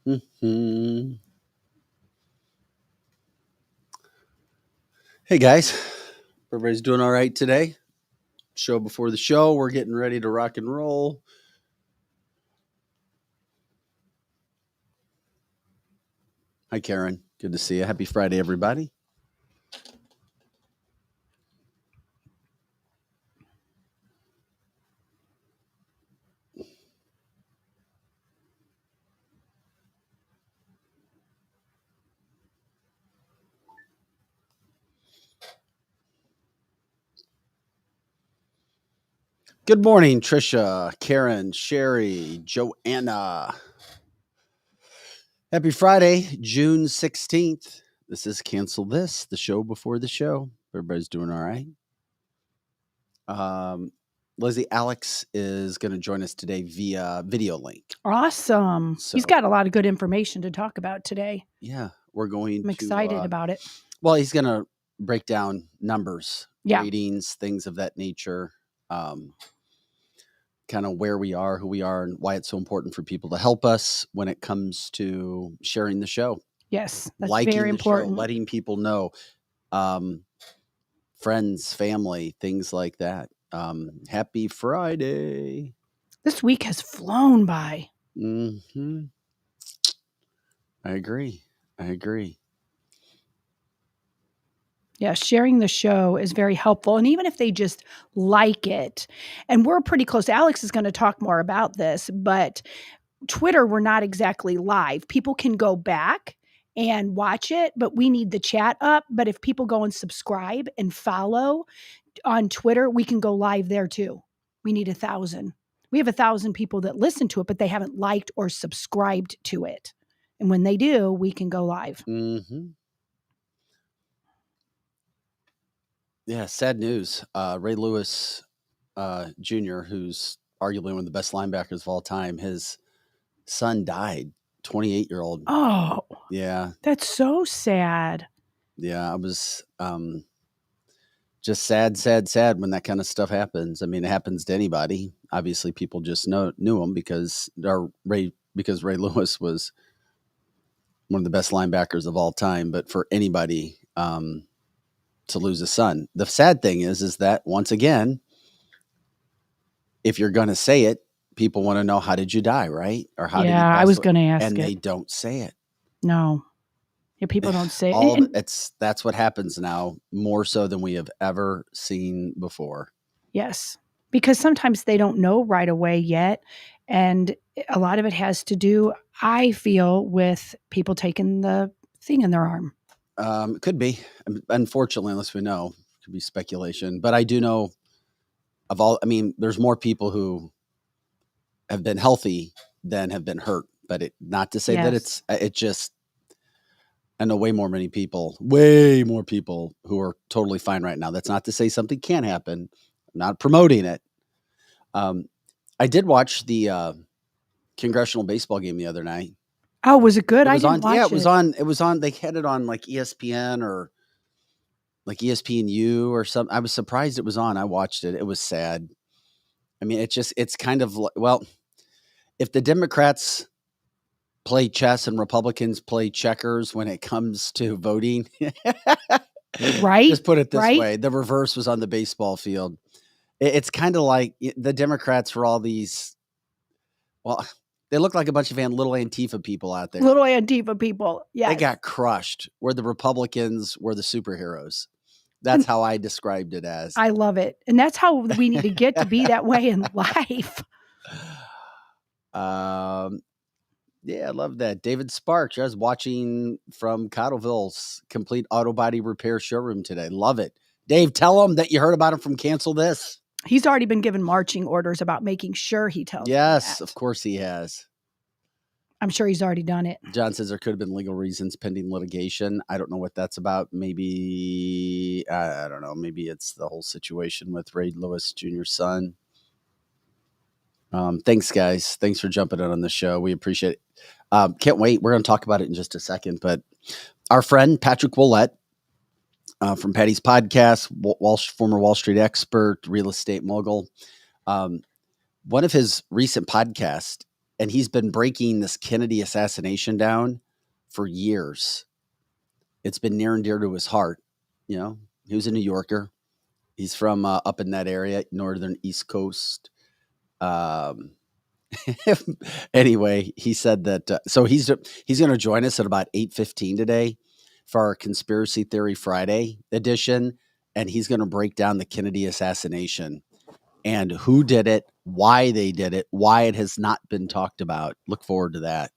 Mhm. Hey guys, everybody's doing all right today? Show before the show, we're getting ready to rock and roll. Hi, Karen. Good to see you. Happy Friday, everybody. Good morning, Trisha, Karen, Sherry, Joanna. Happy Friday, June 16th. This is Cancel This, the show before the show. Everybody's doing all right. Lizzie, Alex is going to join us today via video link. Awesome. So, He's got a lot of good information to talk about today. yeah, we're going I'm excited about it. Well, he's going to break down numbers, Yeah. ratings, things of that nature, kind of where we are, who we are, and why it's so important for people to help us when it comes to sharing the show. Yes, that's liking very the important. show, letting people know, friends, family, things like that. Happy Friday. This week has flown by. Mm-hmm. I agree. Yeah, sharing the show is very helpful. And even if they just like it, and we're pretty close, Alex is going to talk more about this, but Twitter, we're not exactly live. People can go back and watch it, but we need the chat up. But if people go and subscribe and follow on Twitter, we can go live there too. We need 1,000. We have 1,000 people that listen to it, but they haven't liked or subscribed to it. And when they do, we can go live. Mm-hmm. Yeah, sad news. Ray Lewis Jr., who's arguably one of the best linebackers of all time, his son died, 28-year-old. Oh, yeah. That's so sad. Yeah, I was just sad when that kind of stuff happens. I mean, it happens to anybody. Obviously, people just knew him because Ray Lewis was one of the best linebackers of all time. But for anybody to lose a son, the sad thing is that once again, if you're going to say it, people want to know, how did you die, right? Or how did he pass I was away? going to ask And it. they don't say it. No. Yeah, people don't say it. That's what happens now, more so than we have ever seen before. Yes, because sometimes they don't know right away yet. And a lot of it has to do, I feel, with people taking the thing in their arm. It could be. Unfortunately, unless we know, it could be speculation. But I do know there's more people who have been healthy than have been hurt. But not to say that it just, I know way more people who are totally fine right now. That's not to say something can't happen. I'm not promoting it. I did watch the congressional baseball game the other night. Oh, was it good? I didn't watch it. Yeah, it was on. They had it on like ESPN or like ESPNU or something. I was surprised it was on. I watched it. It was sad. I mean, it's kind of like, well, if the Democrats play chess and Republicans play checkers when it comes to voting, right? Just put it this way: the reverse was on the baseball field. It's kind of like the Democrats were all these. Well, they look like a bunch of little Antifa people out there. Little Antifa people. Yeah, they got crushed. Where the Republicans were the superheroes. That's how I described it as. I love it. And that's how we need to get to be that way in life. Yeah, I love that. David Sparks, I was watching from Cottleville's complete auto body repair showroom today. Love it. Dave, tell him that you heard about him from Cancel This. He's already been given marching orders about making sure he tells Yes, of course he has. I'm sure he's already done it. John says there could have been legal reasons pending litigation. I don't know what that's about. Maybe, I don't know. Maybe it's the whole situation with Ray Lewis Jr.'s son. Thanks, guys. Thanks for jumping in on the show. We appreciate it. Can't wait. We're going to talk about it in just a second. But our friend, Patrick Willett, from Patty's podcast, former Wall Street expert, real estate mogul. One of his recent podcasts and he's been breaking this Kennedy assassination down for years. It's been near and dear to his heart. You know, he was a New Yorker. He's from up in that area, northern East Coast. Anyway, he said that. So he's going to join us at about 8:15 today for our Conspiracy Theory Friday edition, and he's going to break down the Kennedy assassination and who did it, why they did it, why it has not been talked about. Look forward to that.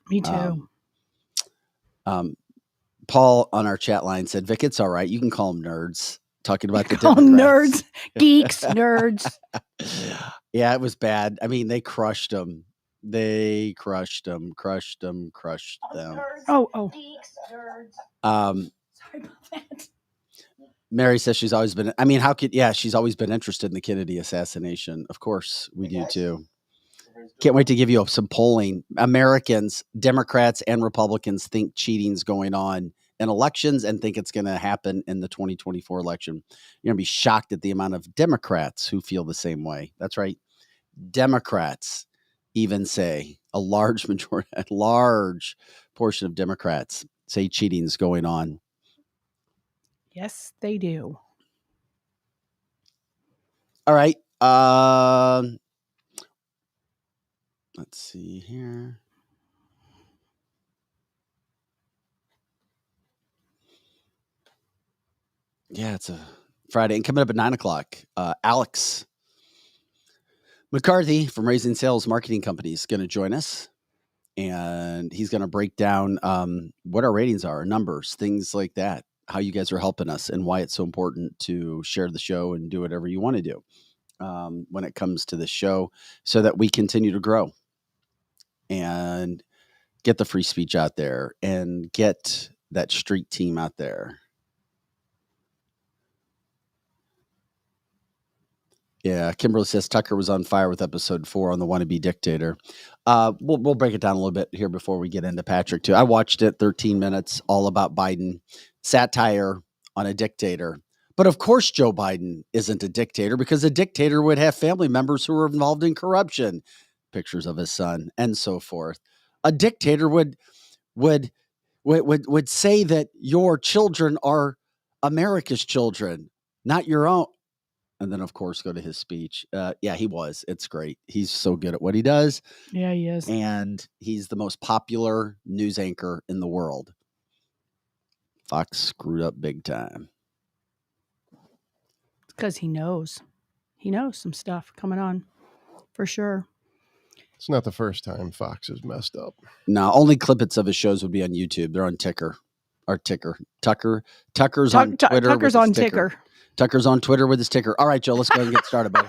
Me too. Paul on our chat line said, Vic, it's all right. You can call them nerds. Talking about the Call 'em Democrats. nerds, geeks, nerds. Yeah, it was bad. I mean, they crushed them. They crushed them. Oh. Geeks, nerds. Sorry about that. Mary says she's always been, I mean, she's always been interested in the Kennedy assassination. Of course, we do too. Can't wait to give you some polling. Americans, Democrats and Republicans think cheating's going on in elections and think it's going to happen in the 2024 election. You're going to be shocked at the amount of Democrats who feel the same way. That's right. Democrats even say a large portion of Democrats say cheating's going on. Yes, they do. All right. Let's see here. Yeah, it's a Friday. And coming up at 9:00, Alex McCarthy from Raising Sales Marketing Company is going to join us. And he's going to break down what our ratings are, numbers, things like that, how you guys are helping us and why it's so important to share the show and do whatever you want to do when it comes to the show so that we continue to grow and get the free speech out there and get that street team out there. Yeah, Kimberly says Tucker was on fire with episode 4 on the wannabe dictator. We'll break it down a little bit here before we get into Patrick too. I watched it, 13 minutes, all about Biden, satire on a dictator. But of course, Joe Biden isn't a dictator because a dictator would have family members who are involved in corruption, pictures of his son, and so forth. A dictator would say that your children are America's children, not your own. And then, of course, go to his speech. Yeah, he was. It's great. He's so good at what he does. Yeah, he is. And he's the most popular news anchor in the world. Fox screwed up big time. Because he knows. He knows some stuff coming on, for sure. It's not the first time Fox has messed up. No, only clippets of his shows would be on YouTube. They're on Ticker. Or Ticker. Tucker's on Twitter. Tucker's on Ticker. Tucker's on Twitter with his ticker. All right, Joe, let's go ahead and get started, buddy.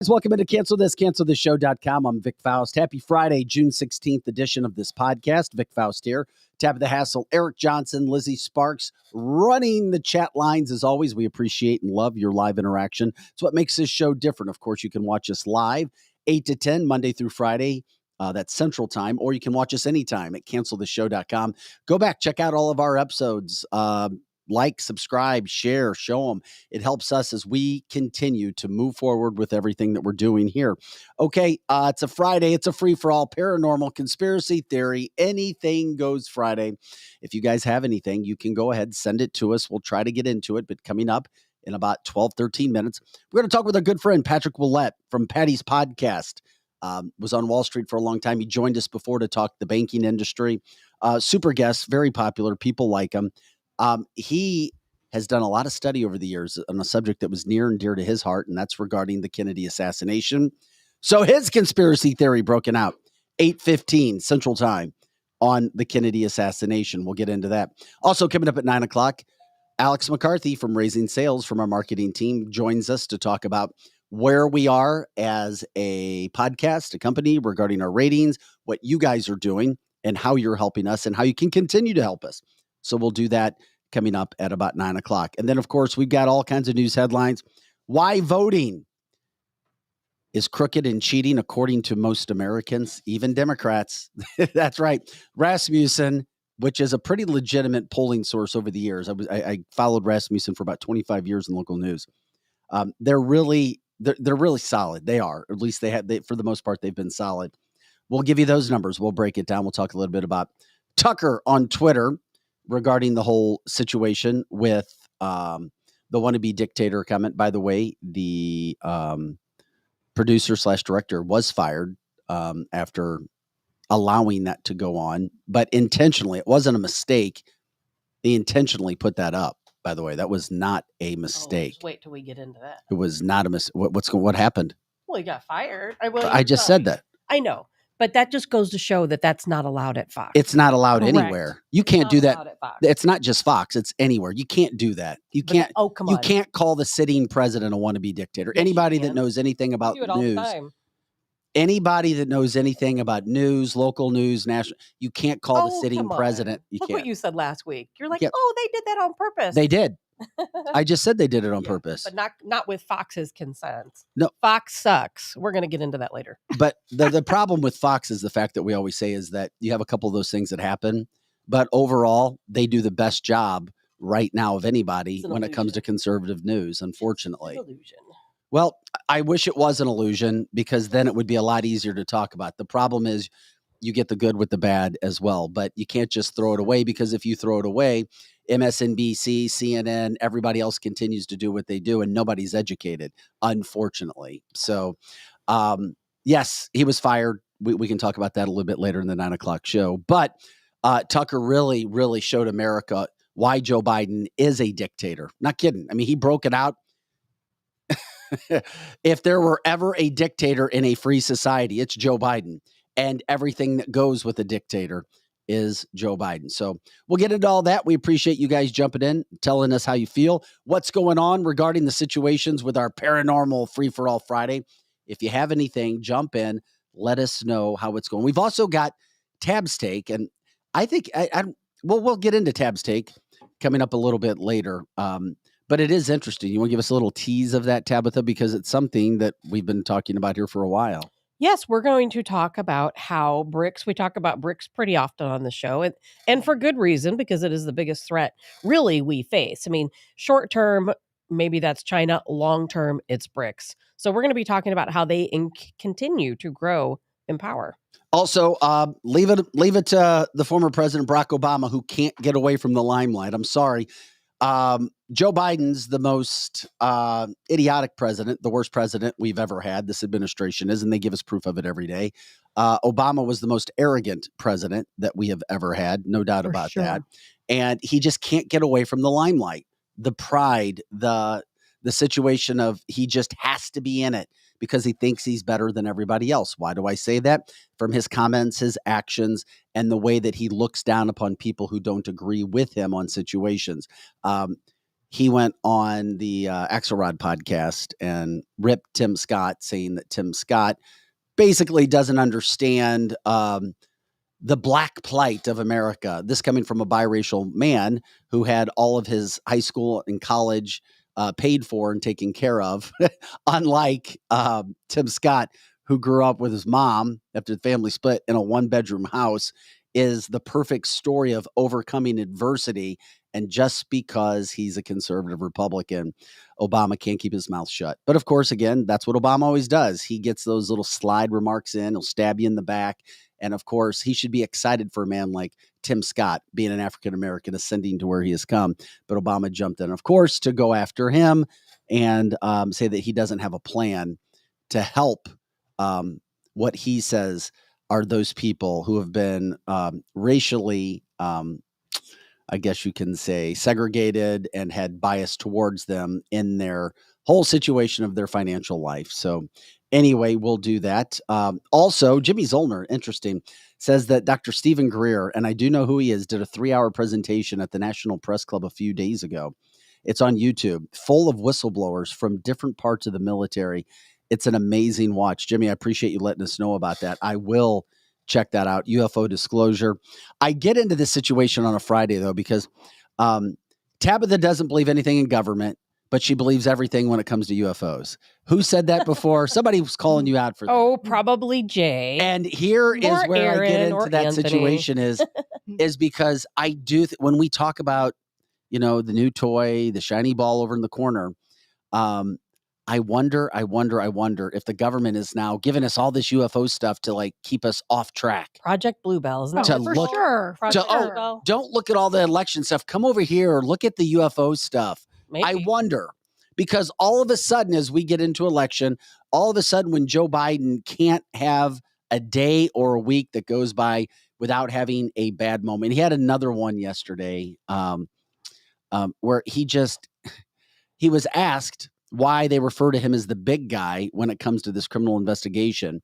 Welcome into cancelthisshow.com. I'm Vic Faust. Happy Friday, June 16th edition of this podcast. Vic Faust here. Tab of the Hassle, Eric Johnson, Lizzie Sparks, running the chat lines. As always, we appreciate and love your live interaction. It's what makes this show different. Of course, you can watch us live 8 to 10, Monday through Friday. That's Central Time, or you can watch us anytime at cancelthisshow.com. Go back, check out all of our episodes. Like, subscribe, share, show them. It helps us as we continue to move forward with everything that we're doing here. Okay, it's a Friday. It's a free-for-all paranormal conspiracy theory. Anything goes Friday. If you guys have anything, you can go ahead and send it to us. We'll try to get into it, but coming up in about 12, 13 minutes, we're going to talk with our good friend, Patrick Willett from Patty's Podcast. Was on Wall Street for a long time. He joined us before to talk the banking industry. Super guest, very popular. People like him. He has done a lot of study over the years on a subject that was near and dear to his heart, and that's regarding the Kennedy assassination. So his conspiracy theory broken out, 8:15 Central Time on the Kennedy assassination. We'll get into that. Also coming up at 9:00, Alex McCarthy from Raising Sales from our marketing team joins us to talk about where we are as a podcast, a company, regarding our ratings, what you guys are doing, and how you're helping us and how you can continue to help us. So we'll do that coming up at about 9 o'clock. And then, of course, we've got all kinds of news headlines. Why voting is crooked and cheating, according to most Americans, even Democrats. That's right. Rasmussen, which is a pretty legitimate polling source over the years. I followed Rasmussen for about 25 years in local news. They're really solid. They are. At least for the most part, they've been solid. We'll give you those numbers. We'll break it down. We'll talk a little bit about Tucker on Twitter regarding the whole situation with the wannabe dictator comment. By the way, the producer/director was fired after allowing that to go on, but intentionally. It wasn't a mistake. They intentionally put that up. By the way, that was not a mistake. Wait till we get into that. It was not a mistake. What happened? Well, he got fired. I just said that. I know, but that just goes to show that that's not allowed at Fox. It's not allowed Correct. anywhere. You can't do that. It's not just Fox. It's anywhere. You can't do that. You can't. Oh, come on. You can't call the sitting president a wannabe dictator. Yes, Anybody you that can. knows anything about do it all news. the time. Anybody that knows anything about news, local news, national, you can't call the sitting come on. president. You Look can't. what you said last week. You're like, Yeah. oh, they did that on purpose. They did. I just said they did it on Yeah, purpose. but not with Fox's consent. No. Fox sucks. We're going to get into that later. But the problem with Fox is the fact that we always say is that you have a couple of those things that happen, but overall they do the best job right now of anybody It's an when it comes to illusion. conservative news, unfortunately. It's an illusion. Well, I wish it was an illusion because then it would be a lot easier to talk about. The problem is you get the good with the bad as well, but you can't just throw it away, because if you throw it away, MSNBC, CNN, everybody else continues to do what they do and nobody's educated, unfortunately. So, yes, he was fired. We can talk about that a little bit later in the 9 o'clock show. But Tucker really, really showed America why Joe Biden is a dictator. Not kidding. I mean, he broke it out. If there were ever a dictator in a free society, it's Joe Biden. And everything that goes with a dictator is Joe Biden. So we'll get into all that. We appreciate you guys jumping in, telling us how you feel, what's going on regarding the situations with our Paranormal Free-for-All Friday. If you have anything, jump in, let us know how it's going. We've also got Tab's Take, and I think we'll get into Tab's Take coming up a little bit later. But it is interesting. You want to give us a little tease of that, Tabitha, because it's something that we've been talking about here for a while. Yes, we're going to talk about how BRICS, we talk about BRICS pretty often on the show, and for good reason, because it is the biggest threat really we face. I mean, short term, maybe that's China. Long term, it's BRICS. So we're going to be talking about how they continue to grow in power. Also, leave it to the former President Barack Obama, who can't get away from the limelight. I'm sorry. Joe Biden's the most idiotic president, the worst president we've ever had. This administration is, and they give us proof of it every day. Obama was the most arrogant president that we have ever had, no doubt about that. And he just can't get away from the limelight, the pride, the situation of he just has to be in it because he thinks he's better than everybody else. Why do I say that? From his comments, his actions, and the way that he looks down upon people who don't agree with him on situations. He went on the Axelrod podcast and ripped Tim Scott, saying that Tim Scott basically doesn't understand the black plight of America. This coming from a biracial man who had all of his high school and college paid for and taken care of, unlike Tim Scott, who grew up with his mom after the family split in a one-bedroom house, is the perfect story of overcoming adversity. And just because he's a conservative Republican, Obama can't keep his mouth shut. But of course, again, that's what Obama always does. He gets those little slide remarks in. He'll stab you in the back. And of course, he should be excited for a man like Tim Scott, being an African-American, ascending to where he has come. But Obama jumped in, of course, to go after him and say that he doesn't have a plan to help what he says are those people who have been racially, I guess you can say, segregated and had bias towards them in their whole situation of their financial life. So anyway, we'll do that. Also, Jimmy Zollner, interesting, says that Dr. Stephen Greer, and I do know who he is, did a 3-hour presentation at the National Press Club a few days ago. It's on YouTube, full of whistleblowers from different parts of the military. It's an amazing watch. Jimmy, I appreciate you letting us know about that. I will check that out. UFO disclosure. I get into this situation on a Friday though, because Tabitha doesn't believe anything in government, but she believes everything when it comes to UFOs. Who said that before? Somebody was calling you out for that. Oh, probably Jay. And here is Or where I get Aaron into or that Anthony. situation is because I do, when we talk about, the new toy, the shiny ball over in the corner, I wonder if the government is now giving us all this UFO stuff to like keep us off track. Project Bluebell, isn't Oh, it? To for look- sure. For Project sure. Bluebell. Don't look at all the election stuff. Come over here or look at the UFO stuff. Maybe. I wonder, because all of a sudden, as we get into election, all of a sudden when Joe Biden can't have a day or a week that goes by without having a bad moment. He had another one yesterday where he was asked why they refer to him as the big guy when it comes to this criminal investigation.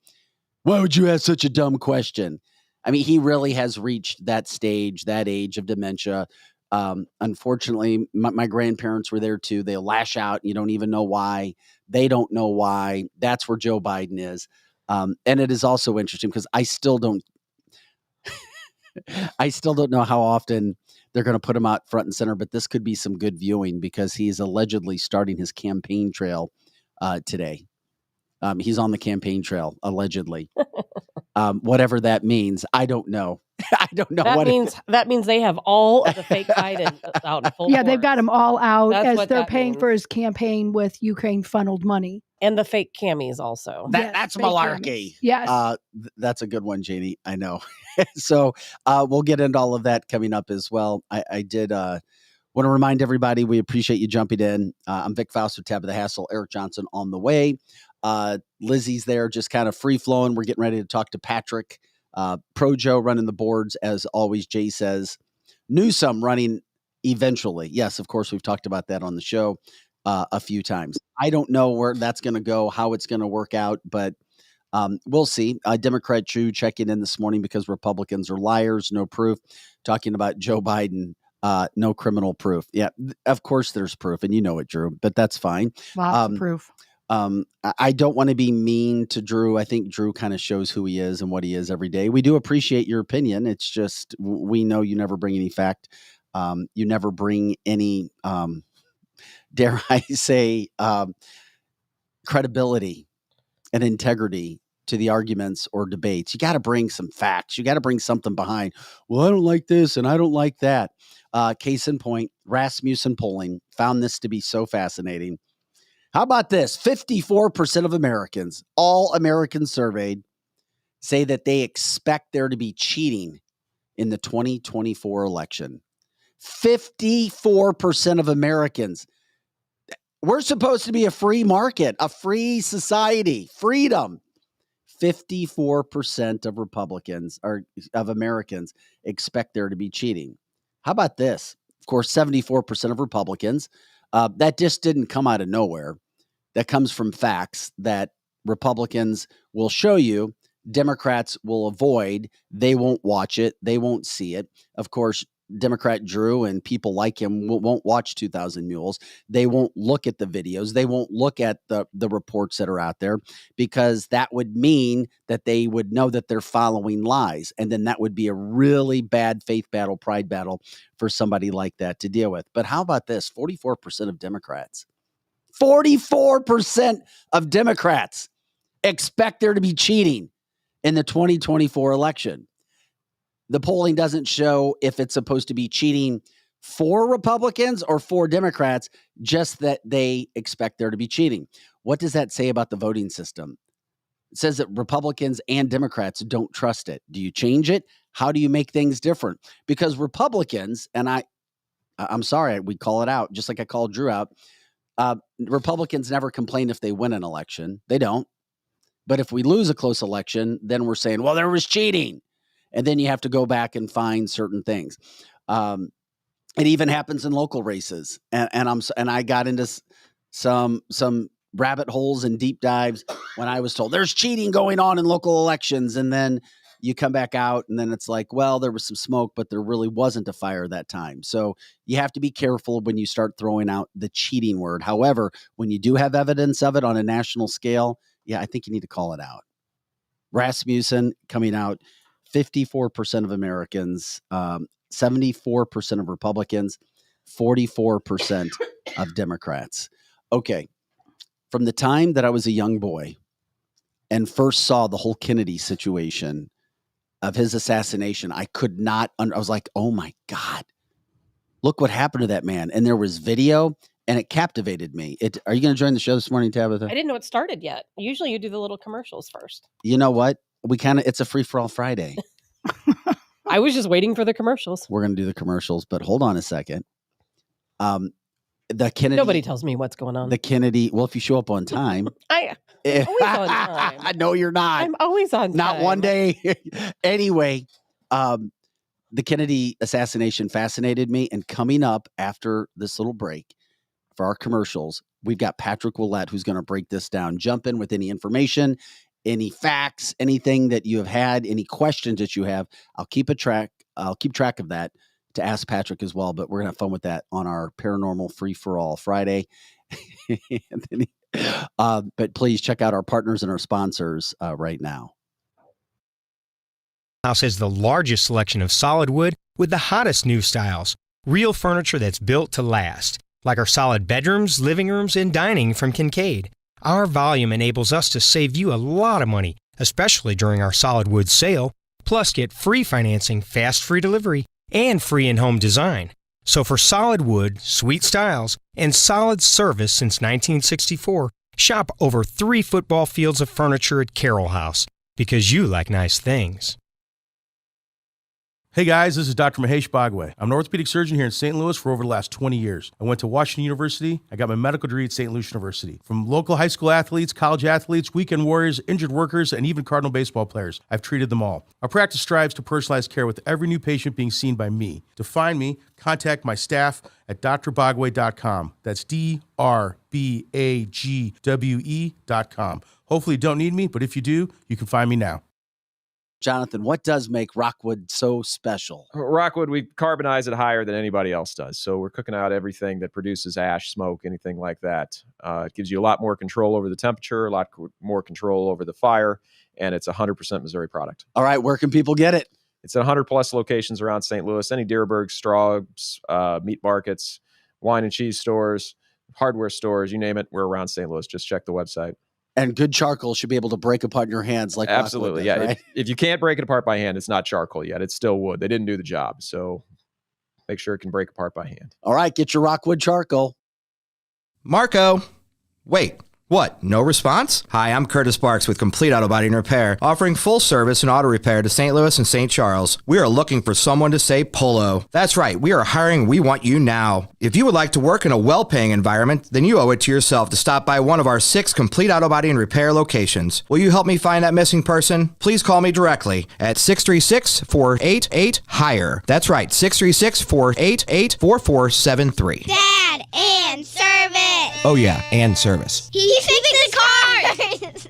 Why would you ask such a dumb question? I mean, he really has reached that stage, that age of dementia. Unfortunately, my grandparents were there too. They lash out. You don't even know why. They don't know why. That's where Joe Biden is. And it is also interesting because I still don't know how often they're going to put him out front and center, but this could be some good viewing because he's allegedly starting his campaign trail today. He's on the campaign trail, allegedly. Whatever that means, I don't know. I don't know That means they have all of the fake Biden out in full Yeah, they've force. got him all out That's as what they're that paying means. for his campaign with Ukraine funneled money. And the fake camis also. Yes, That's fake malarkey. cameras. Yes. That's a good one, Janie. I know. So we'll get into all of that coming up as well. I did want to remind everybody we appreciate you jumping in. I'm Vic Faust with Tabitha Hassel, Eric Johnson on the way. Lizzie's there, just kind of free flowing. We're getting ready to talk to Patrick. Pro Joe running the boards, as always. Jay says Newsom running eventually. Yes, of course, we've talked about that on the show a few times. I don't know where that's going to go, how it's going to work out, but we'll see. Democrat Drew checking in this morning because Republicans are liars, no proof. Talking about Joe Biden, no criminal proof. Yeah, of course there's proof, and you know it, Drew, but that's fine. Lots of proof. I don't want to be mean to Drew. I think Drew kind of shows who he is and what he is every day. We do appreciate your opinion. It's just, we know you never bring any fact. You never bring any, dare I say, credibility and integrity to the arguments or debates. You got to bring some facts. You got to bring something behind. Well, I don't like this and I don't like that. Case in point, Rasmussen polling found this to be so fascinating. How about this? 54% of Americans, all Americans surveyed, say that they expect there to be cheating in the 2024 election. 54% of Americans. We're supposed to be a free market, a free society, freedom. 54% of Republicans or of Americans expect there to be cheating. How about this? Of course, 74% of Republicans. That just didn't come out of nowhere. That comes from facts that Republicans will show you, Democrats will avoid. They won't watch it. They won't see it. Of course, Democrat Drew and people like him won't watch 2000 Mules. They won't look at the videos. They won't look at the reports that are out there because that would mean that they would know that they're following lies. And then that would be a really bad faith battle, pride battle for somebody like that to deal with. But how about this? 44% of Democrats. 44% of Democrats expect there to be cheating in the 2024 election. The polling doesn't show if it's supposed to be cheating for Republicans or for Democrats, just that they expect there to be cheating. What does that say about the voting system? It says that Republicans and Democrats don't trust it. Do you change it? How do you make things different? Because Republicans, and I'm sorry, we call it out, just like I called Drew out. Republicans never complain if they win an election. They don't. But if we lose a close election, then we're saying, well, there was cheating. And then you have to go back and find certain things. It even happens in local races. And I got into some rabbit holes and deep dives when I was told there's cheating going on in local elections. And then you come back out and then it's like, well, there was some smoke, but there really wasn't a fire that time. So you have to be careful when you start throwing out the cheating word. However, when you do have evidence of it on a national scale, yeah, I think you need to call it out. Rasmussen coming out, 54% of Americans, 74% of Republicans, 44% of Democrats. Okay. From the time that I was a young boy and first saw the whole Kennedy situation of his assassination, I could not, I was like, oh my God, look what happened to that man. And there was video and it captivated me. Are you going to join the show this morning, Tabitha? I didn't know it started yet. Usually you do the little commercials first. You know what? It's a free-for-all Friday. I was just waiting for the commercials. We're going to do the commercials, but hold on a second. The Kennedy. Nobody tells me what's going on. The Kennedy. Well, if you show up on time. I'm always on time. No, you're not. I'm always on time. Not one day. Anyway, the Kennedy assassination fascinated me. And coming up after this little break for our commercials, we've got Patrick Willett, who's going to break this down. Jump in with any information, any facts, anything that you have had, any questions that you have. I'll keep track of that to ask Patrick as well, but we're going to have fun with that on our Paranormal Free-for-All Friday. But please check out our partners and our sponsors right now. House has the largest selection of solid wood with the hottest new styles. Real furniture that's built to last, like our solid bedrooms, living rooms, and dining from Kincaid. Our volume enables us to save you a lot of money, especially during our solid wood sale. Plus, get free financing, fast free delivery, and free in-home design. So for solid wood, sweet styles, and solid service since 1964, shop over 3 football fields of furniture at Carroll House, because you like nice things. Hey guys, this is Dr. Mahesh Bhagway. I'm an orthopedic surgeon here in St. Louis for over the last 20 years. I went to Washington University. I got my medical degree at St. Louis University. From local high school athletes, college athletes, weekend warriors, injured workers, and even Cardinal baseball players, I've treated them all. Our practice strives to personalize care with every new patient being seen by me. To find me, contact my staff at drbagwe.com. That's DRBAGWE.com. Hopefully you don't need me, but if you do, you can find me now. Jonathan, what does make Rockwood so special? Rockwood, we carbonize it higher than anybody else does. So we're cooking out everything that produces ash, smoke, anything like that. It gives you a lot more control over the temperature, a lot more control over the fire, and it's 100% Missouri product. All right, where can people get it? It's at 100-plus locations around St. Louis, any Deerberg, Straub's, meat markets, wine and cheese stores, hardware stores, you name it, we're around St. Louis. Just check the website. And good charcoal should be able to break apart in your hands like absolutely, does, yeah. Right? If you can't break it apart by hand, it's not charcoal yet. It's still wood. They didn't do the job, so make sure it can break apart by hand. All right, get your Rockwood charcoal. Marco, wait. What? No response? Hi, I'm Curtis Sparks with Complete Auto Body and Repair, offering full service and auto repair to St. Louis and St. Charles. We are looking for someone to say polo. That's right, we are hiring. We want you now. If you would like to work in a well-paying environment, then you owe it to yourself to stop by one of our 6 Complete Auto Body and Repair locations. Will you help me find that missing person? Please call me directly at 636-488-HIRE. That's right, 636-488-4473. Dad, and service. Oh yeah, and service. He fixes cars.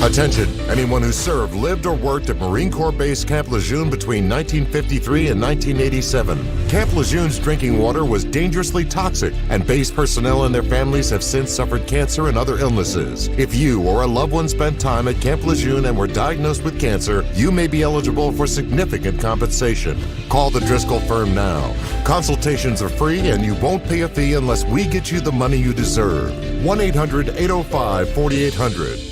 Attention, anyone who served, lived, or worked at Marine Corps Base Camp Lejeune between 1953 and 1987. Camp Lejeune's drinking water was dangerously toxic, and base personnel and their families have since suffered cancer and other illnesses. If you or a loved one spent time at Camp Lejeune and were diagnosed with cancer, you may be eligible for significant compensation. Call the Driscoll firm now. Consultations are free, and you won't pay a fee unless we get you the money you deserve. 1-800-805-4800.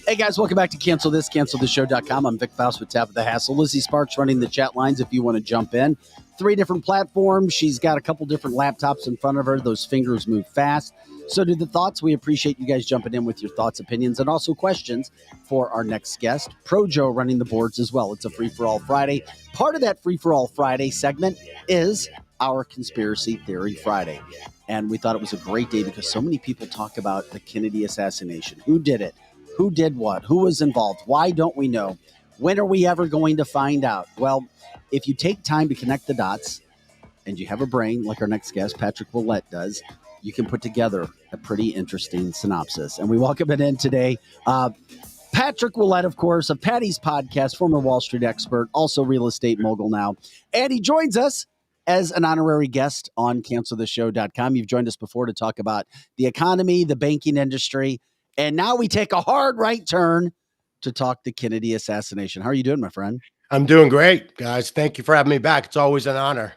Hey guys, welcome back to CancelThisCancelTheShow.com. I'm Vic Faust with Tabitha Hassel. Lizzie Sparks running the chat lines if you want to jump in. 3 different platforms. She's got a couple different laptops in front of her. Those fingers move fast. So do the thoughts. We appreciate you guys jumping in with your thoughts, opinions, and also questions for our next guest. Pro Joe running the boards as well. It's a Free-for-All Friday. Part of that Free-for-All Friday segment is our Conspiracy Theory Friday. And we thought it was a great day because so many people talk about the Kennedy assassination. Who did it? Who did what? Who was involved? Why don't we know? When are we ever going to find out? Well, if you take time to connect the dots and you have a brain like our next guest, Patrick Willett, does, you can put together a pretty interesting synopsis. And we welcome it in today. Patrick Willett, of course, of Patty's podcast, former Wall Street expert, also real estate mogul now. And he joins us as an honorary guest on canceltheshow.com. You've joined us before to talk about the economy, the banking industry, and now we take a hard right turn to talk the Kennedy assassination. How are you doing, my friend? I'm doing great, guys. Thank you for having me back. It's always an honor.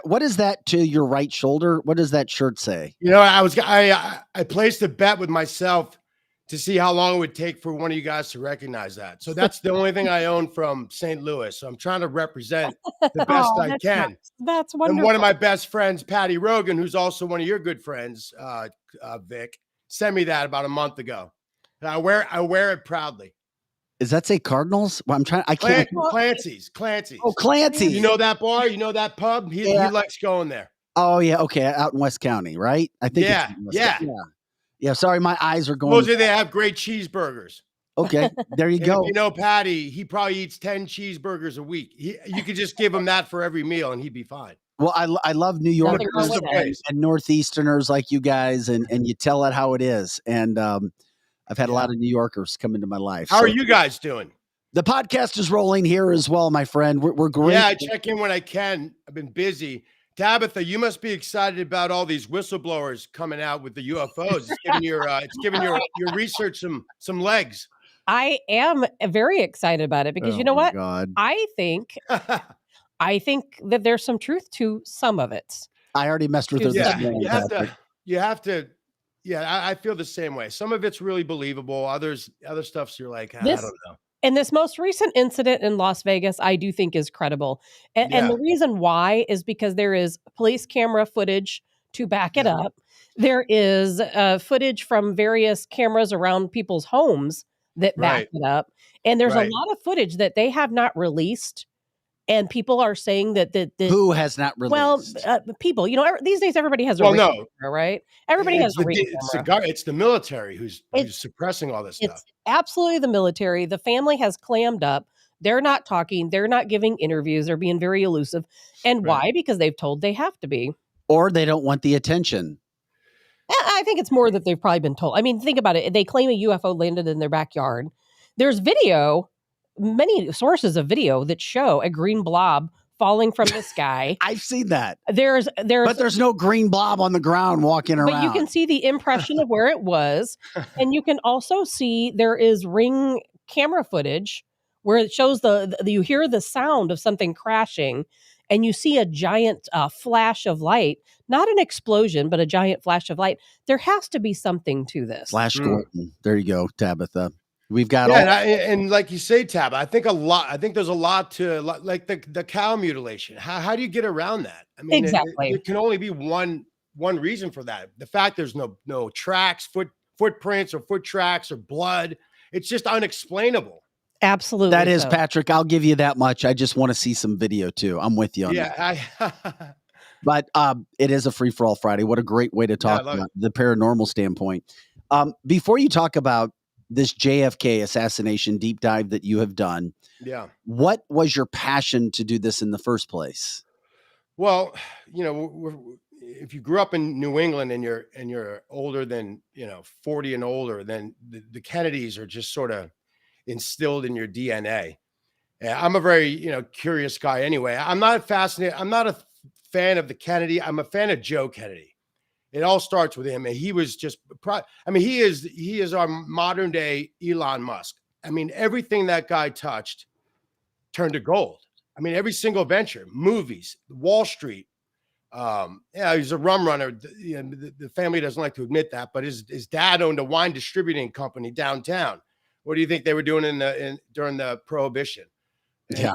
What is that to your right shoulder? What does that shirt say? You know, I placed a bet with myself to see how long it would take for one of you guys to recognize that. So that's the only thing I own from St. Louis. So I'm trying to represent the best I can. Nice. That's wonderful. And one of my best friends, Patty Rogan, who's also one of your good friends, Vic, sent me that about a month ago. And I wear it proudly. Does that say Cardinals? Well, I can't. Clancy's. Oh, Clancy's. You know that bar? You know that pub? He likes going there. Oh, yeah. Okay. Out in West County, right? I think. Yeah. Sorry, my eyes are going. Supposedly they have great cheeseburgers. Okay. There you go. If you know Patty, he probably eats 10 cheeseburgers a week. You could just give him that for every meal and he'd be fine. Well, I love New Yorkers and Northeasterners like you guys, and you tell it how it is. And I've had a lot of New Yorkers come into my life. How are you guys doing? The podcast is rolling here as well, my friend. We're great. Yeah, I check in when I can. I've been busy. Tabitha, you must be excited about all these whistleblowers coming out with the UFOs. It's giving your research some legs. I am very excited about it because you know what? God. I think that there's some truth to some of it. I already messed with her this morning. You have to. Yeah, I feel the same way. Some of it's really believable. Other stuff's you're like, I don't know. And this most recent incident in Las Vegas, I do think is credible. And the reason why is because there is police camera footage to back it up. There is footage from various cameras around people's homes that back it up. And there's a lot of footage that they have not released. And people are saying that who has not released? Well, people, these days everybody has a ring camera, right? Everybody has a ring camera. It's the military who's suppressing all this stuff. It's absolutely the military. The family has clammed up. They're not talking. They're not giving interviews. They're being very elusive. And why? Because they've told they have to be. Or they don't want the attention. I think it's more that they've probably been told. I mean, think about it. They claim a UFO landed in their backyard. There's video. Many sources of video that show a green blob falling from the sky. I've seen that. But there's no green blob on the ground walking around. But you can see the impression of where it was. And you can also see there is ring camera footage where it shows you hear the sound of something crashing and you see a giant flash of light, not an explosion, but a giant flash of light. There has to be something to this. Flash Gordon. There you go, Tabitha. We've got and like you say, Tab, I think there's a lot to like the cow mutilation. How do you get around that? I mean, exactly. It can only be one reason for that. The fact there's no tracks, footprints or foot tracks or blood. It's just unexplainable. Absolutely. That is, Patrick, I'll give you that much. I just want to see some video too. I'm with you on that. But it is a free-for-all Friday. What a great way to talk about the paranormal standpoint. Before you talk about this JFK assassination deep dive that you have done. Yeah. What was your passion to do this in the first place? Well, if you grew up in New England and you're older than, 40 and older, then the Kennedys are just sort of instilled in your DNA. I'm a very, curious guy anyway. I'm not fascinated. I'm not a fan of the Kennedy. I'm a fan of Joe Kennedy. It all starts with him, and he was just. He is our modern day Elon Musk. I mean, everything that guy touched turned to gold. I mean, every single venture, movies, Wall Street. He's a rum runner. The family doesn't like to admit that, but his dad owned a wine distributing company downtown. What do you think they were doing during the Prohibition? Yeah,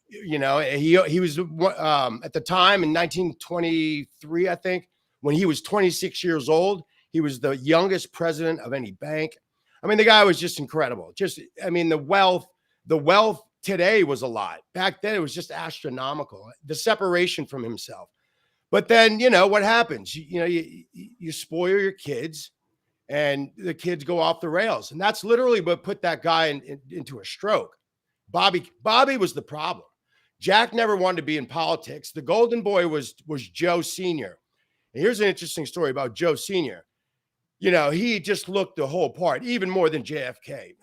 he was at the time in 1923, I think. When he was 26 years old, he was the youngest president of any bank. I mean, the guy was just incredible. The wealth today was a lot. Back then, it was just astronomical. The separation from himself. But then, what happens? You spoil your kids, and the kids go off the rails. And that's literally what put that guy into a stroke. Bobby was the problem. Jack never wanted to be in politics. The golden boy was Joe Sr. And here's an interesting story about Joe Sr. he just looked the whole part, even more than JFK.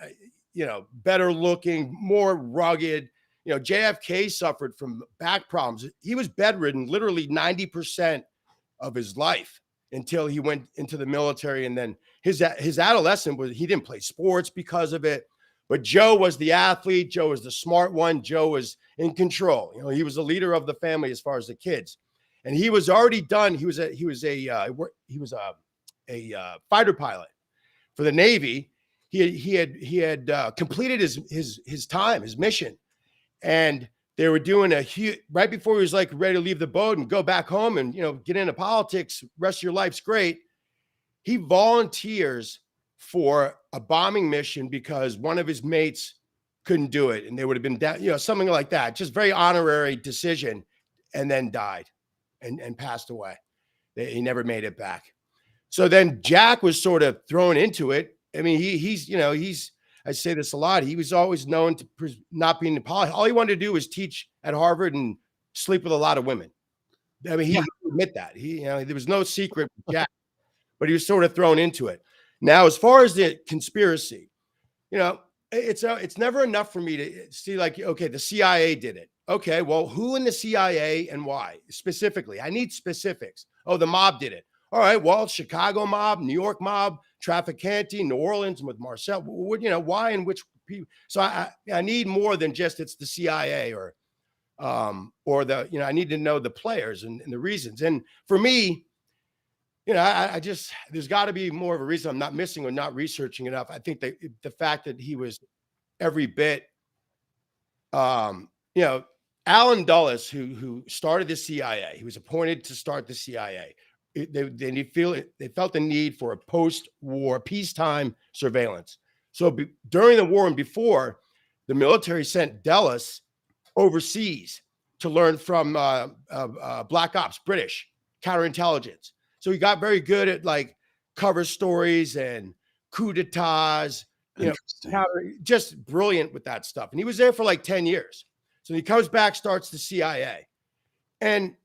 Better looking, more rugged. JFK suffered from back problems. He was bedridden literally 90% of his life until he went into the military. And then his adolescent he didn't play sports because of it. But Joe was the athlete. Joe was the smart one. Joe was in control. He was the leader of the family as far as the kids. And he was already done. He was a fighter pilot for the Navy. He had completed his time, his mission, and they were doing right before he was like ready to leave the boat and go back home and get into politics. Rest of your life's great. He volunteers for a bombing mission because one of his mates couldn't do it, and they would have been down, something like that. Just very honorary decision, and then died and passed away. He never made it back. So then Jack was sort of thrown into it. I mean, he's I say this a lot. He was always known to not being in politics. All he wanted to do was teach at Harvard and sleep with a lot of women. I mean, he would admit that. There was no secret with Jack, but he was sort of thrown into it. Now, as far as the conspiracy, it's never enough for me to see okay, the CIA did it. Okay, well, who in the CIA and why? Specifically, I need specifics. Oh, the mob did it. All right, well, Chicago mob, New York mob, Trafficante, New Orleans with Marcel. Why and which people? So I need more than just it's the CIA or I need to know the players and the reasons. And for me, I just there's got to be more of a reason I'm not missing or not researching enough. I think that the fact that he was every bit, Alan Dulles, who started the CIA, he was appointed to start the CIA. They felt the need for a post-war peacetime surveillance. So during the war and before, the military sent Dulles overseas to learn from Black Ops, British counterintelligence. So he got very good at cover stories and coup d'etats, just brilliant with that stuff. And he was there for 10 years. So he comes back, starts the CIA. And,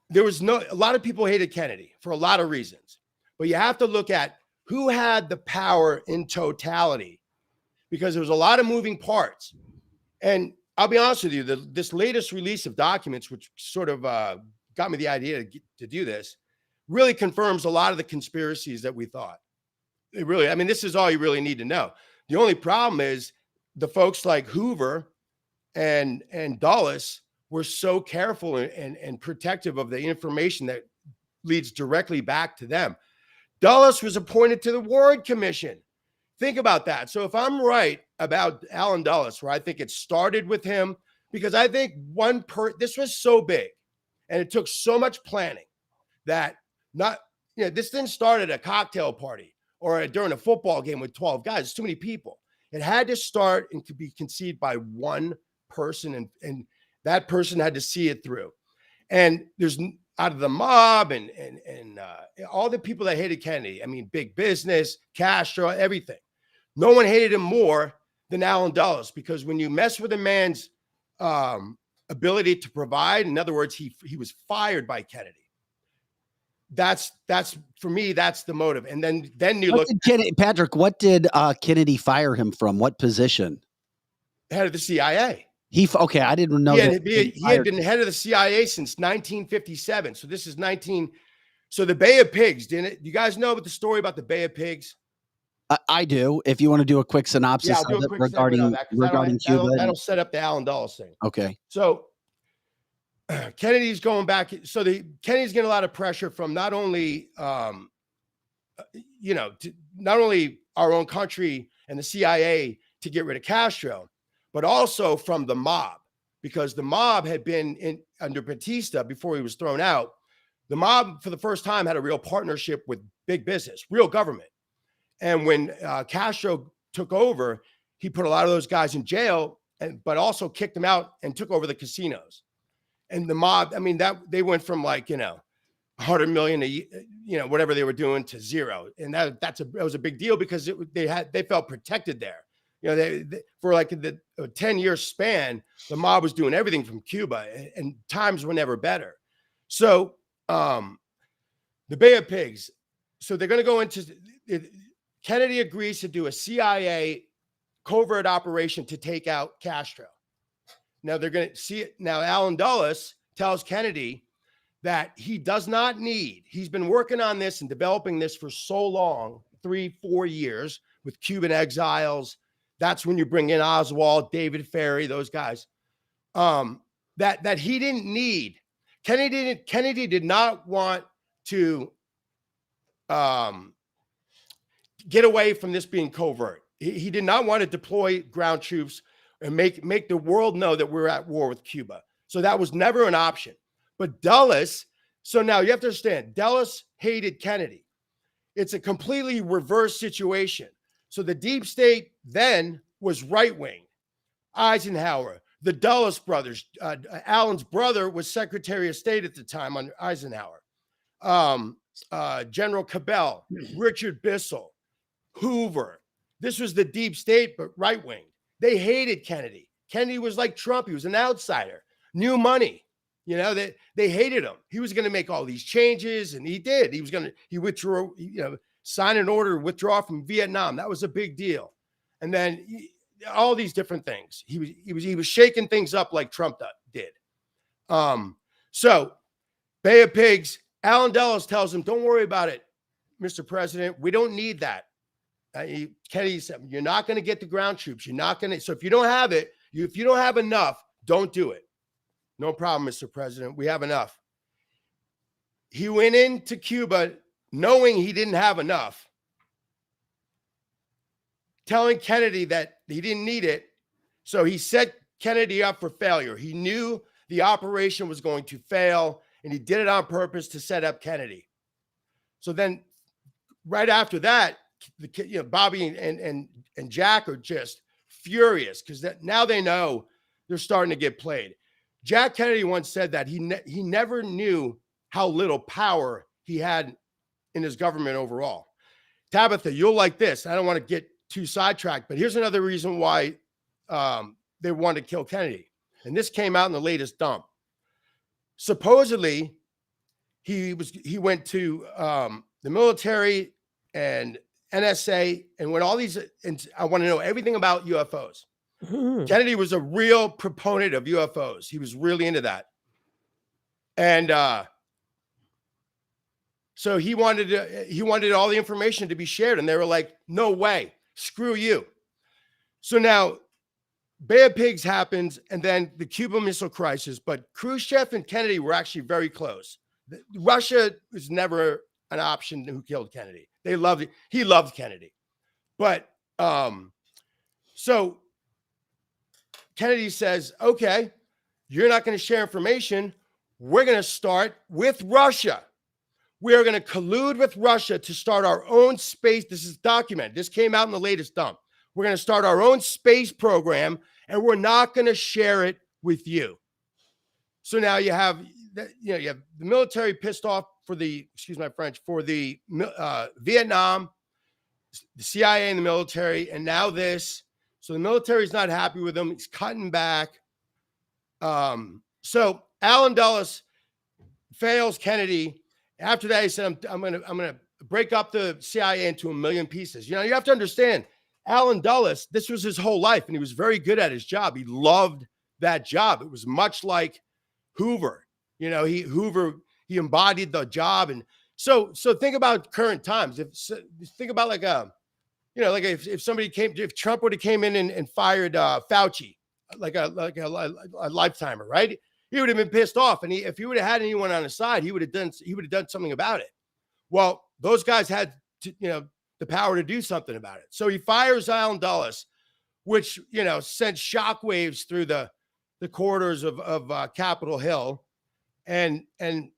there was a lot of people hated Kennedy for a lot of reasons, but you have to look at who had the power in totality, because there was a lot of moving parts. And I'll be honest with you, this latest release of documents, which sort of got me the idea to do this, really confirms a lot of the conspiracies that we thought. This is all you really need to know. The only problem is the folks like Hoover and Dulles were so careful and protective of the information that leads directly back to them. Dulles was appointed to the Warren Commission. Think about that. So if I'm right about Alan Dulles, where I think it started with him, because I think this was so big and it took so much planning that this didn't start at a cocktail party or during a football game with 12 guys. It's too many people. It had to start and to be conceived by one person, and that person had to see it through. And there's out of the mob and all the people that hated Kennedy. I mean, big business, Castro, everything. No one hated him more than Alan Dulles, because when you mess with a man's ability to provide, in other words, he was fired by Kennedy. That's for me, that's the motive. And then you look, Patrick, what did Kennedy fire him from? What position? Head of the CIA. Okay, I didn't know. He had been head of the CIA since 1957. So this is so the Bay of Pigs, didn't it? You guys know about the story about the Bay of Pigs? I do. If you want to do a quick synopsis of it regarding Cuba. That'll set up the Alan Dulles thing. Okay. So Kennedy's going back. So Kennedy's getting a lot of pressure from not only, not only our own country and the CIA to get rid of Castro, but also from the mob, because the mob had been under Batista before he was thrown out. The mob, for the first time, had a real partnership with big business, real government. And when Castro took over, he put a lot of those guys in jail, but also kicked them out and took over the casinos. And the mob, they went from 100 million to whatever they were doing to zero, and that was a big deal because they felt protected there. For the 10-year span, the mob was doing everything from Cuba, and times were never better. So the Bay of Pigs. so they're going to go into Kennedy agrees to do a CIA covert operation to take out Castro. Now they're going to see it. Now Alan Dulles tells Kennedy that he does not need, he's been working on this and developing this for so long, 3-4 years with Cuban exiles. That's when you bring in Oswald, David Ferry, those guys. That he didn't need. Kennedy did not want to get away from this being covert. He did not want to deploy ground troops and make the world know that we're at war with Cuba. So that was never an option. But Dulles, so now you have to understand, Dulles hated Kennedy. It's a completely reverse situation. So the deep state then was right-wing. Eisenhower, the Dulles brothers, Alan's brother was Secretary of State at the time under Eisenhower. General Cabell, Richard Bissell, Hoover. This was the deep state, but right-wing. They hated Kennedy. Kennedy was like Trump. He was an outsider, new money. You know, they hated him. He was going to make all these changes, and he did. He withdrew, sign an order to withdraw from Vietnam. That was a big deal. And then all these different things. He was shaking things up like Trump did. So Bay of Pigs, Alan Dulles tells him, don't worry about it, Mr. President. We don't need that. Kennedy said, you're not going to get the ground troops. You're not going to. So if you don't have it, if you don't have enough, don't do it. No problem, Mr. President. We have enough. He went into Cuba knowing he didn't have enough, telling Kennedy that he didn't need it. So he set Kennedy up for failure. He knew the operation was going to fail, and he did it on purpose to set up Kennedy. So then right after that, Bobby and Jack are just furious because now they know they're starting to get played. Jack Kennedy once said that he never knew how little power he had in his government overall. Tabitha, you'll like this. I don't want to get too sidetracked, but here's another reason why they wanted to kill Kennedy. And this came out in the latest dump. Supposedly, he went to the military and NSA and when all these, and I want to know everything about UFOs. Kennedy was a real proponent of UFOs. He was really into that. And so he wanted all the information to be shared. And they were like, no way, screw you. So now Bay of Pigs happens and then the Cuban Missile Crisis. But Khrushchev and Kennedy were actually very close. Russia was never an option who killed Kennedy. They loved it. He loved Kennedy. But so Kennedy says, okay, you're not going to share information. We're going to start with Russia. We are going to collude with Russia to start our own space. This is documented. This came out in the latest dump. We're going to start our own space program, and we're not going to share it with you. So now you have the military pissed off for the, excuse my French, for the Vietnam, the CIA and the military, and now this. So the military is not happy with him. He's cutting back. So Alan Dulles fails Kennedy. After that, he said, I'm gonna break up the CIA into a million pieces. You have to understand, Alan Dulles, this was his whole life, and he was very good at his job. He loved that job. It was much like Hoover. He embodied the job. And so think about current times. Think about if Trump would have came in and fired Fauci, like a lifetimer, right? He would have been pissed off. And if he would have had anyone on his side, he would have done something about it. Well, those guys had the power to do something about it. So he fires Alan Dulles, which sent shockwaves through the corridors of Capitol Hill. And who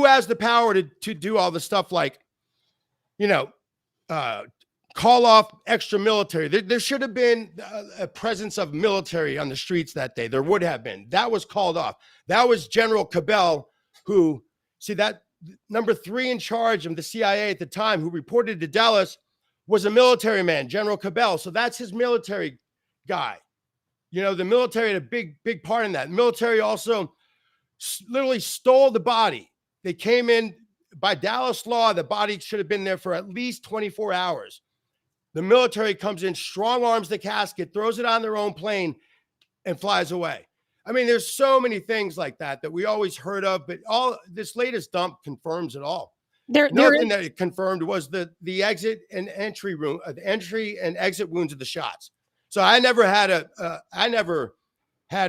has the power to do all the stuff like, call off extra military? There should have been a presence of military on the streets that day. There would have been. That was called off. That was General Cabell, that number 3 in charge of the CIA at the time, who reported to Dulles, was a military man, General Cabell. So that's his military guy. The military had a big part in that. The military also literally stole the body. They came in by Dallas law, the body should have been there for at least 24 hours. The military comes in, strong arms the casket, throws it on their own plane, and flies away. I mean, there's so many things like that we always heard of, but all this latest dump confirms it all. Another thing that it confirmed was the exit and entry room, the entry and exit wounds of the shots. So I never had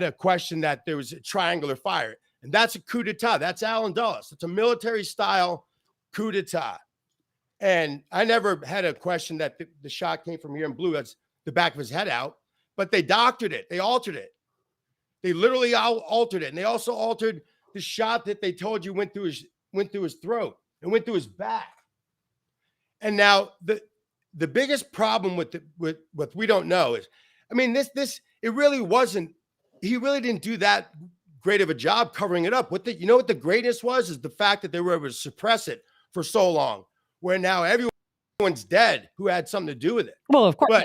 a question that there was a triangular fire, and that's a coup d'etat. That's Alan Dulles. It's a military style coup d'etat, and I never had a question that the shot came from here and blew the back of his head out. But they doctored it. They altered it. They literally altered it, and they also altered the shot that they told you went through his throat and went through his back. And now the biggest problem with what we don't know is, I mean, this it really wasn't. He really didn't do that great of a job covering it up. What the greatness was is the fact that they were able to suppress it for so long, where now everyone's dead who had something to do with it. Well, of course,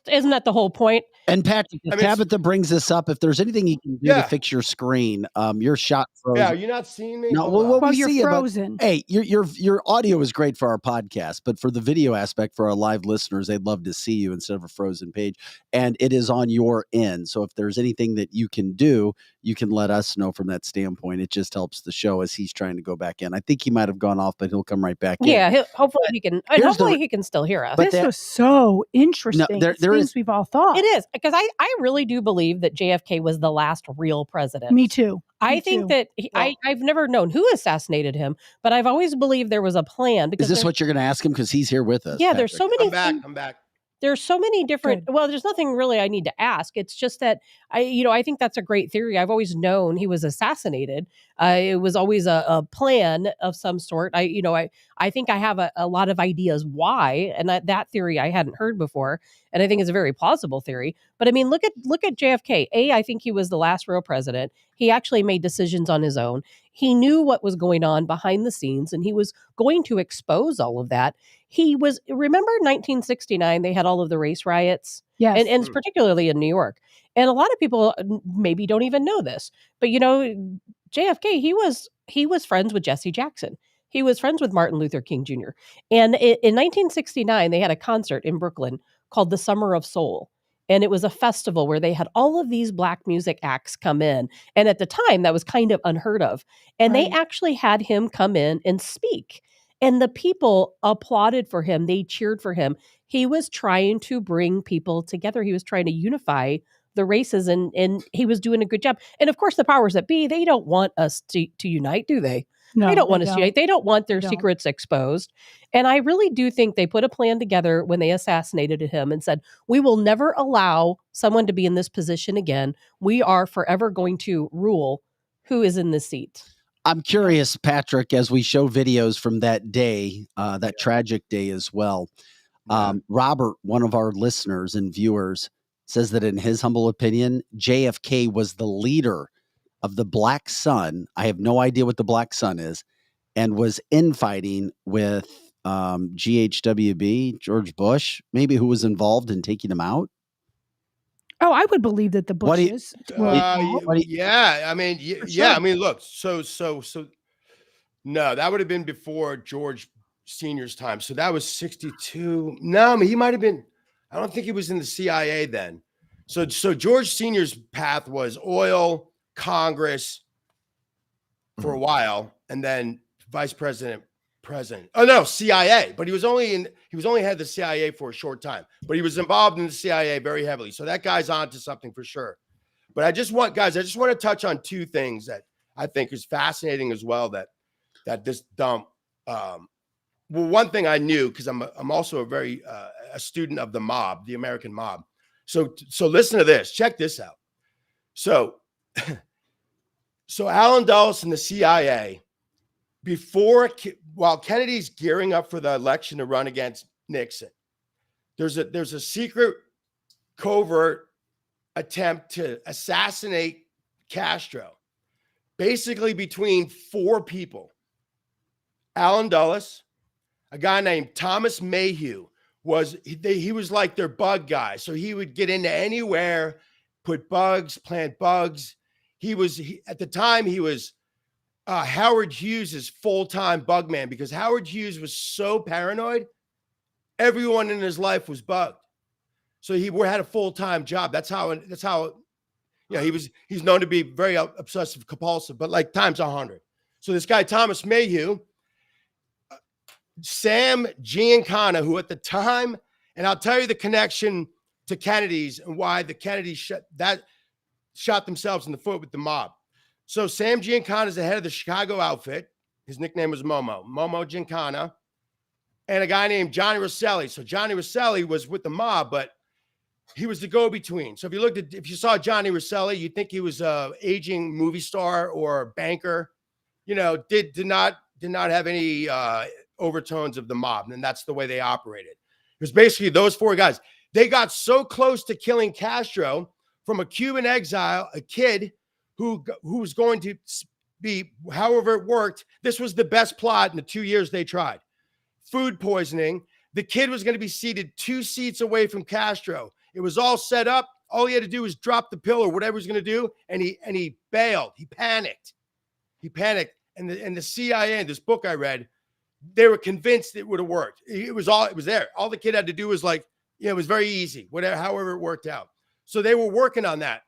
isn't that the whole point? And Patrick, Tabitha brings this up. If there's anything you can do to fix your screen, your shot frozen. Yeah, you're not seeing me. No, well, you're frozen. Hey, your audio is great for our podcast, but for the video aspect for our live listeners, they'd love to see you instead of a frozen page. And it is on your end. So if there's anything that you can do, you can let us know from that standpoint. It just helps the show as he's trying to go back in. I think he might have gone off, but he'll come right back in. Yeah, hopefully he can. Hopefully he can still hear us. This was so interesting. There things we've all thought. It is, because I really do believe that JFK was the last real president. Me too. I think that I've never known who assassinated him, but I've always believed there was a plan. Because is this what you're going to ask him? Because he's here with us. Yeah, Patrick. there's so many. I'm back. There's so many different. Well, there's nothing really I need to ask. It's just that I think that's a great theory. I've always known he was assassinated. It was always a plan of some sort. I think I have a lot of ideas why, and that theory I hadn't heard before, and I think it's a very plausible theory. But I mean, look at JFK. I think he was the last real president. He actually made decisions on his own. He knew what was going on behind the scenes, and he was going to expose all of that. Remember 1969, they had all of the race riots? Yes. And particularly in New York. And a lot of people maybe don't even know this, but JFK, he was friends with Jesse Jackson. He was friends with Martin Luther King Jr. And in 1969, they had a concert in Brooklyn called the Summer of Soul. And it was a festival where they had all of these Black music acts come in. And at the time, that was kind of unheard of. And they actually had him come in and speak. And the people applauded for him. They cheered for him. He was trying to bring people together. He was trying to unify the races, and he was doing a good job. And of course, the powers that be, they don't want us to unite, do they? No, they don't want us to unite. They don't want their secrets exposed. And I really do think they put a plan together when they assassinated him and said, we will never allow someone to be in this position again. We are forever going to rule who is in this seat. I'm curious, Patrick, as we show videos from that day, that tragic day as well. Robert, one of our listeners and viewers, says that in his humble opinion, JFK was the leader of the Black Sun. I have no idea what the Black Sun is, and was infighting with GHWB, George Bush, maybe, who was involved in taking him out. Oh, I would believe that the Bushes. Yeah, I mean, I mean, look, so no, that would have been before George Sr.'s time. So that was 62. No, I mean, he might have been. I don't think he was in the CIA then. So George Sr.'s path was oil, Congress for a while, and then vice president. Oh no, CIA. But he was only head of the CIA for a short time. But he was involved in the CIA very heavily. So that guy's onto something for sure. But I just want to touch on two things that I think is fascinating as well. That this dump. Well, one thing I knew, because I'm also a student of the mob, the American mob. So listen to this. Check this out. So Alan Dulles and the CIA, while Kennedy's gearing up for the election to run against Nixon, there's a secret, covert attempt to assassinate Castro, basically between four people: Alan Dulles, a guy named Thomas Mayhew. He was like their bug guy. So he would get into anywhere, put bugs, plant bugs. At the time, he was Howard Hughes' full-time bug man, because Howard Hughes was so paranoid, everyone in his life was bugged. So he had a full-time job. That's how, he's known to be very obsessive compulsive, but like times 100. So this guy, Thomas Mayhew, Sam Giancana, who at the time, and I'll tell you the connection to Kennedy's and why the Kennedys shot themselves in the foot with the mob. So Sam Giancana is the head of the Chicago outfit. His nickname was Momo Giancana, and a guy named Johnny Rosselli. So Johnny Rosselli was with the mob, but he was the go-between. So if you saw Johnny Rosselli, you'd think he was a aging movie star or banker. Did not have any overtones of the mob, and that's the way they operated. It was basically those four guys. They got so close to killing Castro from a Cuban exile, a kid who was going to be, however it worked. This was the best plot in the 2 years they tried. Food poisoning. The kid was going to be seated 2 seats away from Castro. It was all set up. All he had to do was drop the pill or whatever he was going to do, and he bailed. He panicked. And the CIA, this book I read, they were convinced it would have worked. It was there. All the kid had to do was it was very easy, however it worked out. So they were working on that.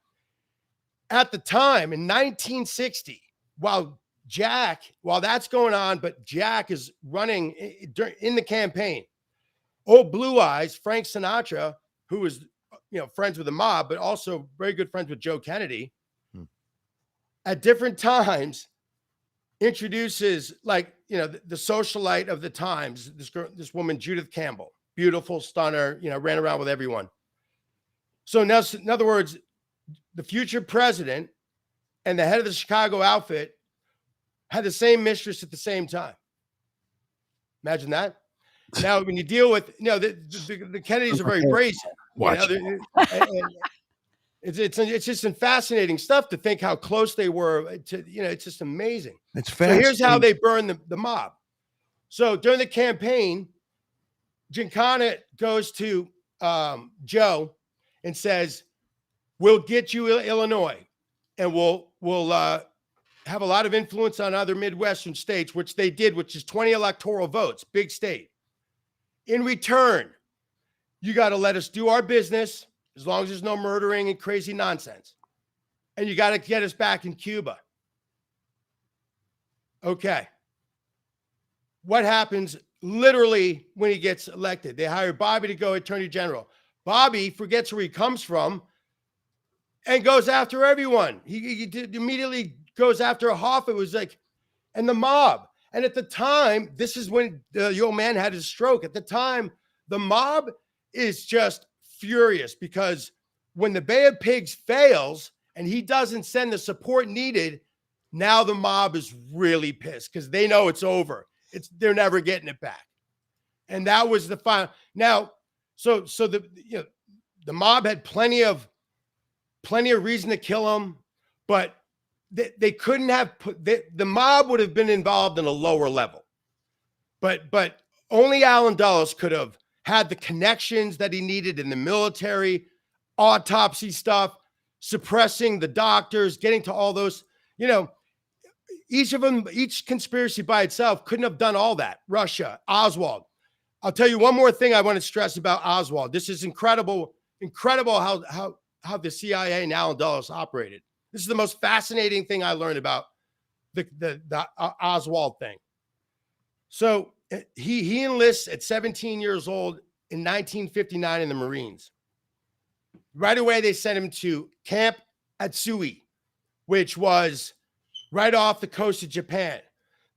At the time in 1960, while that's going on, but Jack is running in the campaign. Old Blue Eyes, Frank Sinatra, who was friends with the mob, but also very good friends with Joe Kennedy, at different times introduces the socialite of the times, this woman, Judith Campbell, beautiful, stunner, ran around with everyone. So now, in other words, the future president and the head of the Chicago outfit had the same mistress at the same time. Imagine that. Now, when you deal with, the Kennedys are very brazen. It's just fascinating stuff to think how close they were to, it's just amazing. It's fast. So here's how they burned the mob. So during the campaign, Giancana goes to Joe and says, "We'll get you Illinois, and we'll have a lot of influence on other Midwestern states," which they did, which is 20 electoral votes, big state. "In return, you got to let us do our business as long as there's no murdering and crazy nonsense. And you got to get us back in Cuba." Okay. What happens literally when he gets elected? They hire Bobby to go attorney general. Bobby forgets where he comes from and goes after everyone. He immediately goes after Hoffa. It was and the mob. And at the time, this is when the old man had his stroke. At the time, the mob is just furious because when the Bay of Pigs fails and he doesn't send the support needed, now the mob is really pissed because they know it's over. They're never getting it back. And that was the final. Now, so the mob had plenty of reason to kill him, but they couldn't have the mob would have been involved in a lower level. But only Alan Dulles could have had the connections that he needed in the military, autopsy stuff, suppressing the doctors, getting to all those, each conspiracy by itself couldn't have done all that. Russia, Oswald. I'll tell you one more thing I want to stress about Oswald. This is incredible how the CIA and Alan Dulles operated. This is the most fascinating thing I learned about the Oswald thing. So he enlists at 17 years old in 1959 in the Marines. Right away, they sent him to Camp Atsui, which was right off the coast of Japan.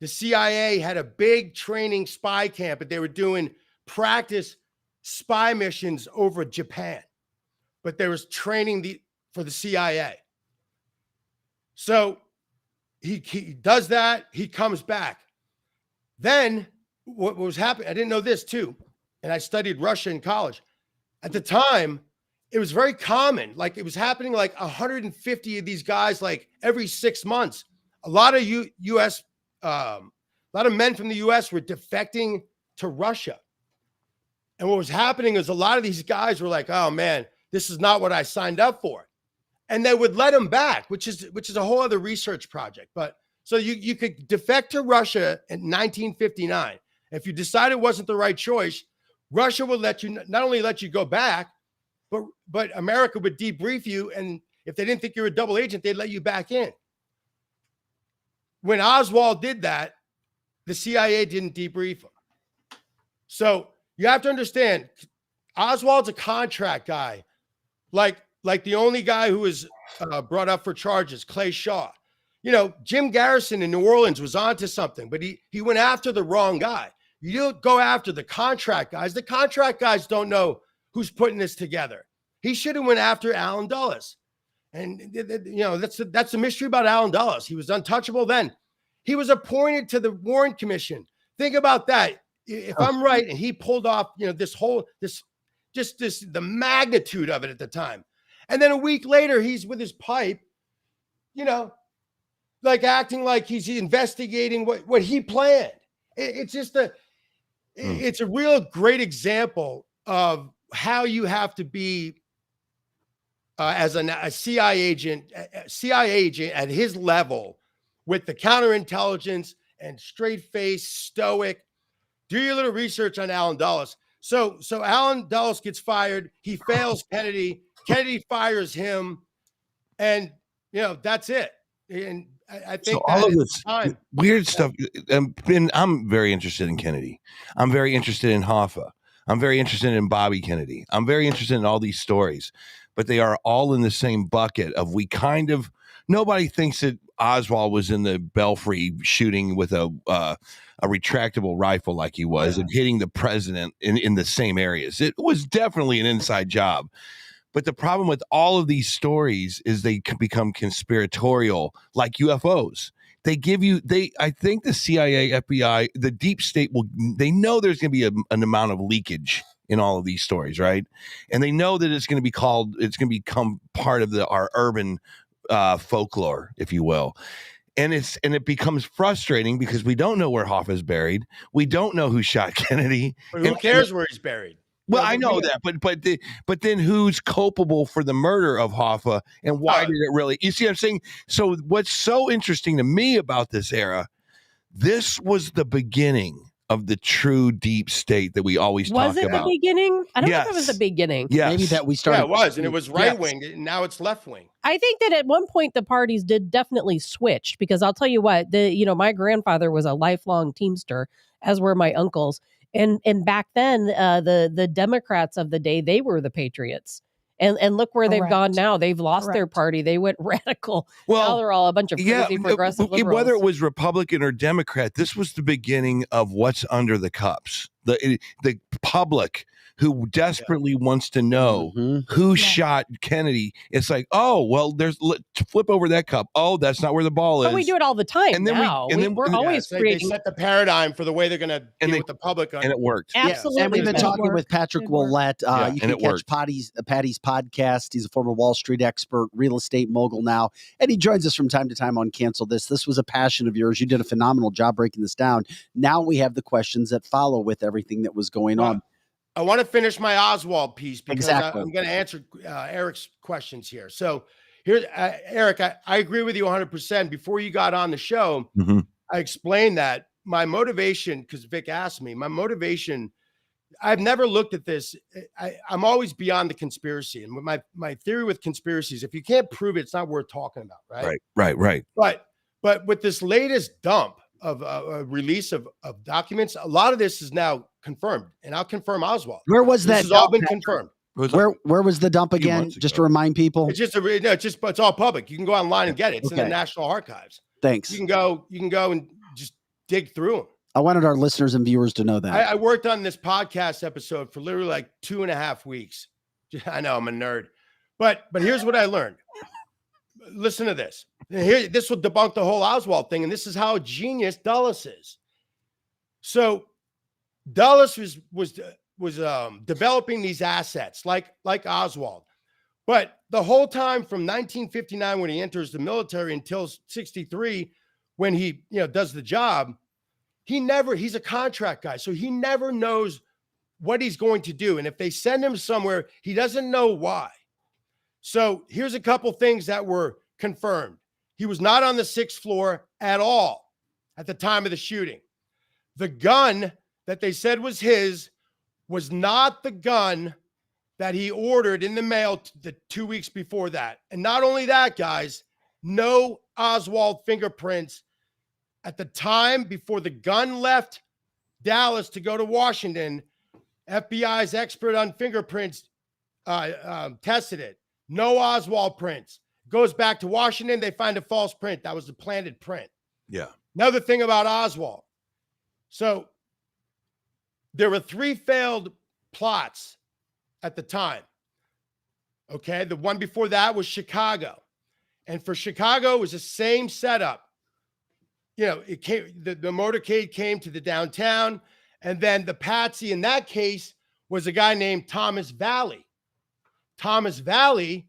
The CIA had a big training spy camp, but they were doing practice spy missions over Japan. But there was training for the CIA. So he does that. He comes back. Then what was happening, I didn't know this too, and I studied Russia in college. At the time, it was very common. It was happening 150 of these guys every 6 months. A lot of a lot of men from the U.S. were defecting to Russia. And what was happening is a lot of these guys were like, "Oh man, this is not what I signed up for." And they would let them back, which is a whole other research project. But So you could defect to Russia in 1959. If you decide it wasn't the right choice, Russia would let you not only let you go back, but America would debrief you. And if they didn't think you were a double agent, they'd let you back in. When Oswald did that, the CIA didn't debrief him. So you have to understand, Oswald's a contract guy, like the only guy who was brought up for charges, Clay Shaw. You know, Jim Garrison in New Orleans was onto something, but he went after the wrong guy. You don't go after the contract guys. The contract guys don't know who's putting this together. He should have went after Allen Dulles. And, you know, that's the mystery about Allen Dulles. He was untouchable then. He was appointed to the Warren Commission. Think about that. If I'm right, and he pulled off, you know, the magnitude of it at the time. And then a week later, he's with his pipe, you know, like acting like he's investigating what he planned. It's just it's a real great example of how you have to be as a CIA agent at his level, with the counterintelligence and straight face, stoic. Do your little research on Allen Dulles. So Allen Dulles gets fired. He fails Kennedy. Kennedy fires him, and you know that's it. And I think so all of this weird stuff. I'm very interested in Kennedy. I'm very interested in Hoffa. I'm very interested in Bobby Kennedy. I'm very interested in all these stories, but they are all in the same bucket of nobody thinks that Oswald was in the Belfry shooting with a retractable rifle like he was and hitting the president in the same areas. It was definitely an inside job. But the problem with all of these stories is they can become conspiratorial, like UFOs. I think the CIA, FBI, the deep state they know there's going to be an amount of leakage in all of these stories, right? And they know that it's going to become part of our urban folklore, if you will. And it becomes frustrating because we don't know where Hoffa's buried. We don't know who shot Kennedy. But who cares where he's buried? Well, I know that, but then who's culpable for the murder of Hoffa, and why did it really? You see what I'm saying? So what's so interesting to me about this era, this was the beginning of the true deep state that we always talk about. Was it the beginning? I don't know if it was the beginning. Yes. Maybe that we started. Yeah, it was, and it was right wing. And now it's left wing. I think that at one point the parties did definitely switch, because I'll tell you what, my grandfather was a lifelong Teamster, as were my uncles. And back then, the Democrats of the day, they were the Patriots. And look where they've gone now. They've lost their party. They went radical. Well, now they're all a bunch of crazy progressive liberals. Whether it was Republican or Democrat, this was the beginning of what's under the cups. The public who desperately wants to know who shot Kennedy. It's like, oh, well, flip over that cup. Oh, that's not where the ball is. But we do it all the time. And then now. We're always creating. They set the paradigm for the way they're going to deal with the public. And it worked. Absolutely. And we've been talking with Patrick Willett. You can catch Patty's podcast. He's a former Wall Street expert, real estate mogul now. And he joins us from time to time on Cancel This. This was a passion of yours. You did a phenomenal job breaking this down. Now we have the questions that follow with everything that was going on. I want to finish my Oswald piece because I'm going to answer Eric's questions here. So here, Eric, I agree with you 100%. Before you got on the show, I explained that my motivation, because Vic asked me, my motivation, I've never looked at this. I'm always beyond the conspiracy. And my theory with conspiracies, if you can't prove it, it's not worth talking about, right? Right. But with this latest dump of a release of documents, a lot of this is now confirmed, and I'll confirm Oswald. Where was that? This has all been confirmed. Where was the dump again? Just to remind people. It's just it's all public. You can go online and get it. It's in the National Archives. Thanks. You can go and just dig through them. I wanted our listeners and viewers to know that. I worked on this podcast episode for literally like 2.5 weeks. I know I'm a nerd, but here's what I learned. Listen to this. Here, this will debunk the whole Oswald thing, and this is how genius Dulles is. So Dulles was developing these assets like Oswald, but the whole time from 1959 when he enters the military until 63 when he does the job, he's a contract guy, so he never knows what he's going to do, and if they send him somewhere, he doesn't know why. So here's a couple things that were confirmed. He was not on the 6th floor at all at the time of the shooting. The gun that they said was his was not the gun that he ordered in the mail the 2 weeks before that. And not only that, guys, no Oswald fingerprints at the time before the gun left Dallas to go to Washington. FBI's expert on fingerprints tested it. No Oswald prints. Goes back to Washington. They find a false print. That was the planted print. Yeah. Another thing about Oswald. So there were 3 failed plots at the time. Okay. The one before that was Chicago. And for Chicago, it was the same setup. You know, it came, the motorcade came to the downtown. And then the patsy in that case was a guy named Thomas Valley. Thomas Valley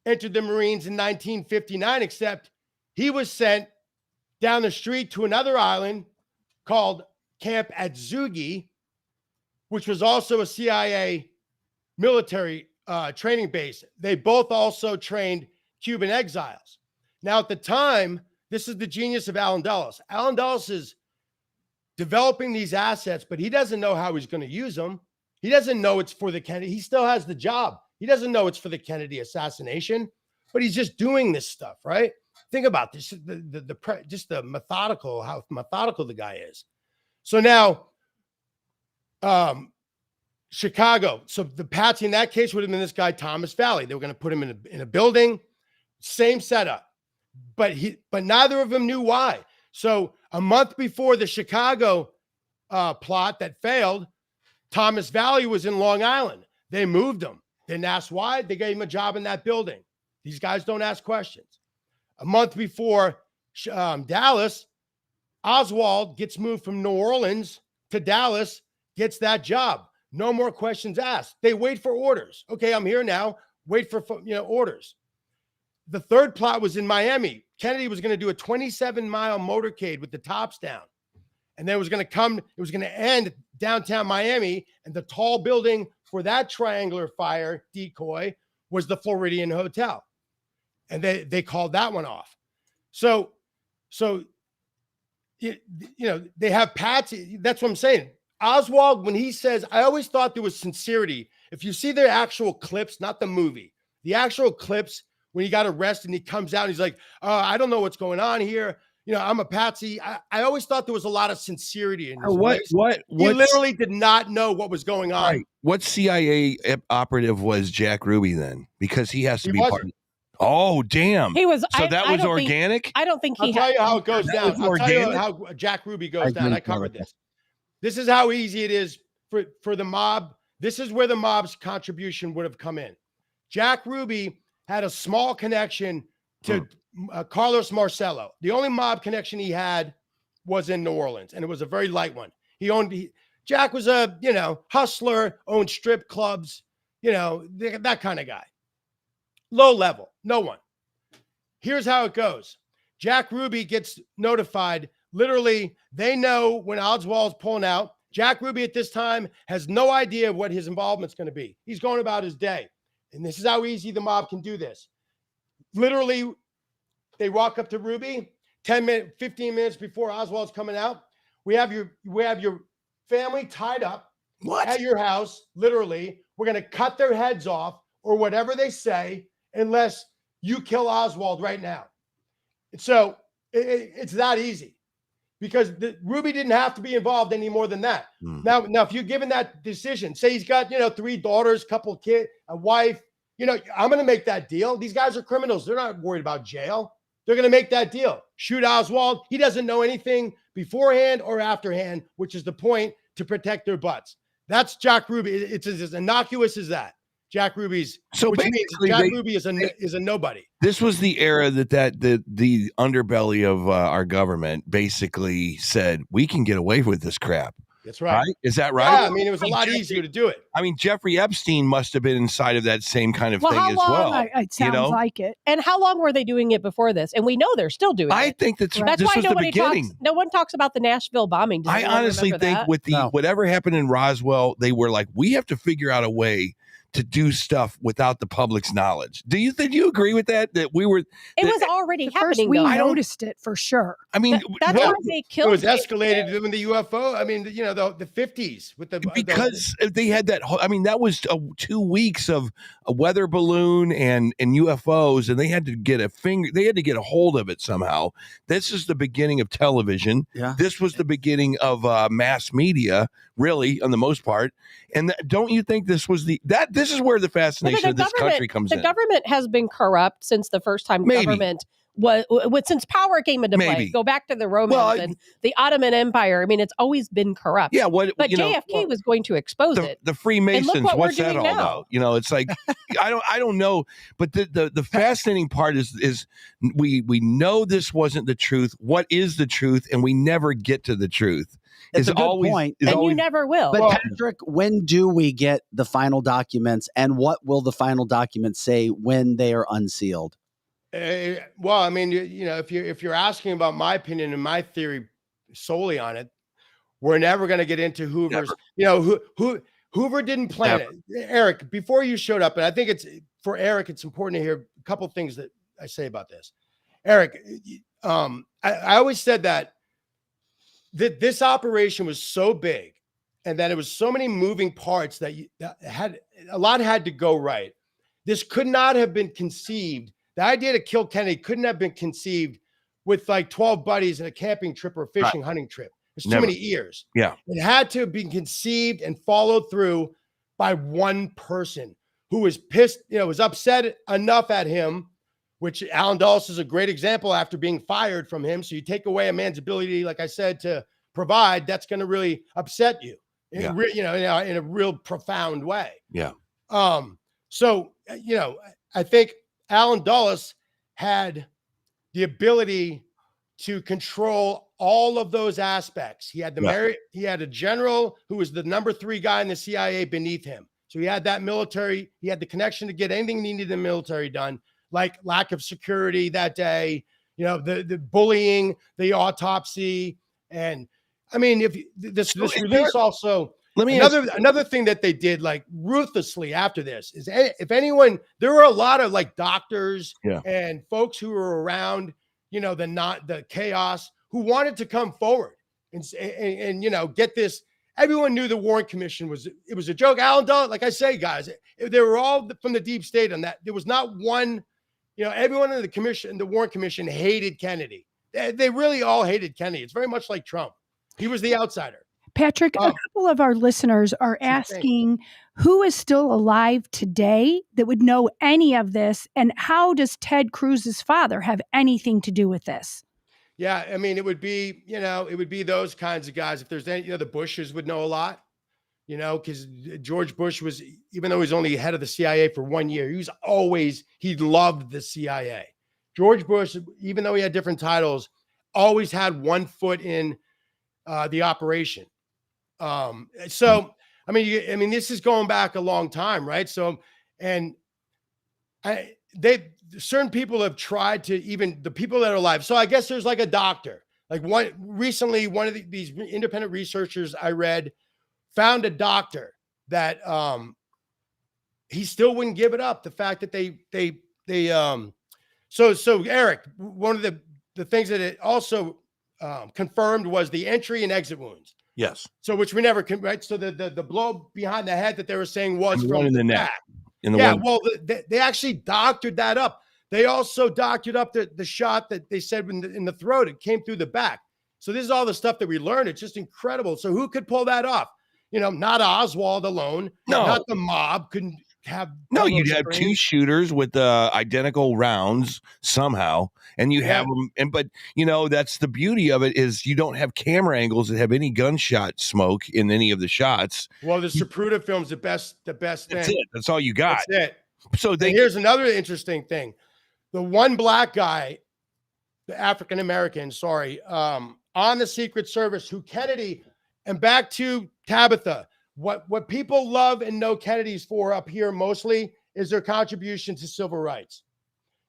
entered the Marines in 1959, except he was sent down the street to another island called Camp Atsugi, which was also a CIA military training base. They both also trained Cuban exiles. Now, at the time, this is the genius of Allen Dulles. Allen Dulles is developing these assets, but he doesn't know how he's going to use them. He doesn't know it's for the Kennedy. He still has the job. He doesn't know it's for the Kennedy assassination, but he's just doing this stuff, right? Think about this, just the methodical, how methodical the guy is. So now, Chicago. So the patsy in that case would have been this guy, Thomas Valley. They were going to put him in a building, same setup, but neither of them knew why. So a month before the Chicago plot that failed, Thomas Valley was in Long Island. They moved him. Didn't ask why. They gave him a job in that building. These guys don't ask questions. A month before Dallas, Oswald gets moved from New Orleans to Dallas, gets that job. No more questions asked. They wait for orders. Okay, I'm here now. Wait for orders. The third plot was in Miami. Kennedy was going to do a 27-mile motorcade with the tops down. And then it was going to end downtown Miami. And the tall building for that triangular fire decoy was the Floridian Hotel. And they called that one off. So they have patsy. That's what I'm saying. Oswald, when he says, I always thought there was sincerity. If you see the actual clips, not the movie, the actual clips when he got arrested and he comes out and he's like, I don't know what's going on here. You know, I'm a patsy. I always thought there was a lot of sincerity in his voice. He literally did not know what was going on. Right. What CIA operative was Jack Ruby then? Because he has to be part of it. Oh, damn. He was. So that was organic? I don't think I'll tell you how it goes down. I'll tell you how Jack Ruby goes down. I covered this. This is how easy it is for the mob. This is where the mob's contribution would have come in. Jack Ruby had a small connection to Carlos Marcello. The only mob connection he had was in New Orleans, and it was a very light one. Jack was a, hustler, owned strip clubs, that kind of guy. Low level, no one. Here's how it goes. Jack Ruby gets notified. Literally, they know when Oswald's pulling out. Jack Ruby at this time has no idea of what his involvement's going to be. He's going about his day. And this is how easy the mob can do this. Literally, they walk up to Ruby 15 minutes before Oswald's coming out. We have your family tied up at your house. Literally, we're going to cut their heads off or whatever they say unless you kill Oswald right now. So it's that easy. Because Ruby didn't have to be involved any more than that. Now, if you're given that decision, say he's got, 3 daughters, couple of kids, a wife, I'm going to make that deal. These guys are criminals. They're not worried about jail. They're going to make that deal. Shoot Oswald. He doesn't know anything beforehand or afterhand, which is the point, to protect their butts. That's Jack Ruby. It's as innocuous as that. Jack Ruby's. So which means Jack Ruby is a nobody. This was the era that the underbelly of our government basically said, we can get away with this crap. That's right. Is that right? Yeah, I mean, it was a lot easier to do it. I mean, Jeffrey Epstein must have been inside of that same kind of thing as well. It sounds like it. And how long were they doing it before this? And we know they're still doing it. I think that's why this was nobody the beginning. no one talks about the Nashville bombing. I honestly think with whatever happened in Roswell, they were like, we have to figure out a way to do stuff without the public's knowledge. Do you agree with that? That we were, It was already At first, happening. we though. noticed it for sure. I mean, That's well, why they It killed. was escalated in the UFO. I mean, you know, the 50s with the because they had that whole, I mean, that was 2 weeks of a weather balloon and UFOs, and they had to get a hold of it somehow. This is the beginning of television. Yeah. This was the beginning of mass media, really, on the most part. And don't you think this was this is where the fascination of this country comes in? The government has been corrupt since the first time Maybe. government was since power came into play. Maybe. Go back to the Romans and the Ottoman Empire. I mean, it's always been corrupt. Yeah, but JFK was going to expose it. The Freemasons, what's that all now. about? You know, it's like I don't know. But the fascinating part is we know this wasn't the truth. What is the truth? And we never get to the truth. It's a good point. And you never will. But Patrick, when do we get the final documents, and what will the final documents say when they are unsealed? Well, I mean, you know, if you're asking about my opinion and my theory solely on it, we're never going to get into Hoover's. Never. You know, Hoover didn't plan it. Eric, before you showed up, and I think for Eric, it's important to hear a couple of things that I say about this. Eric, I always said that this operation was so big, and that it was so many moving parts that a lot had to go right. This could not have been conceived. The idea to kill Kennedy couldn't have been conceived with like 12 buddies and a camping trip or a fishing hunting trip. There's too many ears. Yeah. It had to have been conceived and followed through by one person who was pissed, you know, was upset enough at him, which Alan Dulles is a great example after being fired from him. So you take away a man's ability, like I said, to provide, that's going to really upset you, in a real profound way. Yeah. So, you know, I think Alan Dulles had the ability to control all of those aspects. He had he had a general who was the number 3 guy in the CIA beneath him. So he had that military, he had the connection to get anything needed in the military done, like lack of security that day, you know, the bullying, the autopsy. And I mean, if this release also, another thing that they did like ruthlessly after this is, if anyone, there were a lot of like doctors and folks who were around, you know, the chaos, who wanted to come forward and you know, get this. Everyone knew the Warren Commission was a joke. Alan Dulles, like I say, guys, they were all from the deep state on that. There was not one, you know, everyone in the Warren Commission hated Kennedy. They really all hated Kennedy. It's very much like Trump. He was the outsider. Patrick, a couple of our listeners are asking who is still alive today that would know any of this, and how does Ted Cruz's father have anything to do with this? Yeah, I mean, it would be those kinds of guys. If there's any, you know, the Bushes would know a lot, you know, because George Bush was, even though he was only head of the CIA for 1 year, he loved the CIA. George Bush, even though he had different titles, always had one foot in the operation. So, I mean, this is going back a long time, right? So, and certain people have tried to, even the people that are alive. So I guess there's like a doctor, like one of these independent researchers I read found a doctor that he still wouldn't give it up. The fact that so Eric, one of the things that it also confirmed was the entry and exit wounds. Yes. So which we never can, right? So the blow behind the head that they were saying was from in the neck. Back. Well, they actually doctored that up. They also doctored up the shot that they said in the throat. It came through the back. So this is all the stuff that we learned. It's just incredible. So who could pull that off? You know, not Oswald alone. No. Not the mob couldn't have. No, you'd have 2 shooters with identical rounds somehow, and you have them. But you know, that's the beauty of it, is you don't have camera angles that have any gunshot smoke in any of the shots. Well, the Zapruder film's the best thing. That's it. That's all you got. That's it. So here's another interesting thing. The one black guy, the African American, on the Secret Service, who Kennedy, and back to Tabitha, what people love and know Kennedy's for up here mostly is their contribution to civil rights.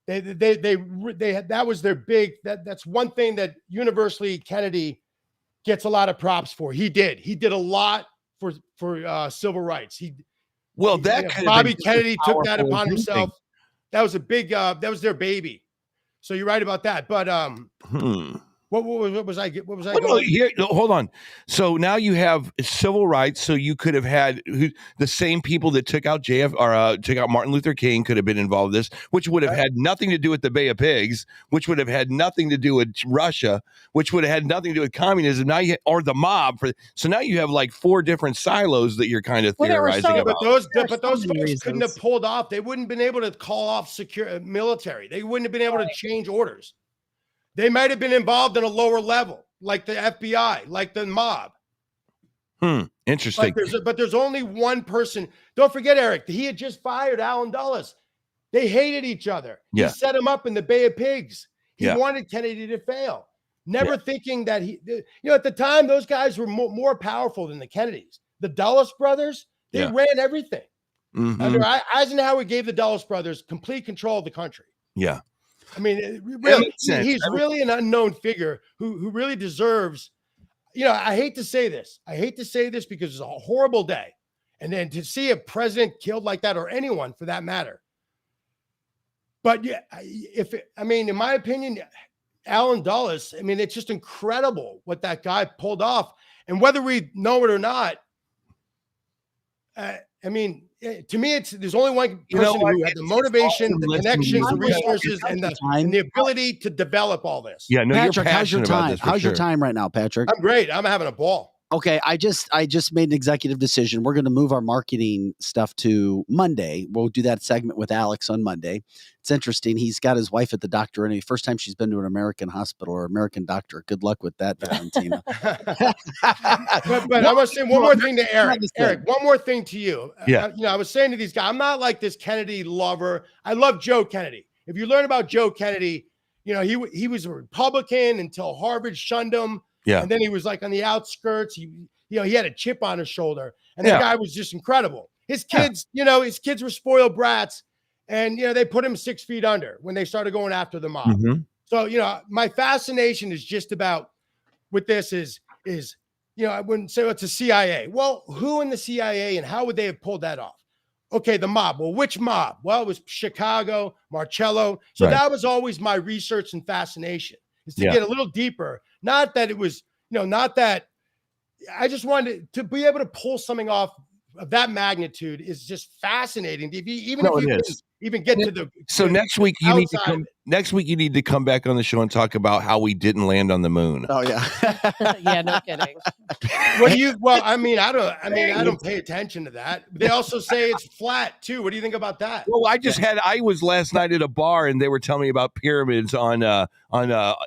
That was their big, that's one thing that universally Kennedy gets a lot of props for. He did a lot for civil rights. Well, that could have Bobby been just Kennedy as took that powerful upon as himself. anything. That was a big. That was their baby. So you're right about that. But what was I? What was I Well, no, going? here, no, hold on. So now you have civil rights. So you could have had the same people that took out took out Martin Luther King could have been involved in this, which would have had nothing to do with the Bay of Pigs, which would have had nothing to do with Russia, which would have had nothing to do with communism. Now or the mob. So now you have like 4 different silos that you're kind of theorizing about. But those folks couldn't have pulled off. They wouldn't have been able to call off military. They wouldn't have been able to change orders. They might have been involved in a lower level, like the FBI, like the mob. Interesting. But there's only one person. Don't forget, Eric, he had just fired Alan Dulles. They hated each other. Yeah. He set him up in the Bay of Pigs. He Yeah. wanted Kennedy to fail, never thinking that at the time, those guys were more powerful than the Kennedys. The Dulles brothers, they ran everything. Under Eisenhower gave the Dulles brothers complete control of the country. Yeah. I mean, really, he's really an unknown figure who really deserves, I hate to say this. I hate to say this because it's a horrible day. And then to see a president killed like that, or anyone for that matter. But in my opinion, Alan Dulles, it's just incredible what that guy pulled off. And whether we know it or not, to me, there's only one person who had the motivation, the connections, the resources, and the ability to develop all this. Yeah, no, Patrick, you're passionate about this. how's your time right now, Patrick? I'm great. I'm having a ball. Okay, I just made an executive decision. We're going to move our marketing stuff to Monday. We'll do that segment with Alex on Monday. It's interesting. He's got his wife at the doctor, and the first time she's been to an American hospital or American doctor. Good luck with that, Valentina. but I was saying one more thing to Eric. Eric, one more thing to you. Yeah. I was saying to these guys, I'm not like this Kennedy lover. I love Joe Kennedy. If you learn about Joe Kennedy, he was a Republican until Harvard shunned him. Yeah. And then he was like on the outskirts. He had a chip on his shoulder, and the guy was just incredible. His kids, his kids were spoiled brats, and they put him 6 feet under when they started going after the mob. So my fascination is just about with this is I wouldn't say it's a CIA. Well, who in the CIA and how would they have pulled that off? Okay, the mob. Well, which mob? Well, it was Chicago, Marcello. So that was always my research and fascination, is to get a little deeper. Not that it was, not that I just wanted to be able to pull something off of that magnitude is just fascinating. If you even get to the next week you need to come. Next week you need to come back on the show and talk about how we didn't land on the moon. Oh yeah, yeah, no kidding. I don't pay attention to that. They also say it's flat too. What do you think about that? Well, I was last night at a bar and they were telling me about pyramids on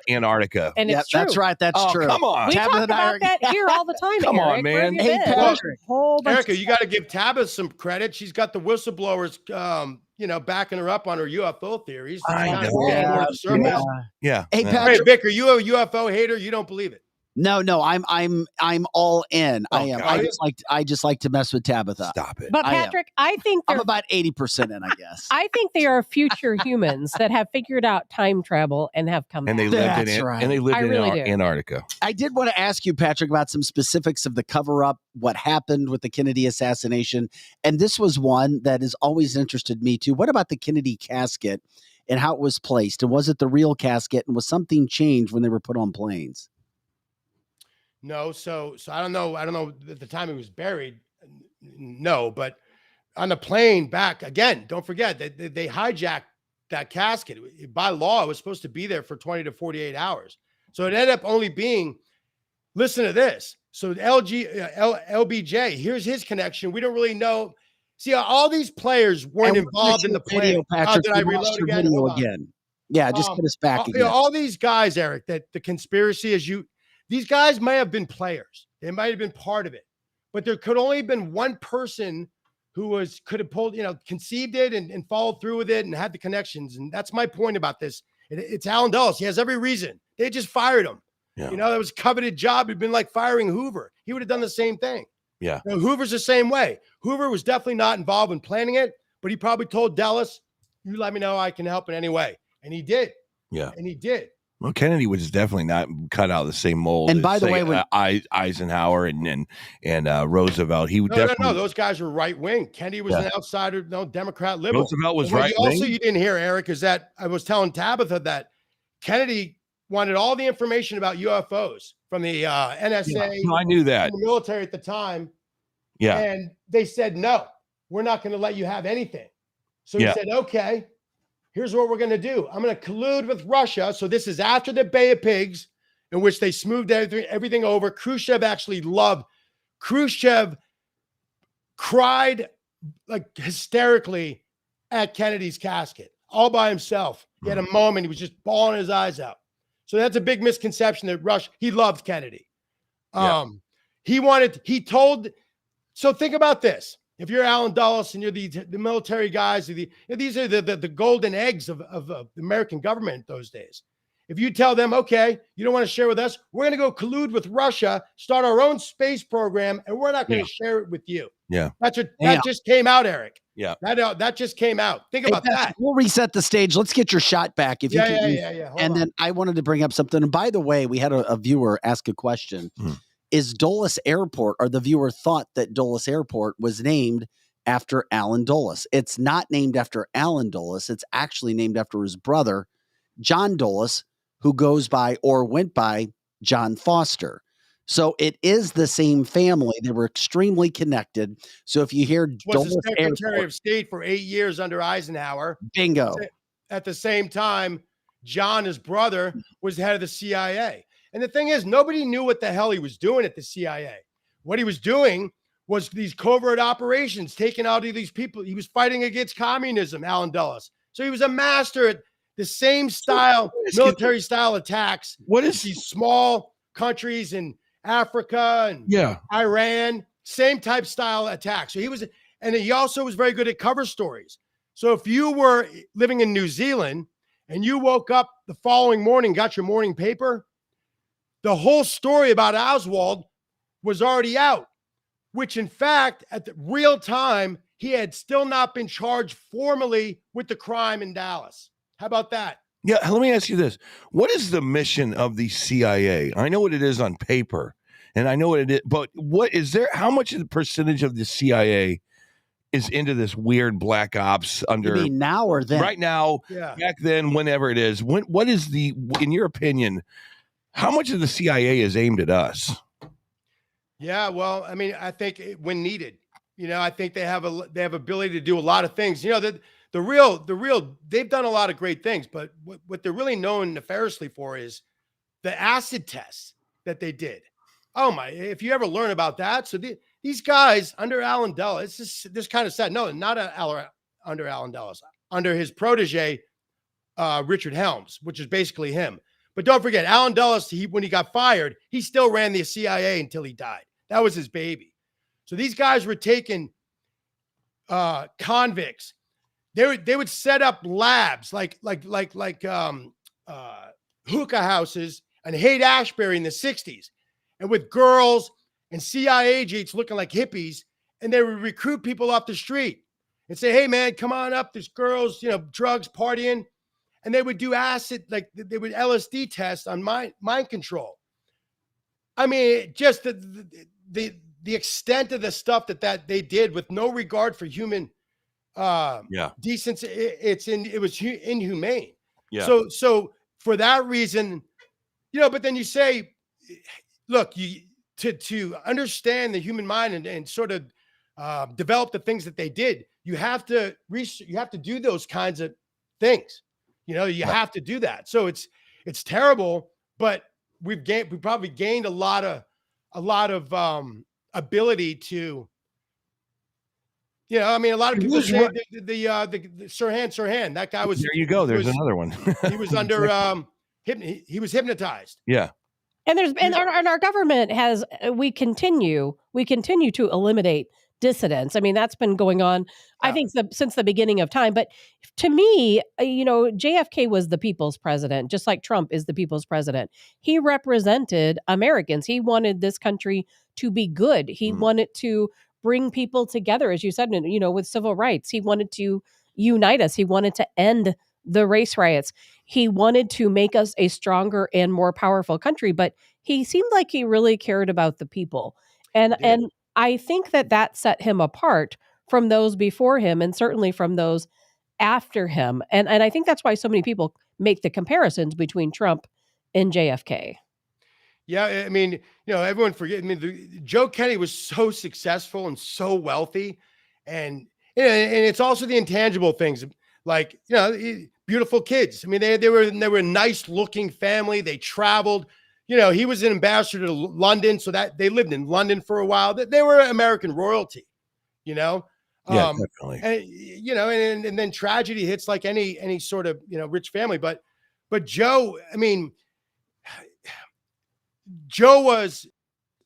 Antarctica. And it's true. That's right. That's true. Come on. We talk about that here all the time. Come Eric. on, man. Hey, Patrick. Erica, you got to give Tabitha some credit. She's got the whistleblowers, backing her up on her UFO theories. I know. Yeah. Hey, Hey, Patrick. Vic, are you a UFO hater? You don't believe it? No, I'm all in. I am. I just like to mess with Tabitha. Stop it. But Patrick, I think I'm about 80% in, I guess. I think they are future humans that have figured out time travel and have come and back. they lived That's in right. and they lived I in really do. Antarctica. I did want to ask you, Patrick, about some specifics of the cover-up, what happened with the Kennedy assassination, and this was one that has always interested me too. What about the Kennedy casket and how it was placed? And was it the real casket? And was something changed when they were put on planes? No. So I don't know. I don't know at the time he was buried. No, but on the plane back again, don't forget that they hijacked that casket. By law, it was supposed to be there for 20 to 48 hours. So it ended up only being, listen to this. So LBJ, here's his connection. We don't really know. See, all these players weren't involved in the plane. Patrick, Did I reload again? Hold on. again? Yeah, just put us back again. All these guys, Eric, that the conspiracy these guys may have been players. They might have been part of it, but there could only have been one person who could have pulled, conceived it and followed through with it and had the connections. And that's my point about this. It's Alan Dulles. He has every reason. They just fired him. Yeah. That was a coveted job. It'd been like firing Hoover. He would have done the same thing. Yeah. Hoover's the same way. Hoover was definitely not involved in planning it, but he probably told Dulles, you let me know I can help in any way. And he did. Yeah. And he did. Well, Kennedy was definitely not cut out of the same mold. And as, by the say, way, Eisenhower and Roosevelt, he would No, definitely. no, no. Those guys were right wing. Kennedy was an outsider, no Democrat liberal. Roosevelt was And what right also wing. you didn't hear, Eric, is that I was telling Tabitha that Kennedy wanted all the information about UFOs from the NSA. No, I knew that. The military at the time. Yeah. And they said, no, we're not going to let you have anything. So he said, okay, here's what we're going to do. I'm going to collude with Russia. So this is after the Bay of Pigs, in which they smoothed everything over. Khrushchev actually loved. Khrushchev cried like hysterically at Kennedy's casket all by himself. He had a moment. He was just bawling his eyes out. So that's a big misconception that he loved Kennedy. He told, so think about this. If you're Alan Dulles and you're the military guys, these are the golden eggs of the American government those days. If you tell them, okay, you don't want to share with us, we're going to go collude with Russia, start our own space program, and we're not going to share it with you. Yeah. That just came out, Eric. Yeah. That just came out. Think about that. We'll reset the stage. Let's get your shot back. If you can. Yeah. And then I wanted to bring up something. And by the way, we had a viewer ask a question. Is Dulles Airport, or the viewer thought that Dulles Airport was named after Alan Dulles. It's not named after Alan Dulles. It's actually named after his brother, John Dulles, who goes by or went by John Foster. So it is the same family. They were extremely connected. So if you hear was Dulles the Secretary Airport, of State for 8 years under Eisenhower. bingo. At the same time, John, his brother, was the head of the CIA. And the thing is, nobody knew what the hell he was doing at the CIA. What he was doing was these covert operations, taking out these people. He was fighting against communism, Alan Dulles. So he was a master at the same style, military style attacks. What is these small countries in Africa and Iran, same type style attacks. So he also was very good at cover stories. So if you were living in New Zealand and you woke up the following morning, got your morning paper, the whole story about Oswald was already out, which in fact, at the real time, he had still not been charged formally with the crime in Dallas. How about that? Yeah, let me ask you this. What is the mission of the CIA? I know what it is on paper, and I know what it is, but how much of the percentage of the CIA is into this weird black ops under You mean now or then? right now, back then, whenever it is? What is in your opinion, how much of the CIA is aimed at us? Yeah, well, I mean, I think when needed, I think they have ability to do a lot of things. The real, they've done a lot of great things, but what they're really known nefariously for is the acid tests that they did. Oh my, if you ever learn about that. So these guys under Alan Dulles, this kind of sad. No, not under Alan Dulles, under his protege, Richard Helms, which is basically him. But don't forget, Alan Dulles, when he got fired, he still ran the CIA until he died. That was his baby. So these guys were taking convicts. They would set up labs like hookah houses and Haight-Ashbury in the 60s, and with girls and CIA agents looking like hippies, and they would recruit people off the street and say, "Hey man, come on up. There's girls, drugs, partying." And they would do acid, like they would LSD tests on mind control. I mean, just the extent of the stuff that they did with no regard for human decency, it was inhumane. Yeah. So for that reason, but then you say, look, to understand the human mind and sort of develop the things that they did, you have to do those kinds of things. You have to do that. So it's terrible, but we probably gained a lot of ability to, a lot of people say the Sirhan, that guy was. There you go. There's another one. He was under he was hypnotized. Yeah. And our government we continue to eliminate dissidents. I mean, that's been going on, I think, since the beginning of time. But to me, JFK was the people's president, just like Trump is the people's president. He represented Americans. He wanted this country to be good. He wanted to bring people together, as you said, with civil rights. He wanted to unite us. He wanted to end the race riots. He wanted to make us a stronger and more powerful country, but he seemed like he really cared about the people. And I think that set him apart from those before him, and certainly from those after him. And I think that's why so many people make the comparisons between Trump and JFK. Yeah, I mean, everyone forget. I mean, Joe Kennedy was so successful and so wealthy, and it's also the intangible things, like beautiful kids. I mean, they were a nice looking family. They traveled. He was an ambassador to London, so that they lived in London for a while. They were American royalty. Yeah, definitely. And then tragedy hits like any sort of rich family. But Joe, I mean, Joe was,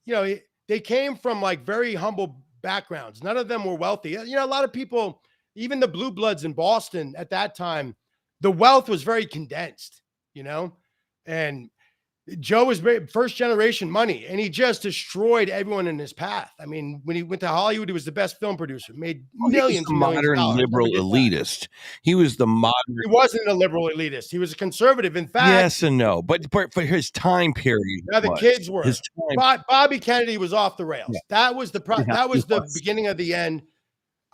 they came from like very humble backgrounds. None of them were wealthy. A lot of people, even the blue bloods in Boston at that time, the wealth was very condensed, and Joe was first generation money, and he just destroyed everyone in his path. I mean, when he went to Hollywood, he was the best film producer, made millions. He was the modern liberal elitist. He was the modern. He wasn't a liberal elitist. He was a conservative. In fact, yes and no, but for his time period, the kids were. Bobby Kennedy was off the rails. Yeah. That was the the beginning of the end.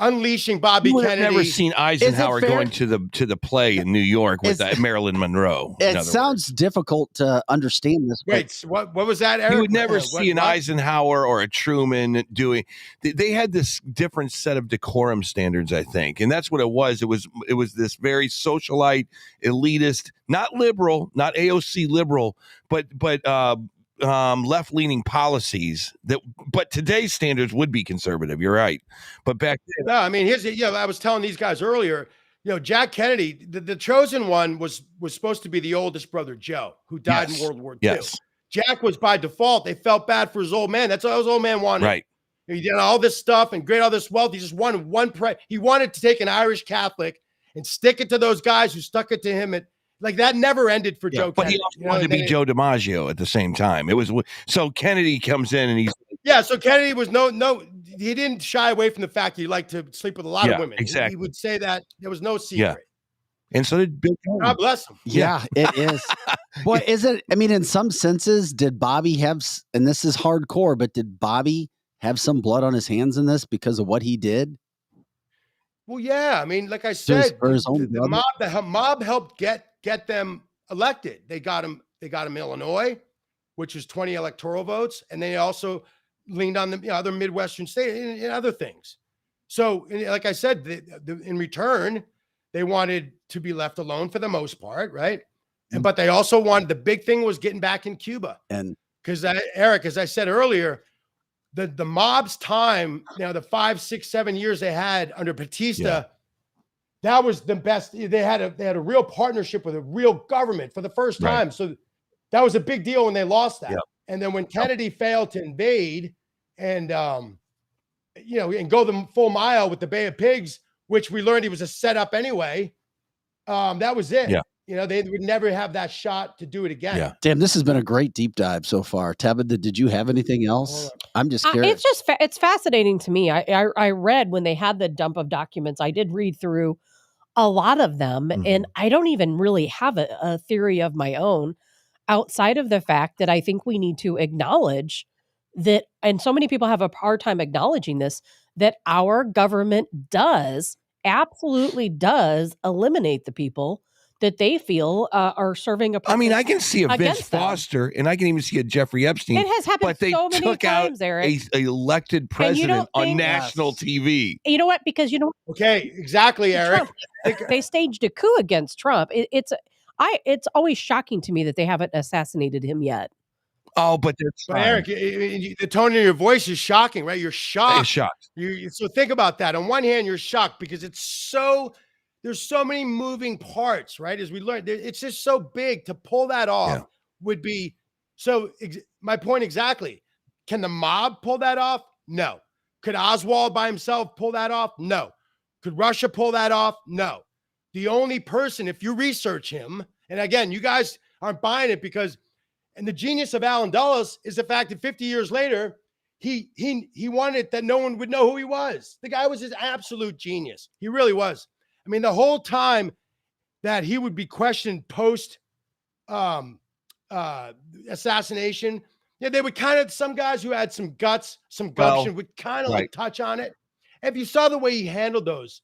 Unleashing Bobby Kennedy. I've never seen Eisenhower going to the play in New York with Marilyn Monroe. It sounds difficult to understand this. Wait, what was that, Eric? You would never see an Eisenhower or a Truman doing. They had this different set of decorum standards, I think, and that's what it was. It was this very socialite, elitist, not liberal, not AOC liberal, but left-leaning policies but today's standards would be conservative. You're right, but back then, no, I mean, I was telling these guys earlier, Jack Kennedy, the chosen one was supposed to be the oldest brother, Joe, who died in World War II. Yes. Jack was by default. They felt bad for his old man. That's all his old man wanted. Right. He did all this stuff and great all this wealth. He just wanted he wanted to take an Irish Catholic and stick it to those guys who stuck it to him like that never ended for Joe but Kennedy. He also wanted to be Joe DiMaggio at the same time. It was so Kennedy comes in and he's so Kennedy was he didn't shy away from the fact he liked to sleep with a lot of women. Exactly. He would say that there was no secret. Yeah. And so did Bill Clinton. God bless him. Yeah, it is. Boy, is it? I mean, in some senses, did Bobby have? And this is hardcore, but did Bobby have some blood on his hands in this because of what he did? Well, yeah. I mean, like I said, the mob helped get them elected. They got him Illinois, which was 20 electoral votes, and they also leaned on the other Midwestern state and other things. So, like I said, in return, they wanted to be left alone for the most part, right? But they also wanted, the big thing was getting back in Cuba. And because Eric, as I said earlier, the mob's time, the 5, 6, 7 years they had under Batista, that was the best. They had a real partnership with a real government for the first time. Right. So that was a big deal when they lost that. Yep. And then when Kennedy failed to invade and and go the full mile with the Bay of Pigs, which we learned he was a setup anyway, that was it. Yeah. They would never have that shot to do it again. Yeah. Damn, this has been a great deep dive so far. Tabitha, did you have anything else? I'm just curious. It's fascinating to me. I read when they had the dump of documents. I did read through a lot of them, and I don't even really have a theory of my own outside of the fact that I think we need to acknowledge that, and so many people have a hard time acknowledging this, that our government absolutely does eliminate the people that they feel are serving a purpose. I mean, I can see a Vince them. Foster, and I can even see a Jeffrey Epstein. It has happened but they so many took times, out Eric. a elected president on national TV. You know what? Because okay, exactly, Eric. They staged a coup against Trump. It's always shocking to me that they haven't assassinated him yet. Oh, but Eric, the tone of your voice is shocking, right? You're shocked. I'm shocked. So think about that. On one hand, you're shocked because there's so many moving parts, right? As we learned, it's just so big to pull that off would be so. My point exactly. Can the mob pull that off? No. Could Oswald by himself pull that off? No. Could Russia pull that off? No. The only person, if you research him, and again, you guys aren't buying it and the genius of Alan Dulles is the fact that 50 years later, he wanted that no one would know who he was. The guy was his absolute genius. He really was. I mean, the whole time that he would be questioned post assassination. Yeah, they would kind of, some guys who had some guts, some gumption would kind of like touch on it. If you saw the way he handled those,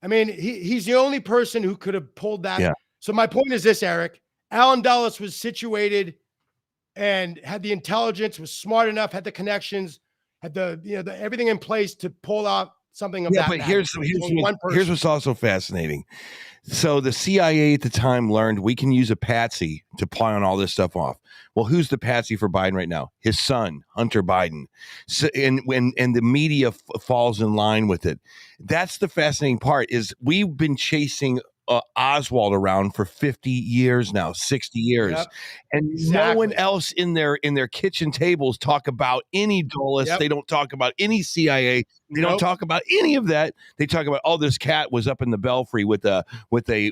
I mean, he's the only person who could have pulled that. Yeah. So my point is this, Eric. Allen Dulles was situated and had the intelligence, was smart enough, had the connections, had the everything in place to pull out something of that. But here's what's also fascinating. So the CIA at the time learned we can use a patsy to pawn all this stuff off. Well, who's the patsy for Biden right now? His son, Hunter Biden. So, and the media falls in line with it. That's the fascinating part. Is we've been chasing Oswald around for 50 years now, 60 years. Yep. And no one else in their kitchen tables talk about any Dulles. Yep. They don't talk about any CIA. They don't talk about any of that. They talk about, oh, this cat was up in the belfry with a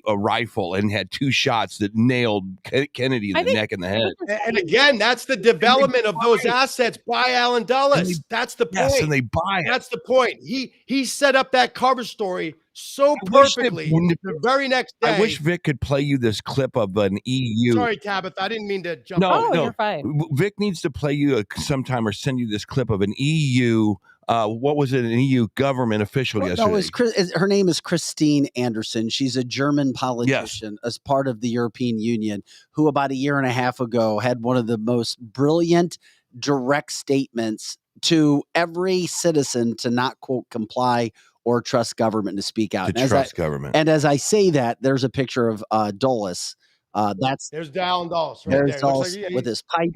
rifle and had 2 shots that nailed Kennedy in the neck and the head. And again, that's the development of those assets by Allen Dulles. That's the point. Yes, and they buy it. That's the point. He set up that cover story so perfectly. The very next day. I wish Vic could play you this clip of an EU. Sorry, Tabitha, I didn't mean to jump. No, you're fine. Vic needs to play you sometime or send you this clip of an EU. What was it? An EU government official yesterday. No, her name is Christine Anderson. She's a German politician as part of the European Union, who about a year and a half ago had one of the most brilliant direct statements to every citizen to not, quote, comply or trust government, to speak out. Government. And as I say that, there's a picture of Dulles. There's Allen Dulles right there's there. Dulles Like, with his pipe.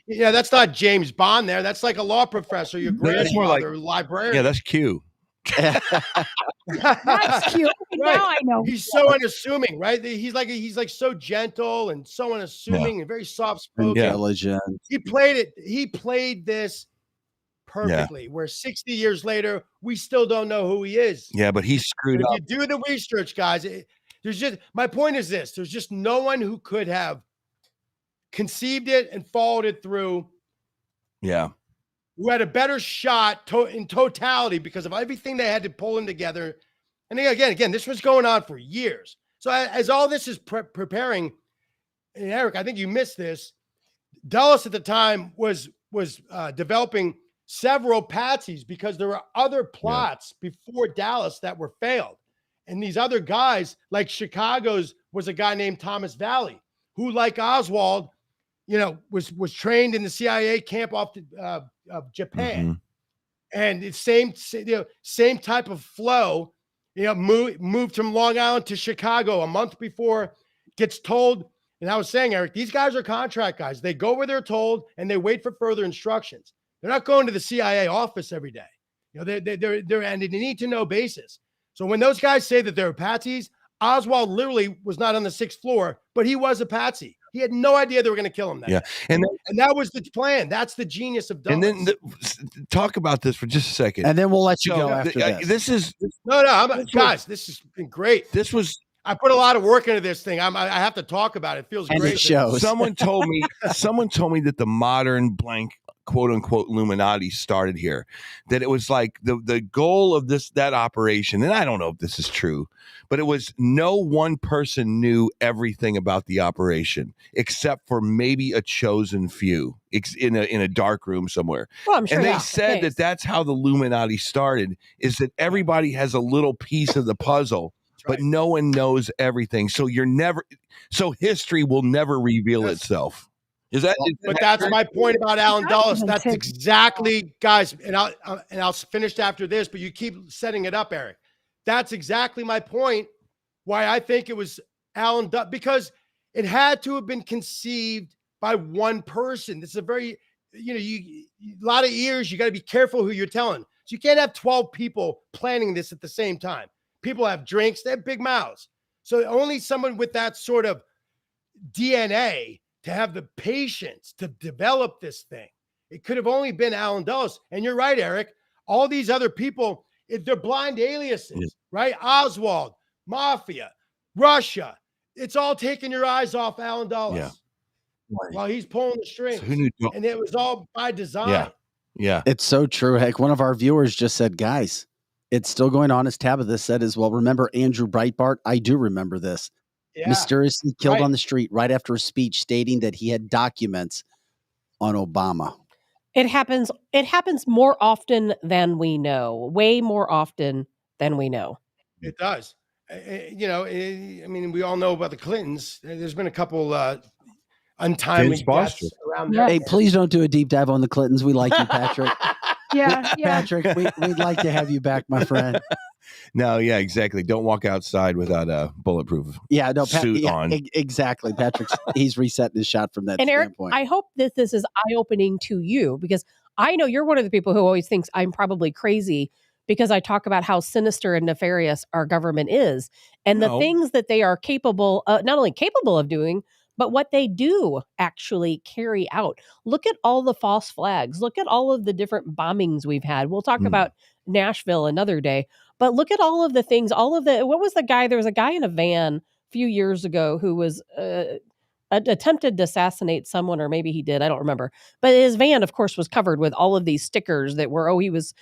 That's not James Bond there. That's like a law professor, your grandfather, librarian. Yeah, that's Q. That's cute. Right. Now I know. He's so unassuming, right? He's like so gentle and so unassuming and very soft spoken. Intelligent. He played this perfectly. Where 60 years later, we still don't know who he is. Yeah, but he screwed if up. you do the research, guys, my point is this: there's just no one who could have conceived it and followed it through. Yeah. Who had a better shot in totality because of everything they had to pull in together. And again, this was going on for years. So as all this is preparing, and Eric, I think you missed this. Dulles at the time was developing several patsies because there were other plots before Dallas that were failed. And these other guys, like Chicago's was a guy named Thomas Valley, who, like Oswald, was trained in the CIA camp off of Japan. Mm-hmm. And it's same type of flow, moved from Long Island to Chicago a month before, gets told. And I was saying, Eric, these guys are contract guys. They go where they're told and they wait for further instructions. They're not going to the CIA office every day. They're and they need to know basis. So when those guys say that they're patsies, Oswald literally was not on the 6th floor, but he was a patsy. He had no idea they were going to kill him that day. And that was the plan. That's the genius of Dulles. And then talk about this for just a second. And then we'll let you go after this. This has been great. I put a lot of work into this thing. I have to talk about it. It feels great. It shows. Someone told me that the modern blank quote unquote Illuminati started here, that it was like the goal of that operation. And I don't know if this is true, but it was no one person knew everything about the operation except for maybe a chosen few in a dark room somewhere. Well, I'm sure. And they said that that's how the Illuminati started, is that everybody has a little piece of the puzzle. But no one knows everything. So history will never reveal itself. But that's my point about Allen Dulles. That's exactly, guys, and I'll finish after this, but you keep setting it up, Eric. That's exactly my point, why I think it was Allen Dulles, because it had to have been conceived by one person. This is a very, a lot of ears. You got to be careful who you're telling. So you can't have 12 people planning this at the same time. People have drinks, they have big mouths. So only someone with that sort of DNA to have the patience to develop this thing. It could have only been Allen Dulles. And you're right, Eric. All these other people, they're blind aliases, right? Oswald, Mafia, Russia. It's all taking your eyes off Allen Dulles while he's pulling the strings. So who knew? And it was all by design. Yeah. It's so true. Heck, one of our viewers just said, guys, It's still going on, as Tabitha said as well. Remember Andrew Breitbart? I do remember this. Yeah. Mysteriously killed Right. on the street right after a speech stating that he had documents on Obama. It happens more often than we know. Way more often than we know. It does. You know, I mean, we all know about the Clintons. There's been a couple untimely Vince Foster. deaths around Yeah. there. Hey, please don't do a deep dive on the Clintons. We like you, Patrick. Yeah. Patrick, we'd like to have you back, my friend. No, yeah, exactly. Don't walk outside without a bulletproof Yeah, no, suit on. Exactly. Patrick's he's resetting his shot from that And Eric, standpoint. I hope that this is eye-opening to you, because I know you're one of the people who always thinks I'm probably crazy because I talk about how sinister and nefarious our government is, and the No. things that they are capable, not only capable of doing, but what they do actually carry out. Look at all the false flags. Look at all of the different bombings we've had. We'll talk about Nashville another day, but look at all of the things, what was the guy? There was a guy in a van a few years ago who was attempted to assassinate someone, or maybe he did. I don't remember. But his van, of course, was covered with all of these stickers that were, he was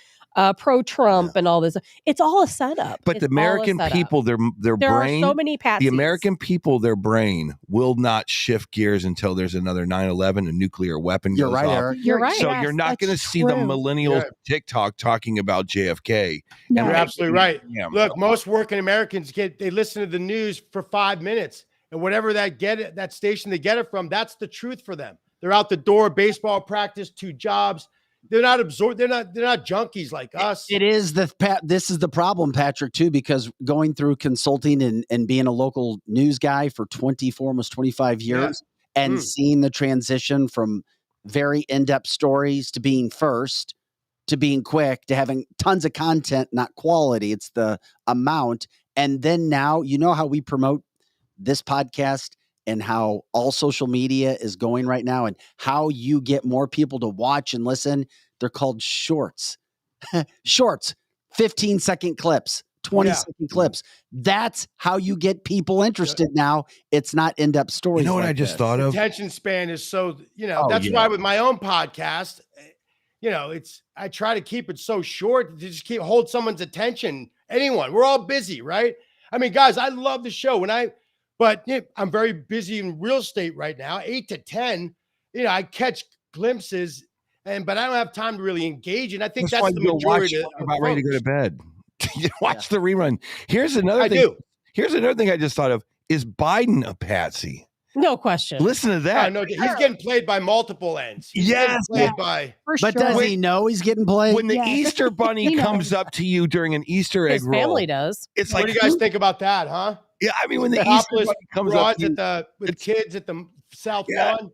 pro-Trump and all this. It's all a setup. But It's the American all a setup. people, their There brain, are so many patsies. the American people, their brain will not shift gears until there's another 9/11, a nuclear weapon You're goes right, off. Eric. You're right. So Yes, you're not going to that's see the true. millennials Yeah. TikTok talking about JFK. No. You're absolutely right. Yeah. Look, most working Americans they listen to the news for 5 minutes, and whatever that station they get it from, that's the truth for them. They're out the door, baseball practice, 2 jobs. They're not absorbed. They're not junkies like us. It is this is the problem, Patrick, too, because going through consulting and being a local news guy for almost 25 years and seeing the transition from very in-depth stories to being first, to being quick, to having tons of content, not quality. It's the amount. And then now, you know how we promote this podcast and how all social media is going right now and how you get more people to watch and listen. They're called shorts. Shorts, 15-second clips, 20-second clips. That's how you get people interested now. It's not in-depth stories. You know what like I just this. thought of? Attention span is so, Oh, that's yeah. why with my own podcast, I try to keep it so short to just hold someone's attention. Anyone, we're all busy, right? I mean, guys, I love the show but I'm very busy in real estate right now, 8 to 10. I catch glimpses, but I don't have time to really engage. And I think that's why the you go majority watch of when you're about ready to go to folks. bed. You watch the rerun. Here's another I thing. do. Here's another thing I just thought of. Is Biden a patsy? No question. Listen to that. No, he's getting played by multiple ends. He's getting Yes. played by. For But sure. does he know he's getting played? When the Yes. Easter bunny He comes knows. up to you during an Easter egg His roll, family does. it's What like, do you guys think about that, huh? yeah, I mean, when the Easter Topless bunny comes up broads to you, with kids at the South Yeah. Lawn.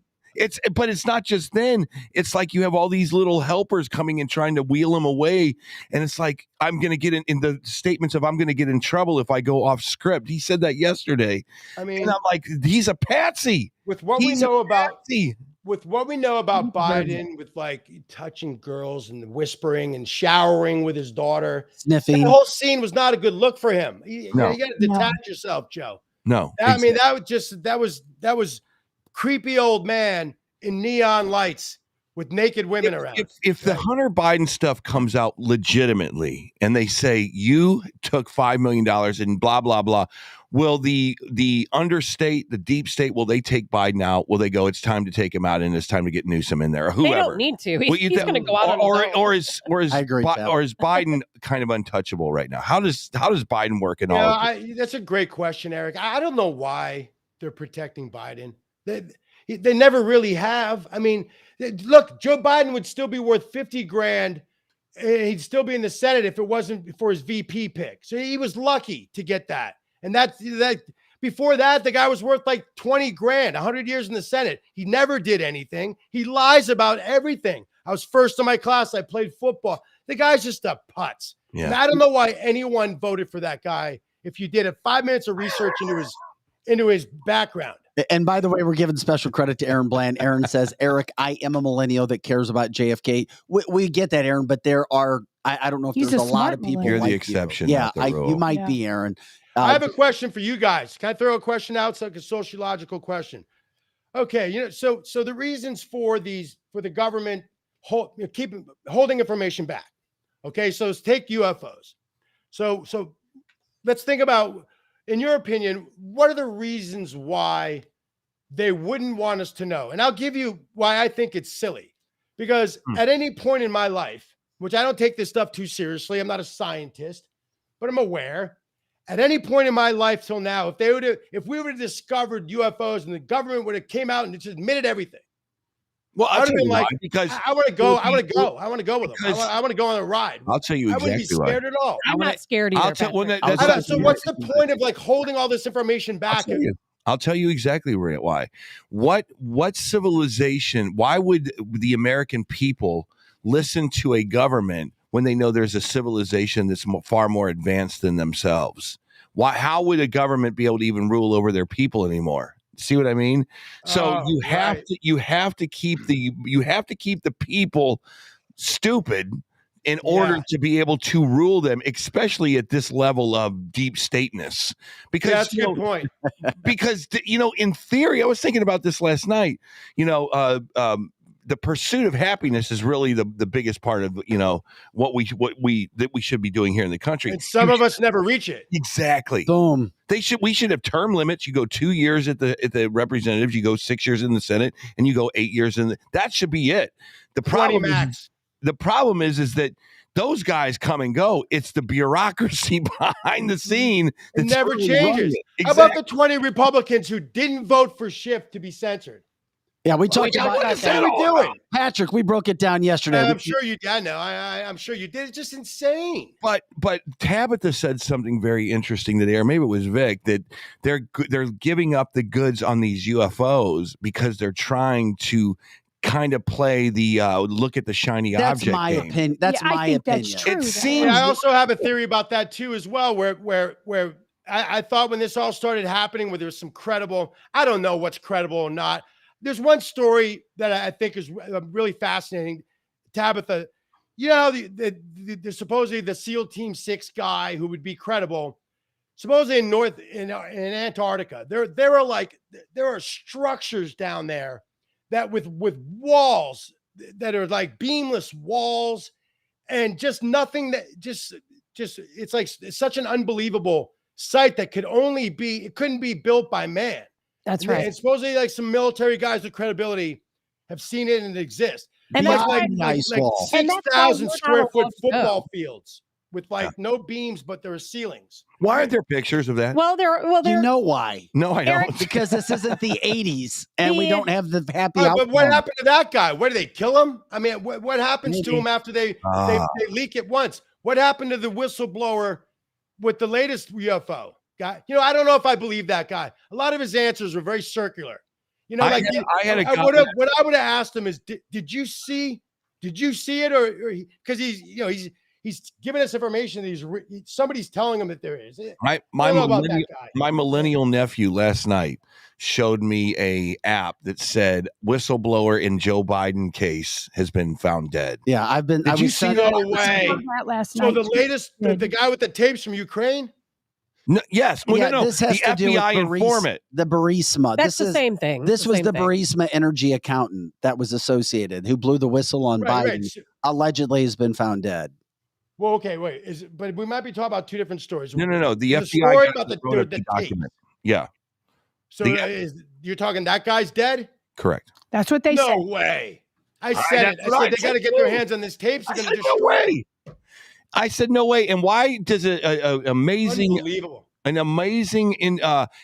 but it's not just then. It's like you have all these little helpers coming and trying to wheel him away. And it's like, I'm going to get in the statements of I'm going to get in trouble if I go off script. He said that yesterday. I mean, And I'm like, he's a patsy. with what He's we a know about patsy. Biden, with like touching girls and whispering and showering with his daughter, Sniffing. the whole scene was not a good look for him. No. You got to detach yourself, Joe. No. I mean, that was creepy old man in neon lights with naked women around. If the Hunter Biden stuff comes out legitimately and they say you took $5 million and blah, blah, blah, will the understate, the deep state, will they take Biden out? Will they go, it's time to take him out and it's time to get Newsom in there or whoever? They don't need to. Well, He's going to go out on his own. or is I agree, Pat. or is Biden kind of untouchable right now? How does Biden work in all of this? That's a great question, Eric. I don't know why they're protecting Biden. They never really have. I mean, look, Joe Biden would still be worth 50 grand. He'd still be in the Senate if it wasn't for his VP pick. So he was lucky to get that. And that before that, the guy was worth like 20 grand, 100 years in the Senate. He never did anything. He lies about everything. I was first in my class. I played football. The guy's just a putz. Yeah. And I don't know why anyone voted for that guy. If you did 5 minutes of research into his background. And by the way, we're giving special credit to Aaron Bland. Aaron says, Eric, I am a millennial that cares about JFK. We get that, Aaron, but there are, I don't know if He's there's a a lot smart of people. You're the like exception, You. Yeah, not the rule. you might Yeah. be, Aaron. I have a question for you guys. Can I throw a question out? It's like a sociological question. Okay, so the reasons for the government holding information back. Okay, so let's take UFOs. So let's think about, in your opinion, what are the reasons why they wouldn't want us to know? And I'll give you why I think it's silly. Because at any point in my life, which I don't take this stuff too seriously, I'm not a scientist, but I'm aware. At any point in my life till now, if we would have discovered UFOs and the government would have came out and just admitted everything, well, I would have been like, because I want to go. I want to go. I want to go with them. I want to go on a ride. I'll tell you I wouldn't exactly be why. scared at all. I'm not scared either. I'll tell. Well, Patrick. So what's the point of like holding all this information back? I'll tell you exactly why. What civilization? Why would the American people listen to a government when they know there's a civilization that's far more advanced than themselves? Why? How would a government be able to even rule over their people anymore? See what I mean? So you have to keep the people stupid in order to be able to rule them, especially at this level of deep stateness. Because that's a good point. Because in theory, I was thinking about this last night. The pursuit of happiness is really the biggest part of what we should be doing here in the country. And some of us never reach it. Exactly. Boom. We should have term limits. You go 2 years at the representatives, you go 6 years in the Senate, and you go 8 years in that should be it. The problem is that those guys come and go. It's the bureaucracy behind the scene that never changes. Exactly. How about the 20 Republicans who didn't vote for Schiff to be censored? Yeah, we talked about that. What are we doing? Patrick, we broke it down yesterday. I'm sure you did. I know. I'm sure you did. It's just insane. But Tabitha said something very interesting today, or maybe it was Vic, that they're giving up the goods on these UFOs because they're trying to kind of play the look at the shiny object game. That's my opinion. That's true, it seems. I also have a theory about that too, as well. Where I thought when this all started happening, where there was some credible. I don't know what's credible or not. There's one story that I think is really fascinating. Tabitha, the supposedly the SEAL Team 6 guy who would be credible, supposedly in Antarctica, there are structures down there that with walls that are like beamless walls and just nothing that just it's like it's such an unbelievable site that it couldn't be built by man. That's right. And supposedly, like some military guys with credibility have seen it and it exists. And that's like 6,000 square foot football fields with no beams, but there are ceilings. Why aren't there pictures of that? Well, you know why? No, I don't. Because this isn't the 80s, and we don't have the happy outcome. But what happened to that guy? What, did they kill him? I mean, what happens to him after they leak it once? What happened to the whistleblower with the latest UFO? Guy, I don't know if I believe that guy. A lot of his answers were very circular. What I would have asked him is, did you see it, or because he's giving us information that somebody's telling him that there is. My millennial nephew last night showed me a app that said whistleblower in Joe Biden case has been found dead. Yeah, Did you see that? No way. Last so night. the latest, the guy with the tapes from Ukraine. No, yes. Well, no. This has the to do with FBI informant. The Burisma. That's the same thing. This was the Burisma energy accountant that was associated, who blew the whistle on Biden. Right. Allegedly has been found dead. Well, okay, wait. But we might be talking about two different stories. No. The FBI story about the document. Yeah. So you're talking that guy's dead? Correct. That's what they said. No way. I said they got to get their hands on this tape. So no way. I said no way. And why does an amazing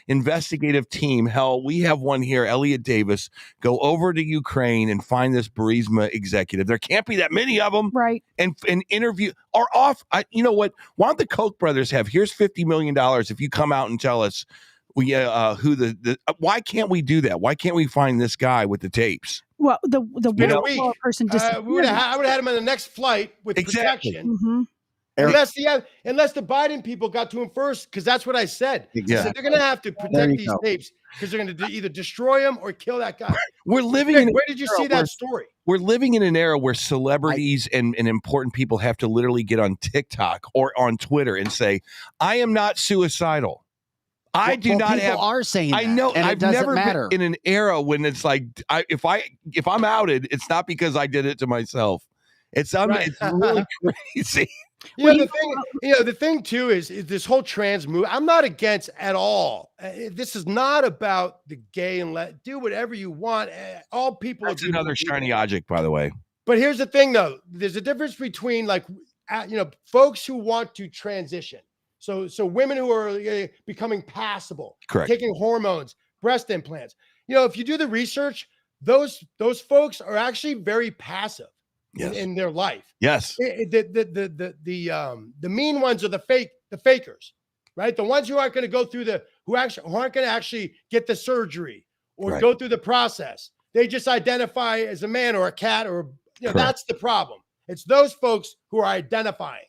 investigative team, hell, we have one here, Elliot Davis, go over to Ukraine and find this Burisma executive? There can't be that many of them. Right. And interview or off. You know what? Why don't the Koch brothers have, here's $50 million if you come out and tell us who why can't we do that? Why can't we find this guy with the tapes? Well, the person disappeared. I would have had him on the next flight with protection. Mm-hmm. Unless the Biden people got to him first, because that's what I said. Yeah. I said they're going to have to protect these tapes because they're going to either destroy them or kill that guy. Where did you see that story? We're living in an era where celebrities and important people have to literally get on TikTok or on Twitter and say, "I am not suicidal. People are saying I know. and I've never been in an era when it's like, if I'm outed, it's not because I did it to myself. It's really crazy. You know, the thing too is this whole trans move. I'm not against at all. This is not about the gay and do whatever you want. All people. That's another shiny object, by the way. But here's the thing, though. There's a difference between folks who want to transition. So women who are becoming passable, correct, taking hormones, breast implants. You know, if you do the research, those folks are actually very passive. Yes. In their life. Yes. The mean ones are the fakers, right? The ones who aren't going to go through who aren't going to actually get the surgery or go through the process. They just identify as a man or a cat or, that's the problem. It's those folks who are identifying.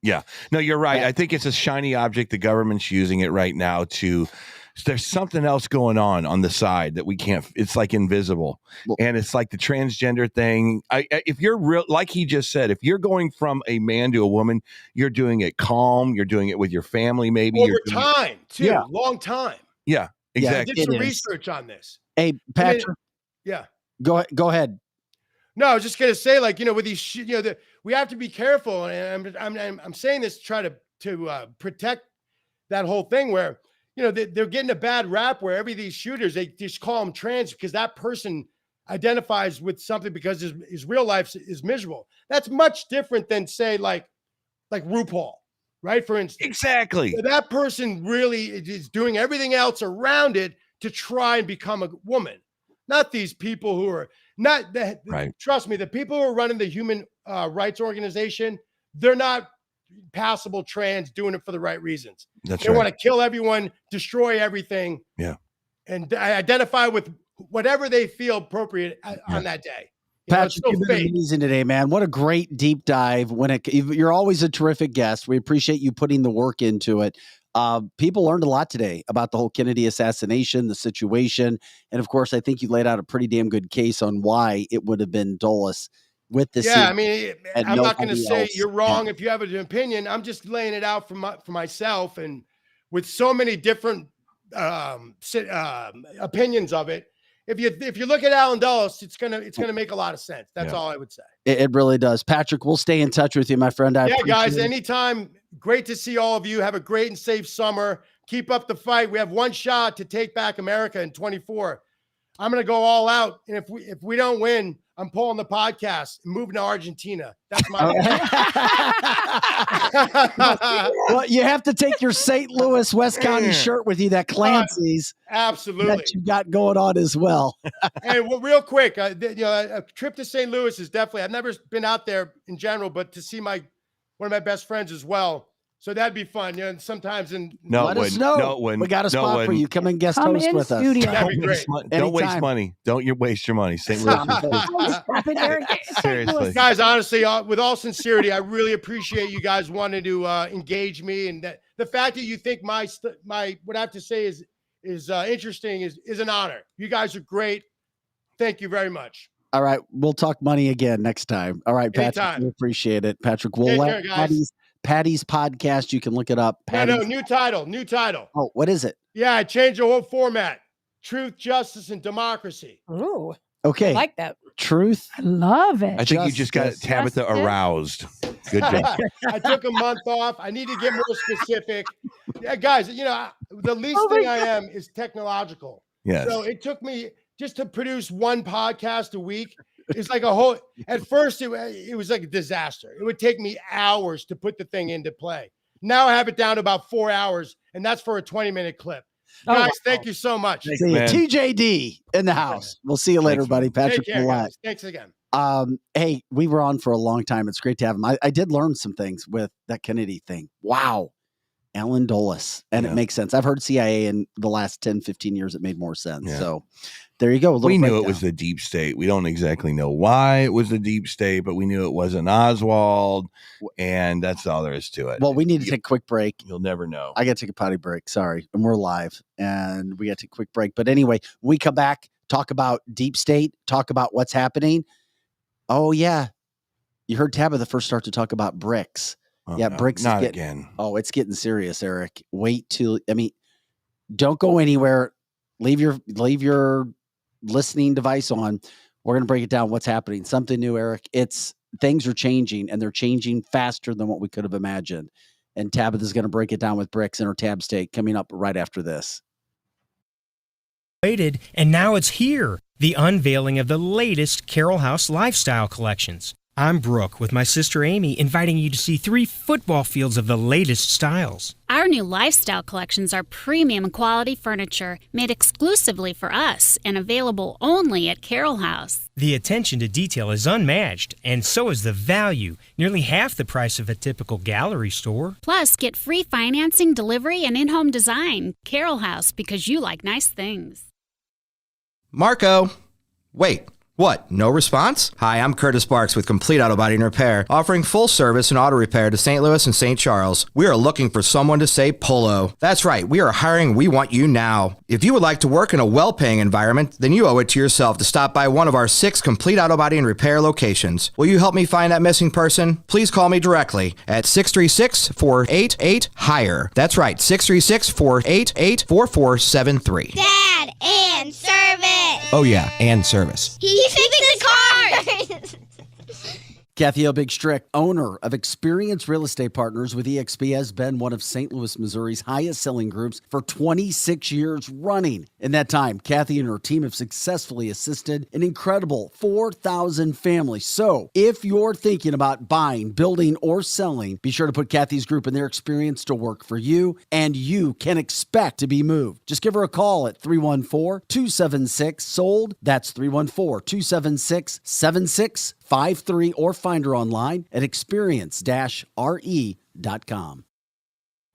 Yeah, no, you're right. I think it's a shiny object. The government's using it right now there's something else going on the side that we can't, it's like invisible. And it's like the transgender thing. If you're real, like he just said, if you're going from a man to a woman, you're doing it calm. You're doing it with your family, maybe. Over time, too. Yeah. Long time. Yeah, exactly. I did some research on this. Hey, Patrick. Go ahead. No, I was just going to say, with these, we have to be careful. And I'm saying this to try to protect that whole thing where, they're getting a bad rap where these shooters, they just call them trans because that person identifies with something because his real life is miserable. That's much different than say like RuPaul, right? For instance. Exactly. So that person really is doing everything else around it to try and become a woman. Not these people who are not that. Right. Trust me, the people who are running the human rights organization, they're not passable trans doing it for the right reasons. They want to kill everyone, destroy everything. Yeah. And identify with whatever they feel appropriate on that day. Patrick, you've been amazing today, man. What a great deep dive. You're always a terrific guest. We appreciate you putting the work into it. People learned a lot today about the whole Kennedy assassination, the situation. And of course, I think you laid out a pretty damn good case on why it would have been Dulles with the I mean, I'm not going to say you're wrong if you have an opinion. I'm just laying it out for myself, and with so many different opinions of it. If you look at Alan Dulles, it's gonna make a lot of sense. That's all I would say. It really does. Patrick, we'll stay in touch with you, my friend. Guys, anytime. Great to see all of you. Have a great and safe summer. Keep up the fight. We have one shot to take back America in 24. I'm going to go all out. And if we don't win, I'm pulling the podcast and moving to Argentina. That's my Well, you have to take your St. Louis West County shirt with you, that Clancy's. Absolutely. That you got going on as well. Hey, well, real quick, a trip to St. Louis is definitely, I've never been out there in general, but to see one of my best friends as well. So that'd be fun. And sometimes let us know. We got a spot for you. Come and guest host with us. That'd be great. Don't waste money. Don't waste your money. St. Louis. Seriously. Guys, honestly, with all sincerity, I really appreciate you guys wanting to engage me. And that the fact that you think my what I have to say is interesting is an honor. You guys are great. Thank you very much. All right. We'll talk money again next time. All right, Patrick. Anytime. We appreciate it. Patrick, we'll let Patty's podcast. You can look it up. No, new title. Oh, what is it? Yeah, I changed the whole format. Truth, justice, and democracy. Ooh. Okay. I like that. Truth. I love it. I think you just got Tabitha aroused. Good job. I took a month off. I need to get more specific. Yeah, guys, the least thing I am is technological. Yes. So it took me just to produce one podcast a week. It's like at first it was like a disaster. It would take me hours to put the thing into play. Now I have it down to about 4 hours, and that's for a 20-minute clip. Guys, thank you so much. See you. TJD in the house. We'll see you later, buddy. Patrick. Take care, guys. Thanks again. Hey, we were on for a long time. It's great to have him. I did learn some things with that Kennedy thing. Wow. Alan Dulles. And it makes sense. I've heard CIA in the last 10, 15 years. It made more sense. Yeah. So there you go. We knew it was the deep state. We don't exactly know why it was the deep state, but we knew it wasn't Oswald. And that's all there is to it. Well, we need to take a quick break. You'll never know. I got to take a potty break. Sorry. And we're live. And we got to take a quick break. But anyway, when we come back, talk about deep state, talk about what's happening. Oh, yeah. You heard Tabitha first start to talk about BRICS. Oh, yeah, no, BRICS not is again. Oh, it's getting serious, Eric. Don't go anywhere. Leave your listening device on. We're going to break it down. What's happening? Something new, Eric. It's things are changing, and they're changing faster than what we could have imagined. And Tabitha's going to break it down with BRICS in her Tab State coming up right after this. Waited, and now it's here, the unveiling of the latest Carroll House lifestyle collections. I'm Brooke with my sister Amy, inviting you to see 3 football fields of the latest styles. Our new lifestyle collections are premium quality furniture made exclusively for us and available only at Carroll House. The attention to detail is unmatched, and so is the value, nearly half the price of a typical gallery store. Plus, get free financing, delivery, and in-home design. Carroll House, because you like nice things. Marco, wait. What? No response? Hi, I'm Curtis Sparks with Complete Auto Body and Repair, offering full service and auto repair to St. Louis and St. Charles. We are looking for someone to say polo. That's right, we are hiring. We want you now. If you would like to work in a well-paying environment, then you owe it to yourself to stop by one of our 6 Complete Auto Body and Repair locations. Will you help me find that missing person? Please call me directly at 636-488-HIRE. That's right, 636-488-4473. Dad and service. Oh yeah, and service. He fixed the cars. Kathy O. Big Strick, owner of Experience Real Estate Partners with eXp, has been one of St. Louis, Missouri's highest selling groups for 26 years running. In that time, Kathy and her team have successfully assisted an incredible 4,000 families. So if you're thinking about buying, building, or selling, be sure to put Kathy's group and their experience to work for you, and you can expect to be moved. Just give her a call at 314-276-SOLD. That's 314-276-7653, or find her online at experience-re.com.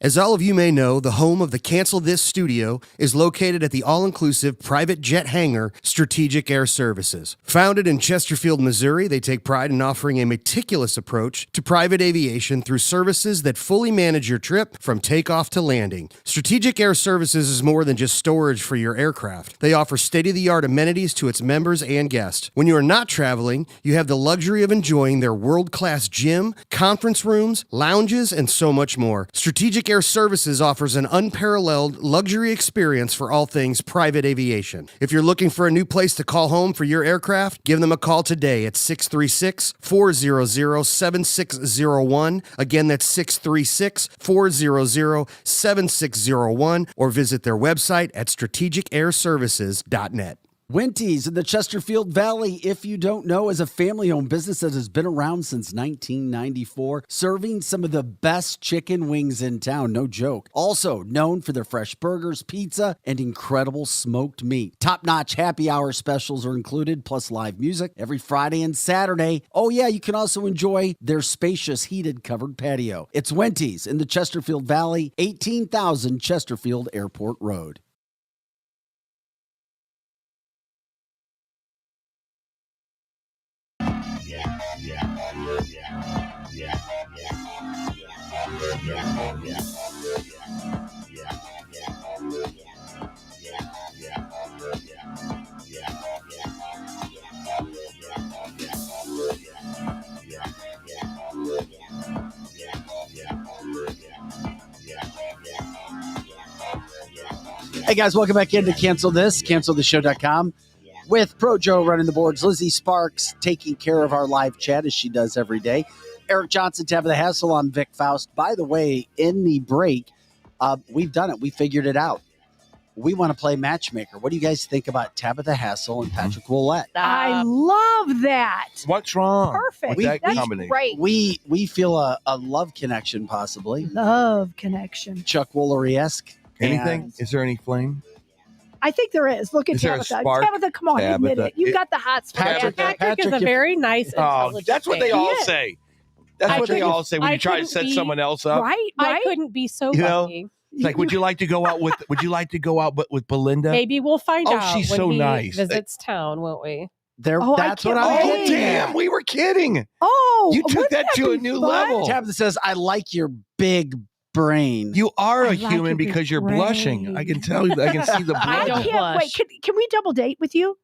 As all of you may know, the home of the Cancel This studio is located at the all-inclusive private jet hangar Strategic Air Services. Founded in Chesterfield, Missouri, they take pride in offering a meticulous approach to private aviation through services that fully manage your trip from takeoff to landing. Strategic Air Services is more than just storage for your aircraft. They offer state-of-the-art amenities to its members and guests. When you are not traveling, you have the luxury of enjoying their world-class gym, conference rooms, lounges, and so much more. Strategic Air Services offers an unparalleled luxury experience for all things private aviation. If you're looking for a new place to call home for your aircraft, give them a call today at 636-400-7601. Again, that's 636-400-7601, or visit their website at strategicairservices.net. Winty's in the Chesterfield Valley, if you don't know, is a family-owned business that has been around since 1994, serving some of the best chicken wings in town, no joke. Also known for their fresh burgers, pizza, and incredible smoked meat. Top-notch happy hour specials are included, plus live music every Friday and Saturday. Oh yeah, you can also enjoy their spacious heated covered patio. It's Winty's in the Chesterfield Valley, 18,000 Chesterfield Airport Road. Hey guys, welcome back into Cancel This, canceltheshow.com. With Pro Joe running the boards, Lizzie Sparks taking care of our live chat as she does every day. Eric Johnson, Tabitha Hassel, I'm Vic Faust. By the way, in the break, we've done it. We figured it out. We want to play matchmaker. What do you guys think about Tabitha Hassel and Patrick Ouellette? I love that. What's wrong? Perfect. with that That's combination? great. We feel a love connection, possibly. Love connection. Chuck Woolery-esque. Anything? And Is there any flame? I think there is. Look at Is there a Tabitha. spark? Tabitha, come on, admit Tabitha, it. You it- got the hot spot. Patrick, Patrick is a if- very nice, Oh, intelligent that's what they man. all He is. say. That's I what they couldn't- all say when I you try to couldn't set be- someone else up. Right? I couldn't be so You know? lucky. It's like, would you like to go out with? Would you like to go out with Belinda? Maybe we'll find Oh, out she's when so he nice. visits town, won't we? Oh, that's what can't I'm Oh, wait. getting damn! at. We were kidding. Oh, You took wouldn't that to a be new fun? level. Tabitha says, I like your big brain. You are I a like human your big because you're blushing. I can brain. tell you. I can see the I blood. don't can't wait. blush. Can we double date with you?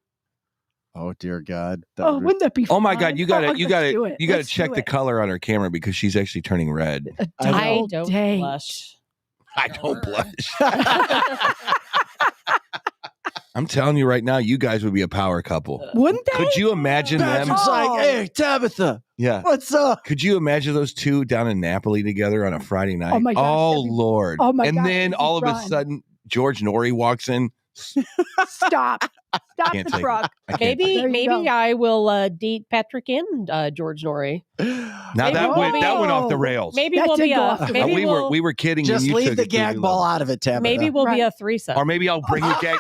Oh, dear God. Oh, wouldn't that be fun? Oh my God! You got Oh, to, you let's got do to, it. you got to Let's check do the it. color on her camera because she's actually turning red. A I double don't date. blush. I don't blush. I'm telling you right now, you guys would be a power couple. Wouldn't they? Could you imagine them? Patrick's like, hey, Tabitha, Yeah. what's up? Could you imagine those two down in Napoli together on a Friday night? Oh my gosh, Oh that'd be- Lord. oh my and gosh, then that'd be all of a fun. sudden, George Norrie walks in. Stop Can't the take it. truck. I can't take Maybe There you go. I will date Patrick and George Norrie. Now Maybe that we'll went off the be- rails. Maybe That we'll did be go a off the maybe we were kidding. Just and you leave took the it to gag new ball level. out of it, Tabitha. maybe we'll be Right. a threesome. Or maybe I'll bring you gag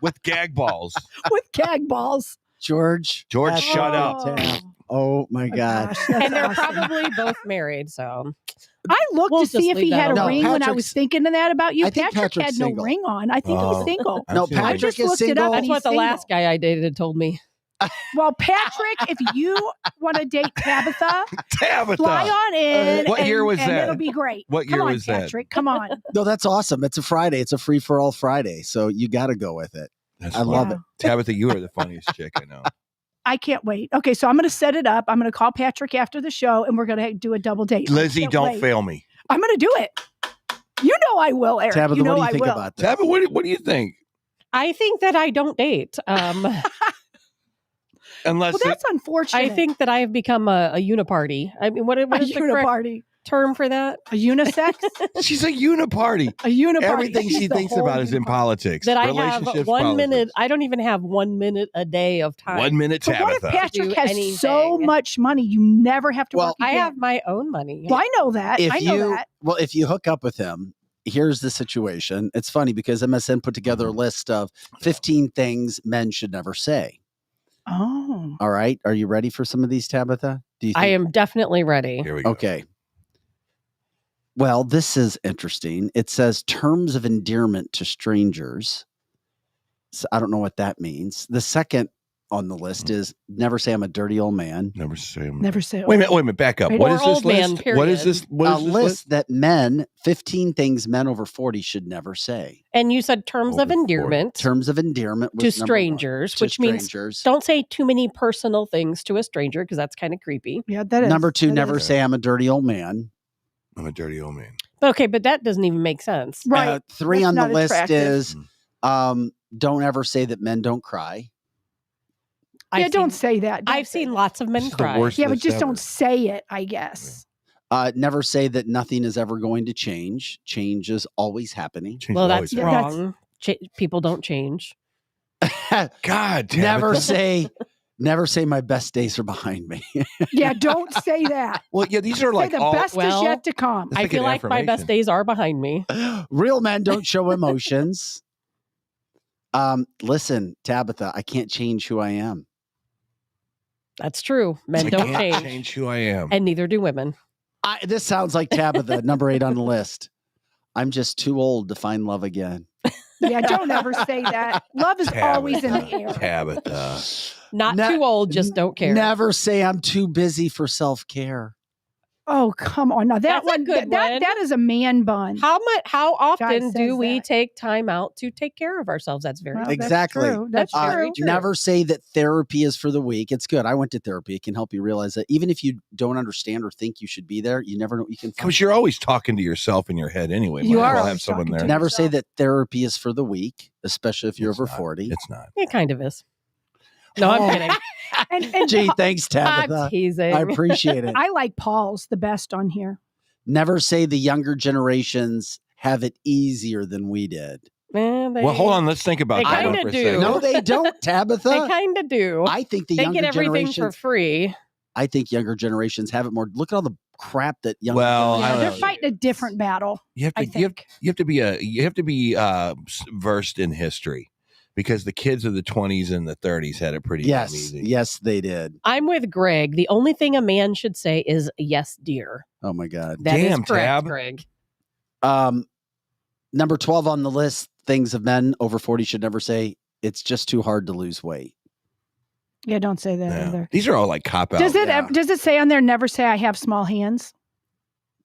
with gag balls. With gag balls. George, George, Patrick, shut up. Tab. Oh my God. Gosh, that's and they're awesome. probably both married. So I looked We'll to see just if leave he that had a alone. ring No, when I was Patrick's- thinking of that about you. I think Patrick Patrick's had no single. ring on. I think he was single. I'm No, feeling- I Patrick just is looked it single. up. that's and what he's the single. last guy I dated told me. Well, Patrick, if you want to date Tabitha, Tabitha. fly on in. What year was and that? It'll be great. What Come year on, was that? Patrick. Come on. No, that's awesome. It's a Friday. It's a free for all Friday. So you got to go with it. That's I love funny. it. Tabitha, you are the funniest chick I know. I can't wait. Okay, so I'm going to set it up. I'm going to call Patrick after the show, and we're going to do a double date. I Lizzie, can't don't wait. fail me. I'm going to do it. You know I will, Eric. Tabitha, you know what do you I think will. about this? Tabitha, what do you think? I think that I don't date. Unless Well, that's unfortunate. I think that I have become a uniparty. I mean, what a is the correct uniparty. term for that? A unisex? she's a uniparty. A uniparty. Everything She's she the thinks whole about is in uniparty. politics. That I have relationships, 1 politics. minute. I don't even have 1 minute a day of time. 1 minute, But what if Tabitha. Patrick Do has so anything. much money you never have to Well, work I again? have my own money. Well, I know that. I know that. Well, if you hook up with him, here's the situation. It's funny because MSN put together a list of 15 things men should never say. Oh. All right. Are you ready for some of these, Tabitha? Do you think? I am definitely ready. Here we go. Okay. Well, this is interesting. It says terms of endearment to strangers. So I don't know what that means. The second on the list is never say I'm a dirty old man. Never say. Never say it. Wait a minute. Back up. Right. What Or is this old man, list? What is period. this? What A is this list that men, 15 things men over 40 should never say. And you said terms of Over 40. endearment Terms of endearment to was number one. strangers, To which means strangers. don't say too many personal things to a stranger because that's kind of creepy. Yeah, that is. Number two, that never is. say I'm a dirty old man. I'm a dirty old man. But okay, but that doesn't even make sense. Right. Three That's on the not list attractive. is don't ever say that men don't cry. Yeah, I've don't seen, say that. Don't I've say seen that. lots of men This is the cry. worst Yeah, but list just ever. don't say it, I guess. Never say that nothing is ever going to change. Change is always happening. Change Well, is that's always Yeah, wrong. People don't change. God, Tabitha. Never say my best days are behind me. Yeah, don't say that. Well, yeah, these are Say like the all. best is Well, yet to come. Let's I make feel an like my best affirmation. days are behind me. Real men don't show emotions. Listen, Tabitha, I can't change who I am. That's true. Men I don't can't change. change who I am. And neither do women. This sounds like Tabitha, number 8 on the list. I'm just too old to find love again. Yeah, don't ever say that. Love is always in the air. Tabitha. Not Ne- too old, just don't care. Never say I'm too busy for self-care. Oh, come on. Now that That's a one, good that one. that is a man bun. How often says do we that. take time out to take care of ourselves? That's very Well, good. that's Exactly. true. That's very true. true. Never say that therapy is for the weak. It's good. I went to therapy. It can help you realize that even if you don't understand or think you should be there, you never know. You can find Because you're always talking to yourself in your head anyway. You Might as are well always have someone talking there. to Never say yourself. that therapy is for the weak, especially if you're It's over not. 40. It's not. It kind of is. No, I'm kidding. And Gee, thanks, I'm Tabitha. teasing. I appreciate it. I like Paul's the best on here. Never say the younger generations have it easier than we did. Man, Well, hold on. Let's think about They that one kinda for a do. second. No, they don't, They Tabitha. kind of do. I think the They younger get everything for generations. free. I think younger generations have it more. Look at all the crap that younger. Well, I Yeah, don't they're know. fighting a different battle. You have I to. You think. have to be versed in history, because the kids of the 20s and the 30s had it pretty damn Yes, easy. yes, they did. I'm with Greg. The only thing a man should say is "yes, dear." Oh my God. That is Damn, correct, Tab. Greg. Number 12 on the list, things of men over 40 should never say. It's just too hard to lose weight. Yeah, don't say that Yeah. either. These are all like cop out. Does it yeah. does it say on there never say I have small hands?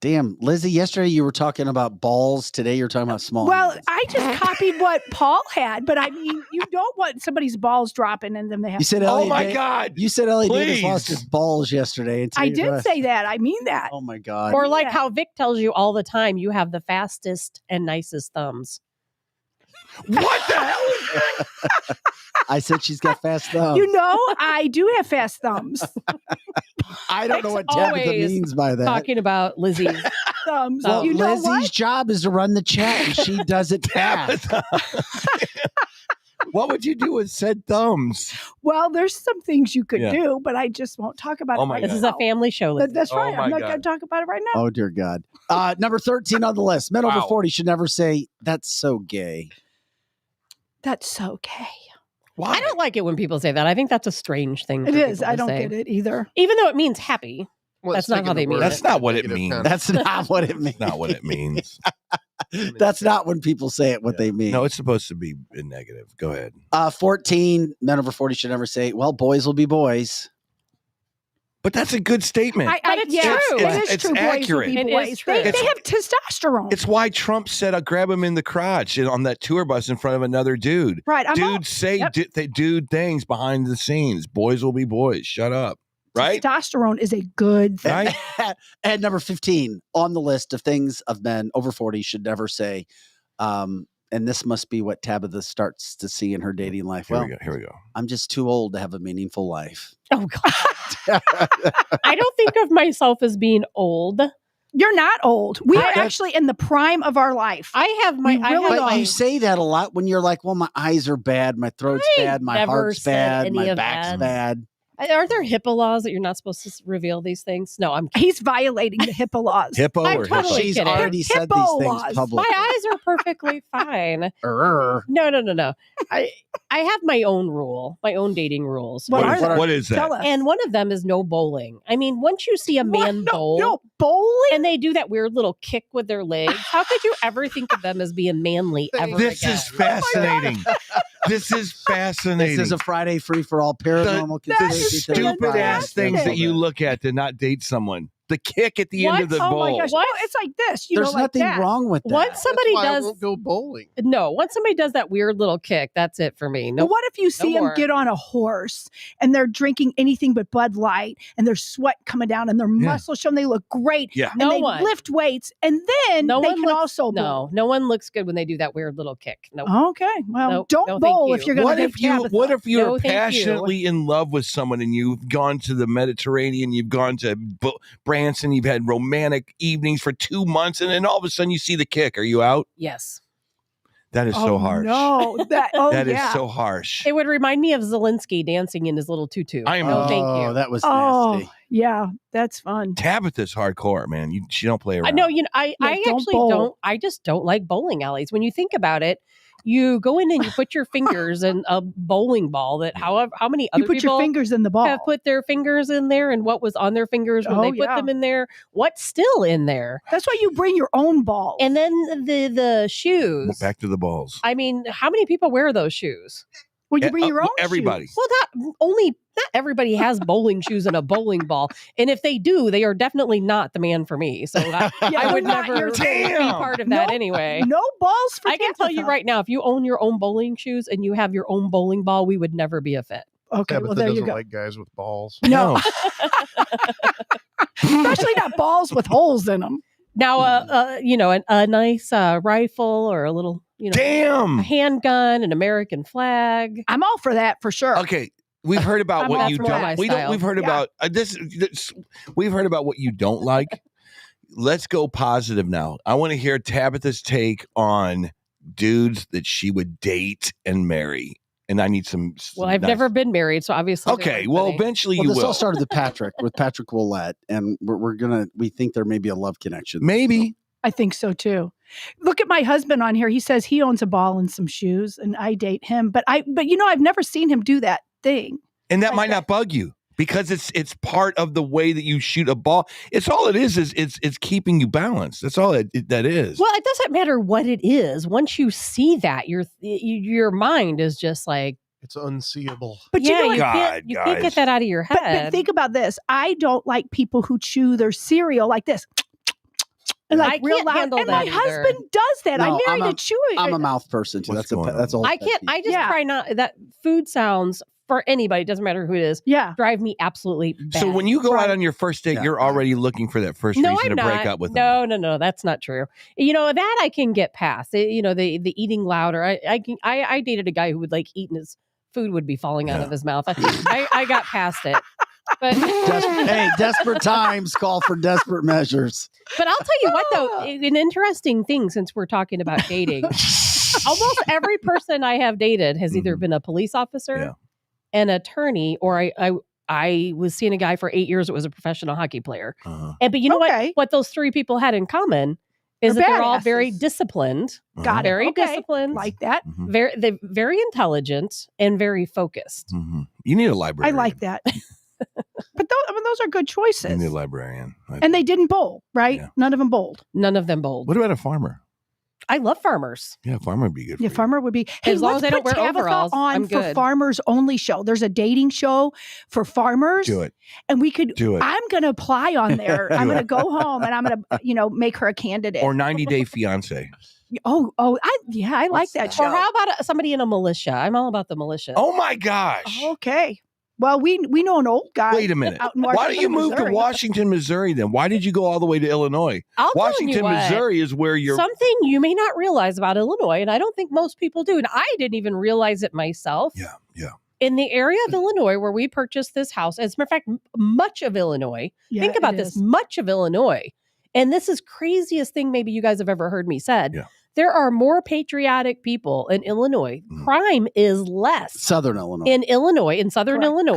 Damn, Lizzie, yesterday you were talking about balls. Today you're talking about small. Well, hands. I just copied what Paul had, but I mean, you don't want somebody's balls dropping and then they have. You said Oh Elliot my Da- God. You said Elliot Davis Please. lost his balls yesterday. and I today you're did say that. I mean that. Oh my God. Or like Yeah. how Vic tells you all the time, you have the fastest and nicest thumbs. What the hell is that? I said she's got fast thumbs. You know, I do have fast thumbs. I don't know what It's Tabitha always means by that. Talking about Lizzie's. Thumbs. Well, You know Lizzie's what? job is to run the chat, and she does it fast. What would you do with said thumbs? Well, there's some things you could Yeah. do, but I just won't talk about Oh it my right This God. is now. a family show, Lizzie. That's right. Oh I'm my not going to God. talk about it right now. Oh, dear God. Number 13 on the list. Men over Wow. 40 should never say, that's so gay. That's okay. Why? I don't like it when people say that. I think that's a strange thing. It for is. people I to don't say. get it either. Even though it means happy. Well, That's it's not taking how the they mean word it. That's not what it negative means. connotation. That's not what it means. Not what it means. That's not when people say it, what they mean. No, it's supposed to be in negative. Go ahead. 14, men over 40 should never say, well, boys will be boys. But that's a good statement. But it's yeah, true. It is It's true. accurate. Boys will It be is boys. true. They It's- have testosterone. It's why Trump said, "I'll grab him in the crotch" on that tour bus in front of another dude. right. Dudes say Yep. dude things behind the scenes. Boys will be boys. Shut up. Right? Testosterone is a good thing. Right? And number 15 on the list of things of men over 40 should never say, and this must be what Tabitha starts to see in her dating life. Here Well, we go. Here we go. I'm just too old to have a meaningful life. Oh, God. I don't think of myself as being old. You're not old. We I- are actually in the prime of our life. I have my. We I really have But my you say that a lot when you're like, well, my eyes are bad, my throat's I bad, my never heart's said bad, any my of back's that. bad. Are there HIPAA laws that you're not supposed to reveal these things? No, I'm kidding. He's violating the HIPAA laws. Hippo I'm or totally hippo? She's kidding. already said these Hippo things laws. publicly. My eyes are perfectly fine. Err. No. I have my own rule, my own dating rules. What are they? What is Tell that? us. And one of them is no bowling. I mean, once you see a man What? bowl No bowling. and they do that weird little kick with their legs, how could you ever think of them as being manly ever This again? is fascinating. This is fascinating. This is a Friday free for all paranormal the conspiracy theory stupid Friday. ass things that you look at to not date someone. The kick at the end of the Oh bowl. my gosh! What? No, it's like this. You There's know, like nothing that. wrong with that. Once somebody That's why I does won't go bowling. once somebody does that weird little kick, that's it for me. No, Well, what if you see him more. get on a horse and they're drinking anything but Bud Light and there's sweat coming down and their muscles showing they look great Yeah. and No they one. lift weights and then No they one can looks- also no one looks good when they do that weird little kick. No, bowl. Okay, well, Nope. don't No, thank bowl you. if you're going to What if you're No, thank you. passionately in love with someone and you've gone to the Mediterranean, you've gone to Branson, you've had romantic evenings for 2 months, and then all of a sudden you see the kick? Are you out? yes, That is so harsh. No, that That is yeah. so harsh. it would remind me of Zelensky dancing in his little tutu. I am- no, thank Oh, you. that was Oh, nasty. yeah, that's fun. Tabitha's hardcore, man. She don't play I around. know, I Yeah, don't actually bowl. don't. I just don't like bowling alleys. When you think about it, you go in and you put your fingers in a bowling ball that how many other You put people your fingers in the ball. have put their fingers in there, and what was on their fingers when Oh, they put yeah. them in there, what's still in there, That's why you bring your own ball. and then the shoes. Back to the balls. I mean, how many people wear those shoes? well, you bring your own. Everybody. shoes. Well, not everybody has bowling shoes and a bowling ball, and if they do, they are definitely not the man for me. So I Yeah, would not never your be Damn. part of that No- anyway. No balls for I can tell you Tabitha. right now, if you own your own bowling shoes and you have your own bowling ball, we would never be a fit. Okay, Yeah, well but there that you doesn't go. like guys with balls. No, especially not balls with holes in them. Now, a nice rifle or a little, a Damn. handgun, an American flag. I'm all for that for sure. Okay. We've heard about I'm what all you for don't. my We don't. style. We've heard Yeah. about this. We've heard about what you don't like. Let's go positive now. I want to hear Tabitha's take on dudes that she would date and marry. And I need some. Well, I've nice- never been married, so obviously. there Okay. aren't Well, any. eventually Well, you this will. all started with Patrick Willette, and we think there may be a love connection. Maybe. I think so too. Look at my husband on here. He says he owns a ball and some shoes, and I date him. But I've never seen him do that thing. And that Like might not bug you because it's part of the way that you shoot a ball. It's all it is it's keeping you balanced. That's all that is. Well, it doesn't matter what it is. Once you see that, your mind is just like, It's unseeable. But yeah, you know what? you can't guys. get that out of your But head. think about this. I don't like people who chew their cereal like this. And I like real can't loud. handle And my that either. husband does that. I No, married I'm a chewy. I'm a mouth person too. What's That's going a on? whole I pet can't. peeve. I just Yeah. try not. That food sounds for anybody, doesn't matter who it is, drive me absolutely bad. So when you go out on your first date, you're already looking for that first reason to break up with them. No, that's not true. That I can get past. The eating louder. I dated a guy who would eat and his food would be falling out of his mouth. I got past it. But desperate times call for desperate measures. But I'll tell you what, though, an interesting thing, since we're talking about dating, almost every person I have dated has either been a police officer, an attorney, or I was seeing a guy for 8 years that was a professional hockey player. But you know what those three people had in common is that they're all very disciplined. Got it. Very disciplined. Like that. Very intelligent and very focused. You need a librarian. I like that. But those are good choices. You need a librarian. And they didn't bowl, right? Yeah. None of them bowled. None of them bowled. What about a farmer? I love farmers. Yeah, farmer would be good. Yeah, farmer would be. Hey, as long as they don't wear overalls, on I'm for good. farmers only show. There's a dating show for farmers. Do it. And we could do it. I'm going to apply on there. I'm going to go home and I'm going to, make her a candidate. Or 90-Day Fiance. I like that show. Or how about somebody in a militia? I'm all about the militia. Oh my gosh. Okay. Well, we know an old guy. Wait a minute. Why don't you move to Washington, Missouri then? Why did you go all the way to Illinois? Washington, Missouri is where you're... Something you may not realize about Illinois, and I don't think most people do, and I didn't even realize it myself. Yeah. In the area of Illinois where we purchased this house, as a matter of fact, much of Illinois, think about this, much of Illinois, and this is craziest thing maybe you guys have ever heard me said. Yeah. There are more patriotic people in Illinois. Crime is less in Southern Illinois,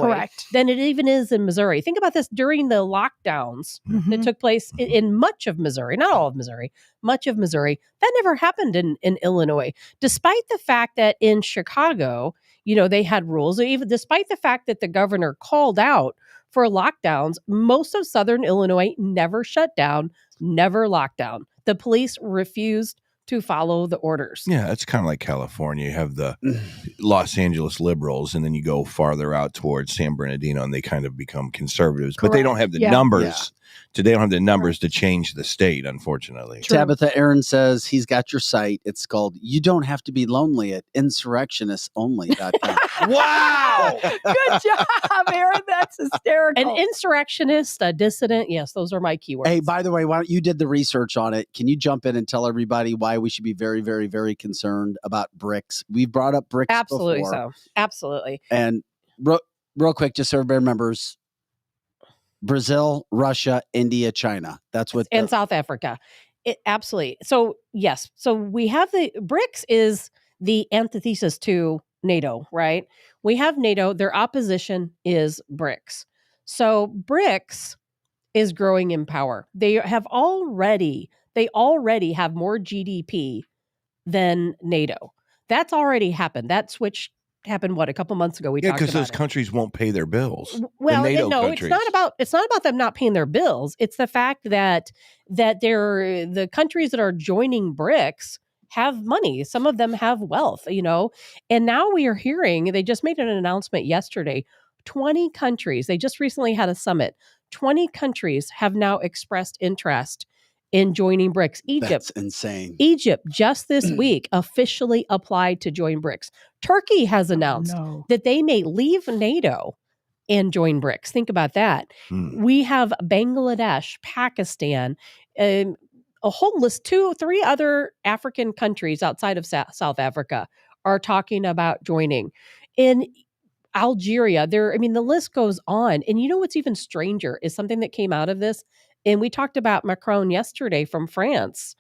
Correct. than it even is in Missouri. Think about this during the lockdowns that took place in much of Missouri, not all of Missouri, much of Missouri. That never happened in Illinois, despite the fact that in Chicago, they had rules. Even despite the fact that the governor called out for lockdowns, most of Southern Illinois never shut down, never locked down. The police refused to follow the orders. Yeah, it's kind of like California. You have the Los Angeles liberals, and then you go farther out towards San Bernardino, and they kind of become conservatives. Correct. But they don't have the numbers. Yeah. They don't have the numbers to change the state, unfortunately. True. Tabitha Aaron says he's got your site. It's called You Don't Have to Be Lonely at insurrectionistonly.com. Wow! Good job, Aaron. That's hysterical. An insurrectionist, a dissident. Yes, those are my keywords. Hey, by the way, why don't you did the research on it? Can you jump in and tell everybody why we should be very, very, very concerned about BRICS? We've brought up BRICS Absolutely before. So. Absolutely. And real quick, just so everybody remembers, Brazil, Russia, India, China. That's what. And South Africa. Absolutely. So, yes. So we have the BRICS is the antithesis to NATO, right? We have NATO. Their opposition is BRICS. So BRICS is growing in power. They already have more GDP than NATO. That's already happened. That switch happened a couple months ago. We talked about because those countries won't pay their bills. Well, NATO no, countries. it's not about them not paying their bills. It's the fact that the countries that are joining BRICS have money. Some of them have wealth, And now we are hearing, they just made an announcement yesterday, 20 countries, they just recently had a summit. 20 countries have now expressed interest in joining BRICS. Egypt. That's insane. Egypt just this week officially applied to join BRICS. Turkey has announced that they may leave NATO and join BRICS. Think about that. We have Bangladesh, Pakistan, a whole list, 2-3 other African countries outside of South Africa are talking about joining. In Algeria, the list goes on. And you know what's even stranger is something that came out of this. And we talked about Macron yesterday from France.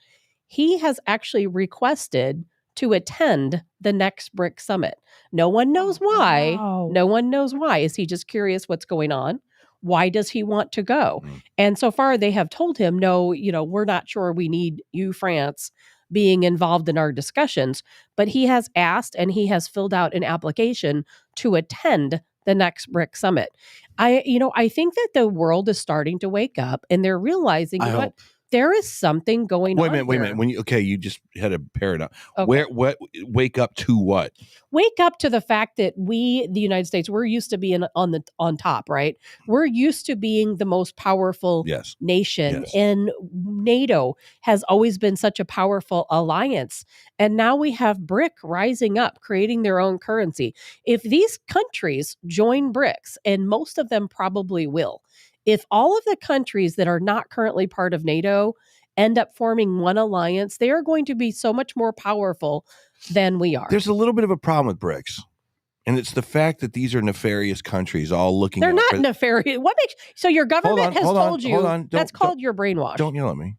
He has actually requested to attend the next BRICS summit. No one knows why. Wow. No one knows why. Is he just curious what's going on? Why does he want to go? And so far they have told him, no, we're not sure we need you, France, being involved in our discussions. But he has asked and he has filled out an application to attend the next BRICS summit. I think that the world is starting to wake up and they're realizing there is something going on. Wait a minute. here. When you just had a paradox. Okay. Wake up to what? Wake up to the fact that we, the United States, we're used to being on top, right? We're used to being the most powerful nation, and NATO has always been such a powerful alliance. And now we have BRIC rising up, creating their own currency. If these countries join BRICS, and most of them probably will, if all of the countries that are not currently part of NATO end up forming one alliance, they are going to be so much more powerful than we are. There's a little bit of a problem with BRICS. And it's the fact that these are nefarious countries all looking. They're not nefarious. What makes so your government has told you that's called your brainwash. Don't yell at me.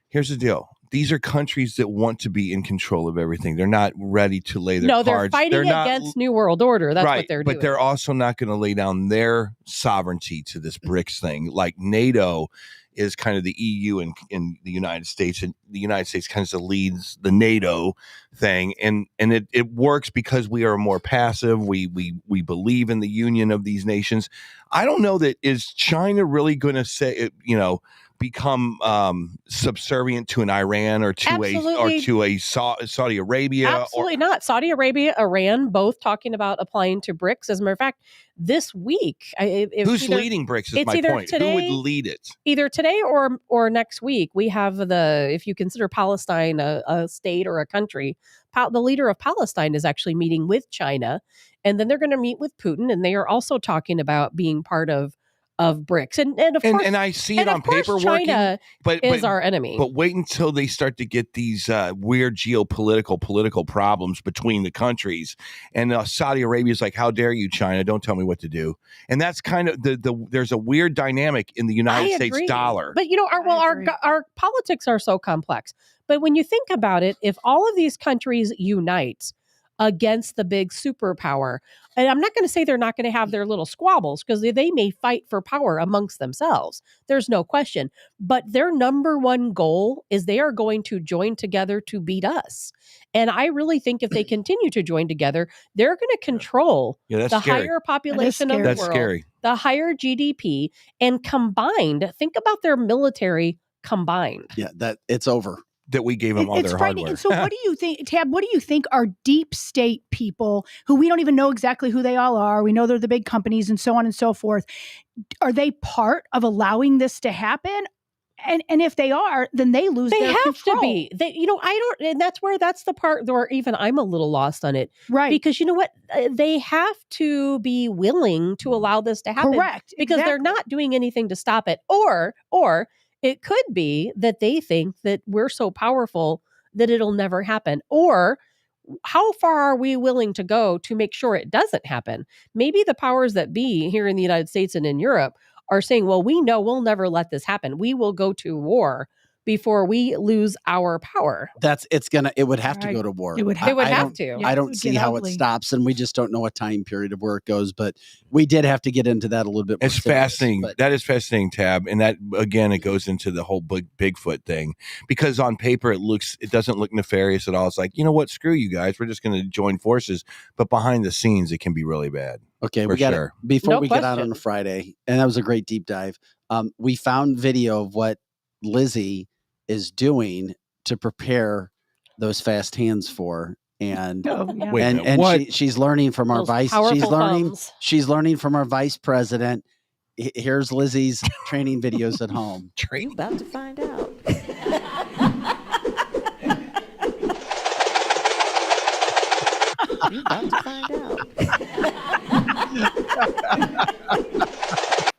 Here's the deal. These are countries that want to be in control of everything. They're not ready to lay their cards. No, they're fighting against New World Order. That's what they're doing. But they're also not going to lay down their sovereignty to this BRICS thing. Like NATO is kind of the EU in the United States, and the United States kind of leads the NATO thing, and it works because we are more passive. We believe in the union of these nations. I don't know that is China really going to say become subservient to an Iran or to a Saudi Arabia? Absolutely not. Saudi Arabia, Iran, both talking about applying to BRICS. As a matter of fact, this week, who's leading BRICS is my point. Today, who would lead it? Either today or next week. We have if you consider Palestine a state or a country, the leader of Palestine is actually meeting with China, and then they're going to meet with Putin, and they are also talking about being part of BRICS, and of course, and I see it on paper China working, is our enemy. But wait until they start to get these weird political problems between the countries, and Saudi Arabia is like, "How dare you, China? Don't tell me what to do." And that's kind of there's a weird dynamic in the United States dollar. But our politics are so complex. But when you think about it, if all of these countries unite against the big superpower, and I'm not going to say they're not going to have their little squabbles, because they may fight for power amongst themselves. There's no question. But their number one goal is they are going to join together to beat us. And I really think if they continue to join together, they're going to control the higher population of the world, scary. The higher GDP, and combined, think about their military combined. Yeah, that it's over. That we gave them all their hardware. And so what do you think, Tab, what do you think are deep state people who we don't even know exactly who they all are? We know they're the big companies and so on and so forth. Are they part of allowing this to happen? And if they are, then they lose their control. They have to be. And that's the part where even I'm a little lost on it. Right. Because you know what? They have to be willing to allow this to happen. Correct. Because they're not doing anything to stop it. Or it could be that they think that we're so powerful that it'll never happen. Or how far are we willing to go to make sure it doesn't happen? Maybe the powers that be here in the United States and in Europe are saying, well, we know we'll never let this happen. We will go to war before we lose our power. It would have to go to war. It would have to. I don't see how it stops, and we just don't know what time period of where it goes, but we did have to get into that a little bit more. It's fascinating. That is fascinating, Tab. And that, again, it goes into the whole Bigfoot thing, because on paper, it doesn't look nefarious at all. It's like, you know what? Screw you guys. We're just going to join forces. But behind the scenes, it can be really bad. Okay, we got it. Before we get out on a Friday, and that was a great deep dive. We found video of what Lizzie is doing to prepare those fast hands for, and she's learning from our she's learning from our vice president. Here's Lizzie's training videos at home. You about to find out. You about to find out.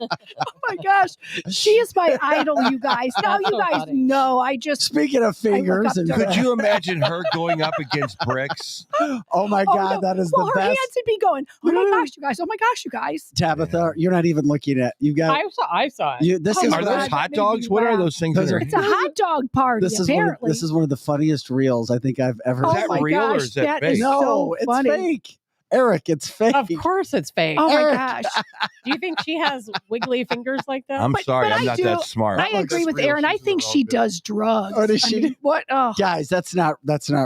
Oh my gosh, she is my idol, you guys. Now you guys know. Speaking of fingers, could you imagine her going up against BRICS? Oh my God, that is the her best. hands would be going, oh my gosh, you guys. Oh my gosh, you guys. Tabitha, you're not even looking at. You got. I saw it. Are those hot dogs? What are those things? It's a hot dog party. Apparently, this is one of the funniest reels I think I've ever. Is that real or is that fake? No, it's fake. Eric, it's fake. Of course it's fake. Oh my gosh. Do you think she has wiggly fingers like that? I'm sorry, I'm not that smart. I agree with Aaron. I think she does drugs. Oh, does she? What? Oh. Guys, that's not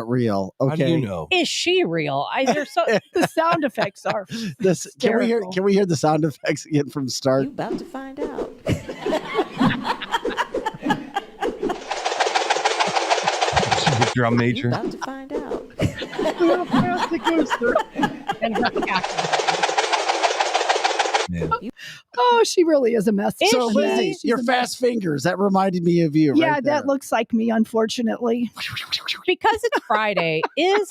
real. Okay. How do you know? Is she real? The sound effects are Can we hear the sound effects again from start? You about to find out. Drum major. About to find out. Oh, she really is a mess. So, She's Lizzie, a your mess. fast fingers, that reminded me of you. Yeah, right there. that looks like me, unfortunately. Because it's Friday, is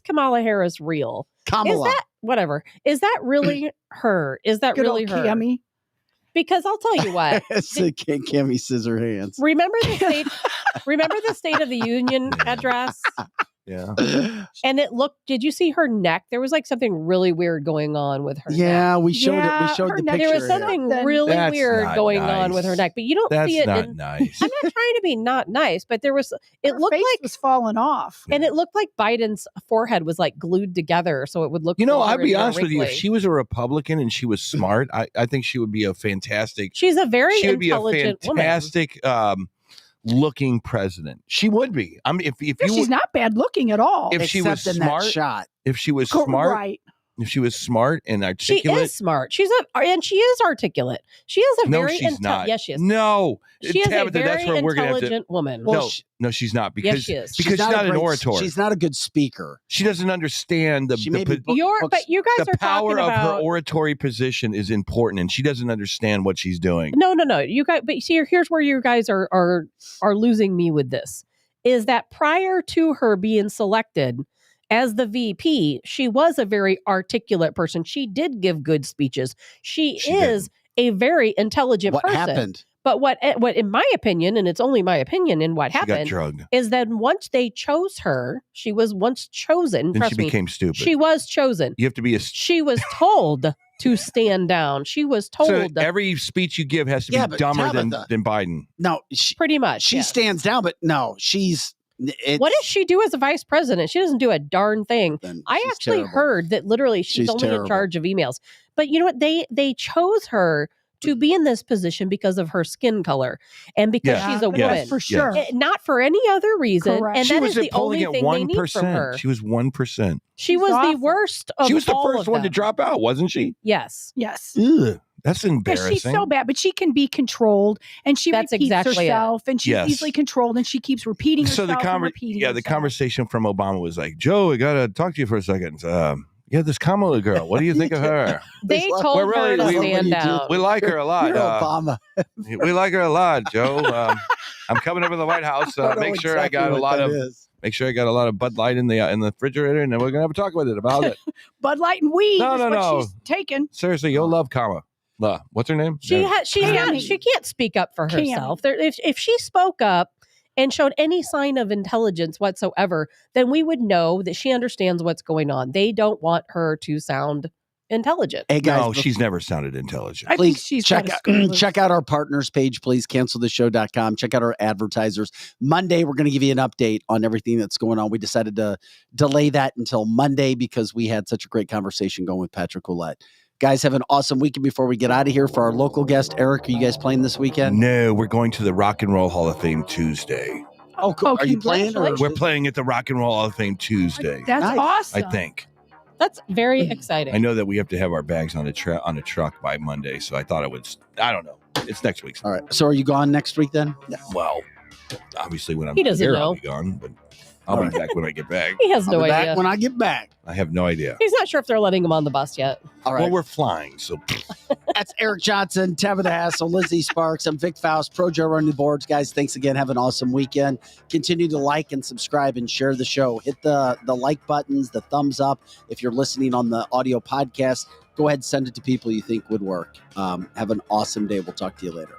Kamala Harris real? Kamala. Is that whatever? Is that really her? Is that Good really old her? Cammy. Because I'll tell you what. It's a Cammy scissor hands. Remember the State of the Union address? Yeah. And it looked, did you see her neck? There was like something really weird going on with her neck. Yeah, we showed it. We showed her the neck- picture. There was something really That's weird not going nice. on with her neck, but you don't That's see it. not nice. I'm not trying to be not nice, but there was, it Her looked face like, was falling off. and it looked like Biden's forehead was like glued together so it would look. You know, older I'll be and more honest with you. If wrinkly. she was a Republican and she was smart, I think she would be a fantastic. She's a very She would be a intelligent woman. fantastic looking president. She would be. I mean, if Yeah, you she's not bad looking at all. if she was Except in that smart, shot. if she was smart, Right. if she was smart and She articulate. is smart. She is articulate. She is a No, very she's not. Yes, she is. No, She is a Tabitha, very that's where we're gonna have to. intelligent woman. Well, No, she's not because she is. because she's not a an great- orator. She's not a good speaker. She doesn't understand She may be the But you guys are power talking of her about oratory position is important, and she doesn't understand what she's doing. No. You guys, but see, here's where you guys are losing me with this. Is that prior to her being selected as the VP, she was a very articulate person. She did give good speeches. She is a very intelligent What person. happened? But what, in my opinion, and it's only my opinion, and what She got happened drugged. is that once they chose her, she was once chosen. Then Trust she me, became stupid. she was chosen. You have to be a. She was told to stand down. She was So told every speech you give has to Yeah, be but dumber Tabitha- than Biden. No, pretty much. she yes. stands down, but no, she's. What does she do as a vice president? She doesn't do a darn thing. I she's actually terrible. heard that literally she's only terrible. in charge of emails. But you know what? They chose her to be in this position because of her skin color and because Yeah. she's a Yes. woman. For sure. Not for any other reason. Correct. And She that was is the polling only at thing they need from 1%. her. She was 1%. She was the awful. worst of She was the all first of one to them. drop out, wasn't she? Yes. Yes. Ugh, that's Yeah, embarrassing. she's so bad, but she can be controlled, and she That's repeats exactly it. herself, and she's Yes. easily controlled, and she keeps repeating So herself the and repeating the herself. conversation from Obama was like, Joe, I gotta talk to you for a second. Yeah, this Kamala girl. What do you think of her? They told We're her really- to we- stand down. We like her a lot. You're Obama. We like her a lot, Joe. I'm coming over to the White House. I don't know Make sure I exactly got a what lot that of is. make sure I got a lot of Bud Light in the refrigerator, and then we're gonna have a talk with it about it. Bud Light and weed No, is no, what no. she's taking. Seriously, you'll love Kamala. What's her name? She Yeah. she can't speak up for Cammy. herself. If she spoke up and showed any sign of intelligence whatsoever, then we would know that she understands what's going on. They don't want her to sound intelligent. Hey guys, No, she's never sounded intelligent. I think please she's check got a out, school of- check out our partners page, please. Canceltheshow.com. Check out our advertisers. Monday, we're going to give you an update on everything that's going on. We decided to delay that until Monday because we had such a great conversation going with Patrick Ouellette. Guys, have an awesome weekend before we get out of here. For our local guest, Eric, are you guys playing this weekend? No, we're going to the Rock and Roll Hall of Fame Tuesday. Oh, cool. Oh, Are you playing? Or We're playing at the Rock and Roll Hall of Fame Tuesday. That's Nice. awesome. I think. That's very exciting. I know that we have to have our bags on a truck by Monday, so I thought it would. I don't know. It's next week. All right. So are you gone next week then? Well, obviously when I'm He doesn't here, know. I'll be gone, but I'll be back when I get back. He has I'll no be back idea. when I get back. I have no idea. He's not sure if they're letting him on the bus yet. All right. Well, we're flying, so That's Eric Johnson, Tabitha Hassel, Lizzie Sparks. I'm Vic Faust, Pro Joe running the boards. Guys, thanks again. Have an awesome weekend. Continue to like and subscribe and share the show. Hit the like buttons, the thumbs up. If you're listening on the audio podcast, go ahead and send it to people you think would work. Have an awesome day. We'll talk to you later.